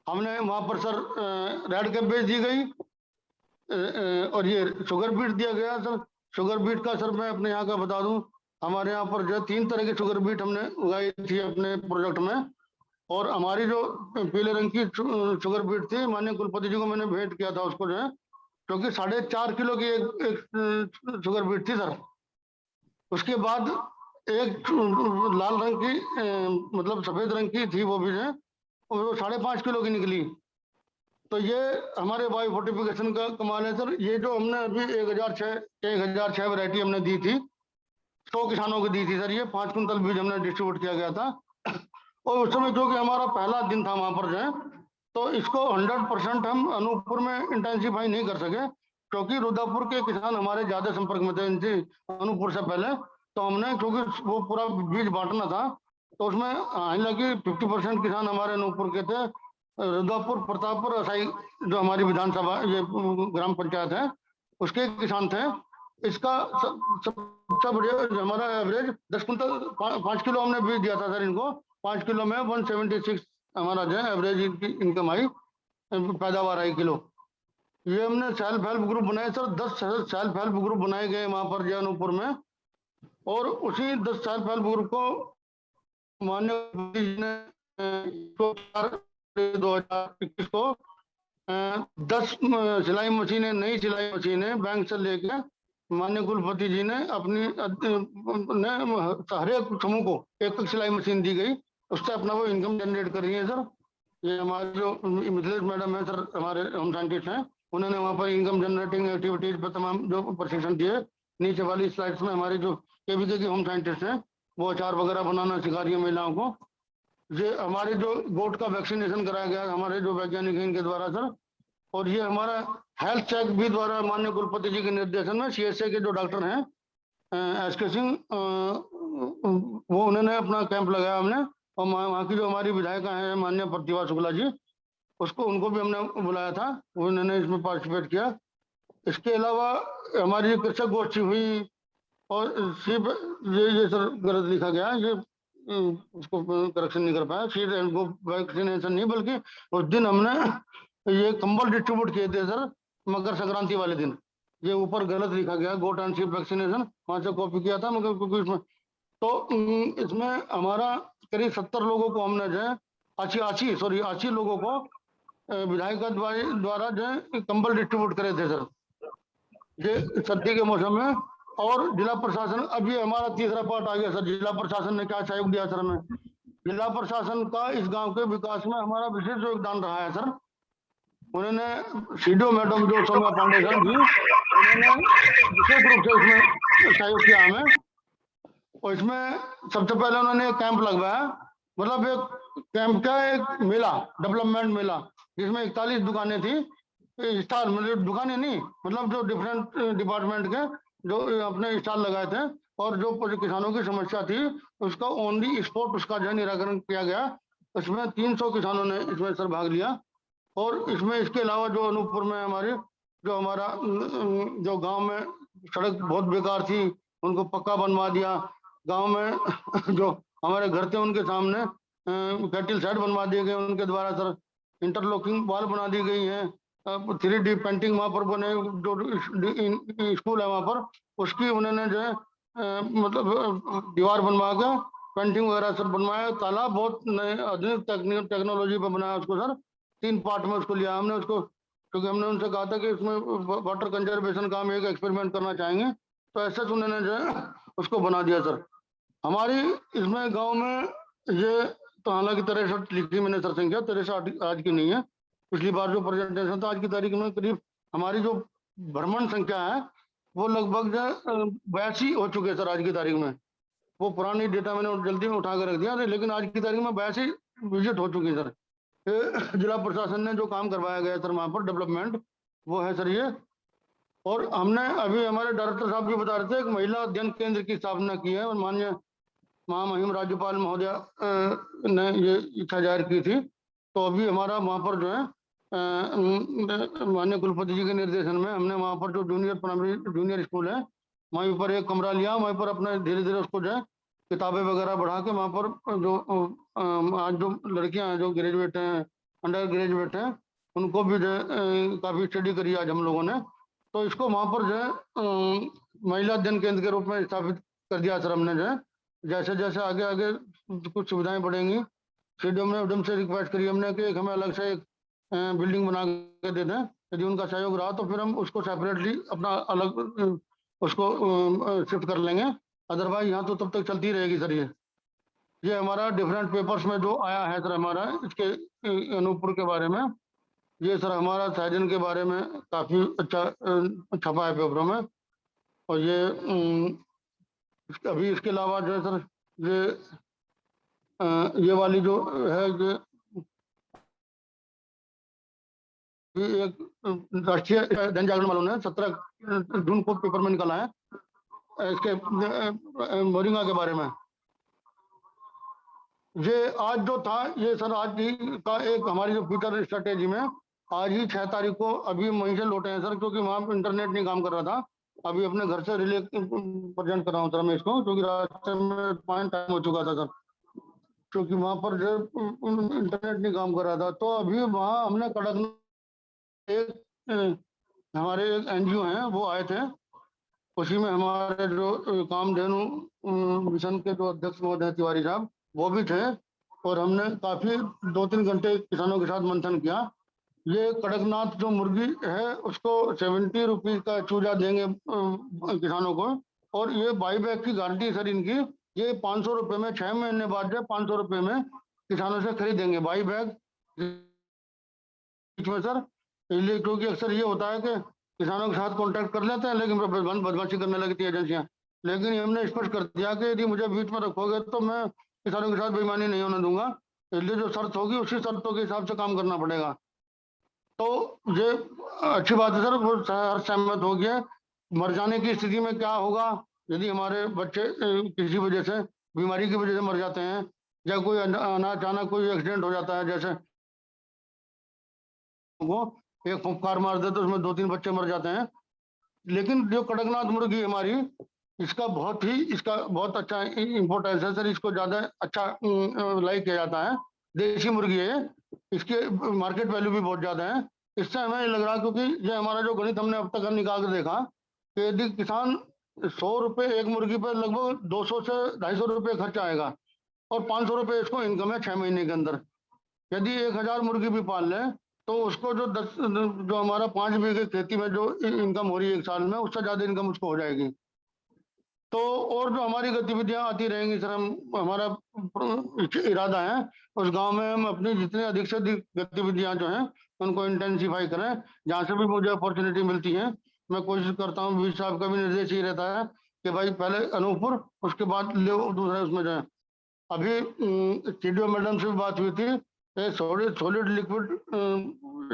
हमने वहाँ पर सर, रेड कैबेज दी गई, और ये शुगर बीट दिया गया सर। शुगर बीट का सर मैं अपने यहाँ का बता दूं, हमारे यहाँ पर जो 3 तरह की शुगर बीट हमने उगाई थी अपने प्रोजेक्ट में। और हमारी जो पीले रंग की शुगर बीट थी, माननीय कुलपति जी को मैंने भेंट किया था उसको जो है, क्योंकि 4.5 किलो की एक शुगर बीट थी सर। उसके बाद एक लाल रंग की, मतलब सफेद रंग की थी, वो भी है, वो 5.5 किलो की निकली। तो ये हमारे बायो फोर्टिफिकेशन का कमाल है सर। ये जो हमने अभी 1006 वैरायटी हमने दी थी, 100 किसानों को दी थी सर। ये 5 कुंतल बीज हमने डिस्ट्रीब्यूट किया गया था। और उस समय जो कि हमारा पहला दिन था वहां पर जो है, तो इसको 100% हम अनूपपुर में इंटेंसिफाई नहीं कर सके, क्योंकि रुद्रपुर के किसान हमारे ज्यादा संपर्क में थे इनसे अनूपपुर से पहले। तो हमने, क्योंकि वो पूरा बीज बांटना था, तो उसमें हालांकि 50% किसान हमारे अनूपपुर के थे। रुद्रपुर, प्रतापपुर, असाई जो हमारी विधानसभा ये ग्राम पंचायत है, उसके किसान थे। इसका सबसे बढ़िया हमारा एवरेज 10 कुंतल 5 किलो हमने बीज दिया था सर इनको। 5 किलो में 176 हमारा जो है एवरेज इनकम आई, पैदावार आई किलो। ये हमने सेल्फ हेल्प ग्रुप बनाए सर, 10 सेल्फ हेल्प ग्रुप बनाए गए वहां पर जयनुपुर में। और उसी 10 सेल्फ हेल्प ग्रुप को माननीय ने 2021 को 10 सिलाई मशीनें, नई सिलाई मशीनें बैंक से लेके माननीय कुलपति जी ने अपनी हर एक समूह को एक सिलाई मशीन दी गई, उससे अपना वो इनकम जनरेट कर रही है सर। ये हमारे जो मिथिलेश मैडम है सर, हमारे होम साइंटिस्ट हैं, उन्होंने वहाँ पर इनकम जनरेटिंग एक्टिविटीज पर तमाम जो प्रशिक्षण दिए। नीचे वाली स्लाइड्स में हमारे जो केवीके की होम साइंटिस्ट हैं, वो अचार वगैरह बनाना सिखा रही है महिलाओं को। ये हमारे जो गोट का वैक्सीनेशन कराया गया हमारे जो वैज्ञानिक हैं इनके द्वारा सर। और ये हमारा हेल्थ चेक भी द्वारा माननीय कुलपति जी के निर्देशन में CSA के जो डॉक्टर हैं SK सिंह, वो उन्होंने अपना कैंप लगाया हमने। और वहाँ की जो हमारी विधायिका है माननीय प्रतिभा शुक्ला जी, उनको भी हमने बुलाया था, उन्होंने इसमें पार्टिसिपेट किया। इसके अलावा हमारी कृषक गोष्ठी हुई। और ये सर गलत लिखा गया, ये उसको करेक्शन नहीं कर पाया, सीड एंड गो वैक्सीनेशन नहीं, बल्कि उस दिन हमने ये कंबल डिस्ट्रीब्यूट किए थे सर, मकर संक्रांति वाले दिन। ये ऊपर गलत लिखा गया, गोट एंड शीप वैक्सीनेशन, वहां से कॉपी किया था, मगर क्योंकि इसमें तो इसमें हमारा करीब 70 लोगों को हमने जो है 80 लोगों को विधायिका द्वारा जो है कंबल डिस्ट्रीब्यूट करे थे सर, ये सर्दी के मौसम में। और जिला प्रशासन, अभी हमारा तीसरा पार्ट आ गया सर, जिला प्रशासन ने क्या सहयोग दिया सर हमें। जिला प्रशासन का इस गांव के विकास में हमारा विशेष योगदान रहा है सर। उन्होंने सीडीओ मैडम जो सोनिया पांडे सर जी, उन्होंने विशेष रूप से इसमें सहयोग किया हमें। और इसमें सबसे पहले उन्होंने एक कैंप लगवाया, मतलब एक कैंप का एक मेला, डेवलपमेंट मेला, जिसमें 41 दुकानें थी, स्टॉल, मतलब दुकानें नहीं, मतलब जो डिफरेंट डिपार्टमेंट के जो अपने स्टॉल लगाए थे, और जो किसानों की समस्या थी उसका ओनली स्पॉट उसका जो निराकरण किया गया। इसमें 300 किसानों ने इसमें सर भाग लिया। और इसमें इसके अलावा जो अनूपपुर में हमारा जो गांव में सड़क बहुत बेकार थी, उनको पक्का बनवा दिया। गांव में जो हमारे घर थे उनके सामने कैटल शेड बनवा दिए गए उनके द्वारा सर। इंटरलॉकिंग वॉल बना दी गई है। 3D पेंटिंग वहाँ पर बने, जो स्कूल है वहाँ पर, उसकी उन्होंने जो है मतलब दीवार बनवा के पेंटिंग वगैरह सब बनवाया। तालाब बहुत नए आधुनिक टेक्नोलॉजी पर बनाया उसको सर। 3 पार्ट में उसको लिया हमने उसको, क्योंकि हमने उनसे कहा था कि इसमें वाटर कंजर्वेशन का हम एक एक्सपेरिमेंट करना चाहेंगे, तो ऐसे उन्होंने जो है उसको बना दिया सर। हमारी इसमें गांव में ये तो हालांकि 63 लिखी मैंने सर संख्या, 63 आज की नहीं है। पिछली बार जो प्रेजेंटेशन था आज की तारीख में करीब हमारी जो भ्रमण संख्या है वो लगभग 82 हो चुके हैं सर आज की तारीख में। वो पुरानी डेटा मैंने जल्दी में उठा कर रख दिया, लेकिन आज की तारीख में 82 विजिट हो चुकी है सर। जिला प्रशासन ने जो काम करवाया गया सर वहाँ पर डेवलपमेंट, वो है सर ये। और हमने अभी हमारे डायरेक्टर साहब भी बता रहे थे, एक महिला अध्ययन केंद्र की स्थापना की है, और माननीय महामहिम राज्यपाल महोदय ने ये इच्छा जाहिर की थी। तो अभी हमारा वहाँ पर जो है माननीय कुलपति जी के निर्देशन में हमने वहाँ पर जो जूनियर स्कूल है वहीं पर एक कमरा लिया। वहीं पर अपने धीरे धीरे उसको जो है किताबें वगैरह बढ़ा के वहाँ पर जो आज जो लड़कियाँ हैं जो ग्रेजुएट हैं, अंडर ग्रेजुएट हैं, उनको भी जो है काफ़ी स्टडी करी आज हम लोगों ने। तो इसको वहाँ पर जो है महिला अध्ययन केंद्र के रूप में स्थापित कर दिया सर हमने जो है। जैसे जैसे आगे आगे कुछ सुविधाएं बढ़ेंगी, सीडीएम ने उधम से रिक्वेस्ट करी हमने कि हमें अलग से एक बिल्डिंग बना के दे दें। यदि उनका सहयोग रहा तो फिर हम उसको सेपरेटली अपना अलग उसको शिफ्ट कर लेंगे, अदरवाइज यहाँ तो तब तक चलती रहेगी सर। ये हमारा डिफरेंट पेपर्स में जो आया है सर हमारा इसके अनूपपुर के बारे में, ये सर हमारा सहजन के बारे में काफ़ी अच्छा छपा है पेपरों में। और ये अभी इसके अलावा जो है सर ये वाली जो है ये एक राष्ट्रीय जन जागरण वालों ने 17 जून को पेपर में निकाला है इसके मोरिंगा के बारे में। ये आज जो था ये सर आज ही का एक हमारी जो फ्यूचर स्ट्रेटेजी में आज ही 6 तारीख को अभी वहीं से लौटे हैं सर, क्योंकि वहाँ पर इंटरनेट नहीं काम कर रहा था। अभी अपने घर से रिले प्रेजेंट कर रहा हूँ सर मैं इसको, क्योंकि रास्ते में पॉइंट टाइम हो चुका था सर, क्योंकि वहाँ पर जो इंटरनेट नहीं काम कर रहा था। तो अभी वहाँ हमने कड़कनाथ एक हमारे एक एनजीओ हैं वो आए थे, उसी में हमारे जो कामधेनु मिशन के जो अध्यक्ष महोदय तिवारी साहब वो भी थे, और हमने काफ़ी 2-3 घंटे किसानों के साथ मंथन किया। ये कड़कनाथ जो मुर्गी है उसको 70 रुपीज़ का चूजा देंगे किसानों को, और ये बाई बैग की गारंटी सर इनकी, ये 500 रुपये में 6 महीने बाद जो 500 रुपये में किसानों से खरीदेंगे बाई बैग में सर। इसलिए क्योंकि अक्सर ये होता है कि किसानों के साथ कॉन्टैक्ट कर लेते हैं लेकिन बदमाशी करने लगती है एजेंसियाँ, लेकिन हमने स्पष्ट कर दिया कि यदि मुझे बीच में रखोगे तो मैं किसानों के साथ बेईमानी नहीं होने दूंगा। इसलिए जो शर्त होगी उसी शर्तों के हिसाब से काम करना पड़ेगा। तो ये अच्छी बात है सर, वो हर सहमत हो गया। मर जाने की स्थिति में क्या होगा यदि हमारे बच्चे किसी वजह से बीमारी की वजह से मर जाते हैं, या कोई अचानक कोई एक्सीडेंट हो जाता है, जैसे वो एक फुफकार मार दे तो उसमें 2-3 बच्चे मर जाते हैं। लेकिन जो कड़कनाथ मुर्गी हमारी इसका बहुत अच्छा इम्पोर्टेंस है सर, इसको ज़्यादा अच्छा लाइक किया जाता है। देसी मुर्गी है, इसके मार्केट वैल्यू भी बहुत ज़्यादा है। इससे हमें लग रहा, क्योंकि ये हमारा जो गणित हमने अब तक निकाल कर देखा कि यदि किसान 100 रुपये एक मुर्गी पर लगभग 200 से 250 रुपये खर्च आएगा, और 500 रुपये इसको इनकम है 6 महीने के अंदर। यदि 1000 मुर्गी भी पाल लें तो उसको जो हमारा 5 बीघे खेती में जो इनकम हो रही है 1 साल में, उससे ज़्यादा इनकम उसको हो जाएगी। तो और जो हमारी गतिविधियां आती रहेंगी सर, हमारा इरादा है उस गांव में हम अपनी जितनी अधिक से अधिक गतिविधियां जो हैं उनको इंटेंसिफाई करें। जहाँ से भी मुझे अपॉर्चुनिटी मिलती है मैं कोशिश करता हूँ, बीच साहब का भी निर्देश ही रहता है कि भाई पहले अनूपपुर, उसके बाद ले दूसरे उसमें जाए। अभी सीडीओ मैडम से भी बात हुई थी, सॉलिड लिक्विड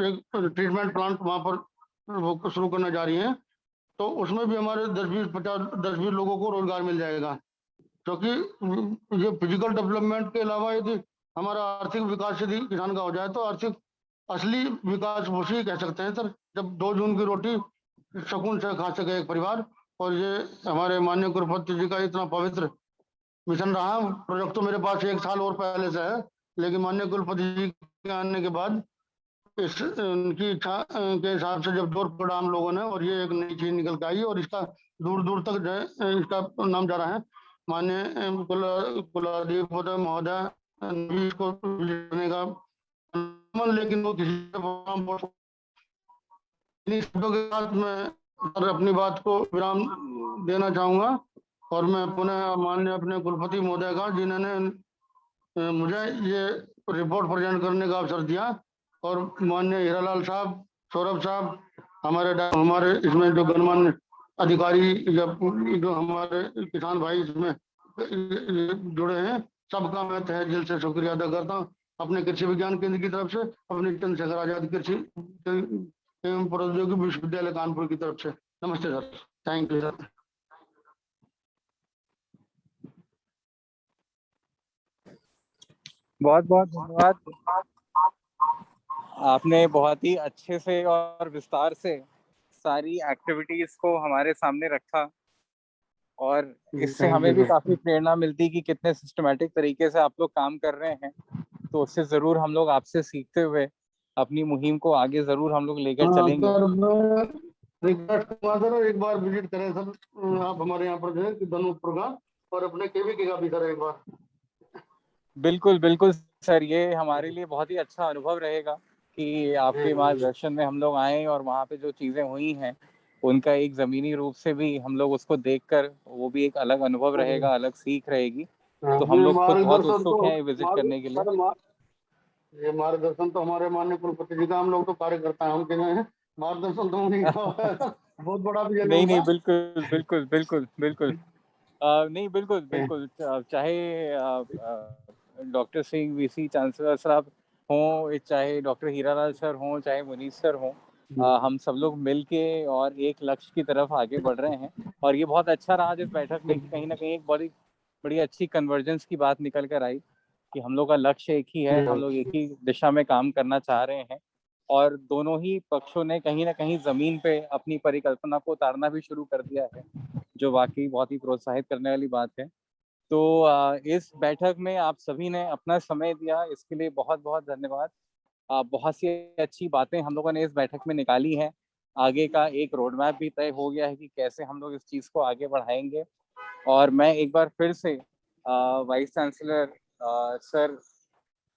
एक ट्रीटमेंट प्लांट वहाँ पर वो शुरू करने जा रही हैं, तो उसमें भी हमारे 10-20 लोगों को रोजगार मिल जाएगा। क्योंकि ये फिजिकल डेवलपमेंट के अलावा यदि हमारा आर्थिक विकास यदि किसान का हो जाए, तो आर्थिक असली विकास उसी कह सकते हैं सर, जब 2 जून की रोटी सुकून से खा सके एक परिवार। और ये हमारे माननीय कुलपति जी का इतना पवित्र मिशन रहा। प्रोजेक्ट तो मेरे पास 1 साल और पहले से है, लेकिन माननीय कुलपति जी के आने के बाद इस उनकी इच्छा के हिसाब से जब जोर पड़ा हम लोगों ने, और ये एक नई चीज निकल के आई, और इसका दूर दूर तक जो है इसका नाम जा रहा है। माननीय कुलाधिपति महोदय को लेने का, लेकिन वो किसी शब्दों के साथ मैं अपनी बात को विराम देना चाहूंगा। और मैं पुनः माननीय अपने कुलपति महोदय का, जिन्होंने मुझे ये रिपोर्ट प्रेजेंट करने का अवसर दिया, और माननीय हीरालाल साहब, सौरभ साहब, हमारे इसमें जो गणमान्य अधिकारी जो हमारे किसान भाई इसमें जुड़े हैं, सबका मैं तहे दिल से शुक्रिया अदा करता हूँ। अपने कृषि विज्ञान केंद्र की तरफ से, अपने चंद्रशेखर आजाद कृषि एवं प्रौद्योगिकी विश्वविद्यालय कानपुर की तरफ से नमस्ते सर। Thank you sir. बहुत बहुत धन्यवाद। आपने बहुत ही अच्छे से और विस्तार से सारी एक्टिविटीज को हमारे सामने रखा, और इससे हमें भी काफी प्रेरणा मिलती कि कितने सिस्टमैटिक तरीके से आप लोग काम कर रहे हैं। तो उससे जरूर हम लोग आपसे सीखते हुए अपनी मुहिम को आगे जरूर हम लोग लेकर चलेंगे। सर एक बार विजिट करें सर आप हमारे यहाँ पर जो है धनुपुर का, और अपने केवीके का भी सर एक बार। बिल्कुल बिल्कुल सर, ये हमारे लिए बहुत ही अच्छा अनुभव रहेगा कि आपके मार्गदर्शन में हम लोग आए, और वहाँ पे जो चीजें हुई हैं उनका एक जमीनी रूप से भी हम लोग उसको देखकर, वो भी एक अलग अनुभव रहेगा, अलग सीख रहेगी। तो हम लोग खुद बहुत उत्सुक हैं विजिट करने के लिए। ये मार्गदर्शन तो हमारे माननीय कुलपति जी का, हम लोग तो कार्यकर्ता हैं उनके हैं, मार्गदर्शन तो उन्हीं का बहुत बड़ा भी नहीं नहीं, बिल्कुल बिल्कुल बिल्कुल बिल्कुल नहीं, बिल्कुल बिल्कुल, चाहे डॉक्टर सिंह वीसी चांसलर साहब हों, चाहे डॉक्टर हीरालाल सर हों, चाहे मुनीष सर हों, हम सब लोग मिलके और एक लक्ष्य की तरफ आगे बढ़ रहे हैं। और ये बहुत अच्छा रहा जिस बैठक में, कहीं ना कहीं एक बड़ी अच्छी कन्वर्जेंस की बात निकल कर आई कि हम लोग का लक्ष्य एक ही है, हम लोग एक ही दिशा में काम करना चाह रहे हैं, और दोनों ही पक्षों ने कहीं ना कहीं जमीन पे अपनी परिकल्पना को उतारना भी शुरू कर दिया है, जो वाकई बहुत ही प्रोत्साहित करने वाली बात है। तो इस बैठक में आप सभी ने अपना समय दिया, इसके लिए बहुत बहुत धन्यवाद। बहुत सी अच्छी बातें हम लोगों ने इस बैठक में निकाली हैं। आगे का एक रोड मैप भी तय हो गया है कि कैसे हम लोग इस चीज़ को आगे बढ़ाएंगे। और मैं एक बार फिर से vice chancellor sir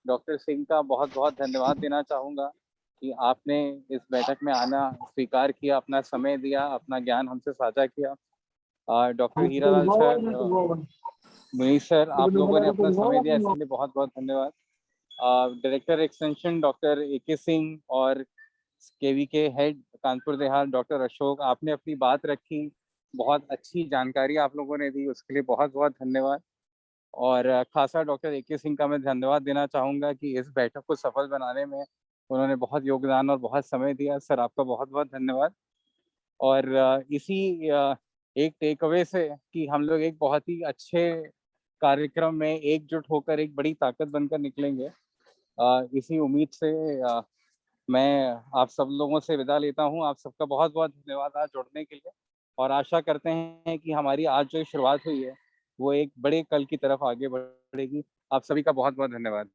doctor Singh का बहुत बहुत धन्यवाद देना चाहूँगा कि आपने इस बैठक में आना स्वीकार किया, अपना समय दिया, अपना ज्ञान हमसे साझा किया। Doctor Hiralal sir, Munish sir, आप लोगों ने अपना समय दिया, इसके लिए बहुत बहुत धन्यवाद। Director extension doctor AK Singh और KVK हेड कानपुर देहात डॉक्टर अशोक, आपने अपनी बात रखी, बहुत अच्छी जानकारी आप लोगों ने दी, उसके लिए बहुत बहुत धन्यवाद। और खासा डॉक्टर AK सिंह का मैं धन्यवाद देना चाहूँगा कि इस बैठक को सफल बनाने में उन्होंने बहुत योगदान और बहुत समय दिया। सर आपका बहुत बहुत धन्यवाद। और इसी एक टेक अवे से कि हम लोग एक बहुत ही अच्छे कार्यक्रम में एकजुट होकर एक बड़ी ताकत बनकर निकलेंगे, इसी उम्मीद से मैं आप सब लोगों से विदा लेता हूं। आप सबका बहुत बहुत धन्यवाद आज जुड़ने के लिए, और आशा करते हैं कि हमारी आज जो शुरुआत हुई है वो एक बड़े कल की तरफ आगे बढ़ेगी। आप सभी का बहुत बहुत धन्यवाद।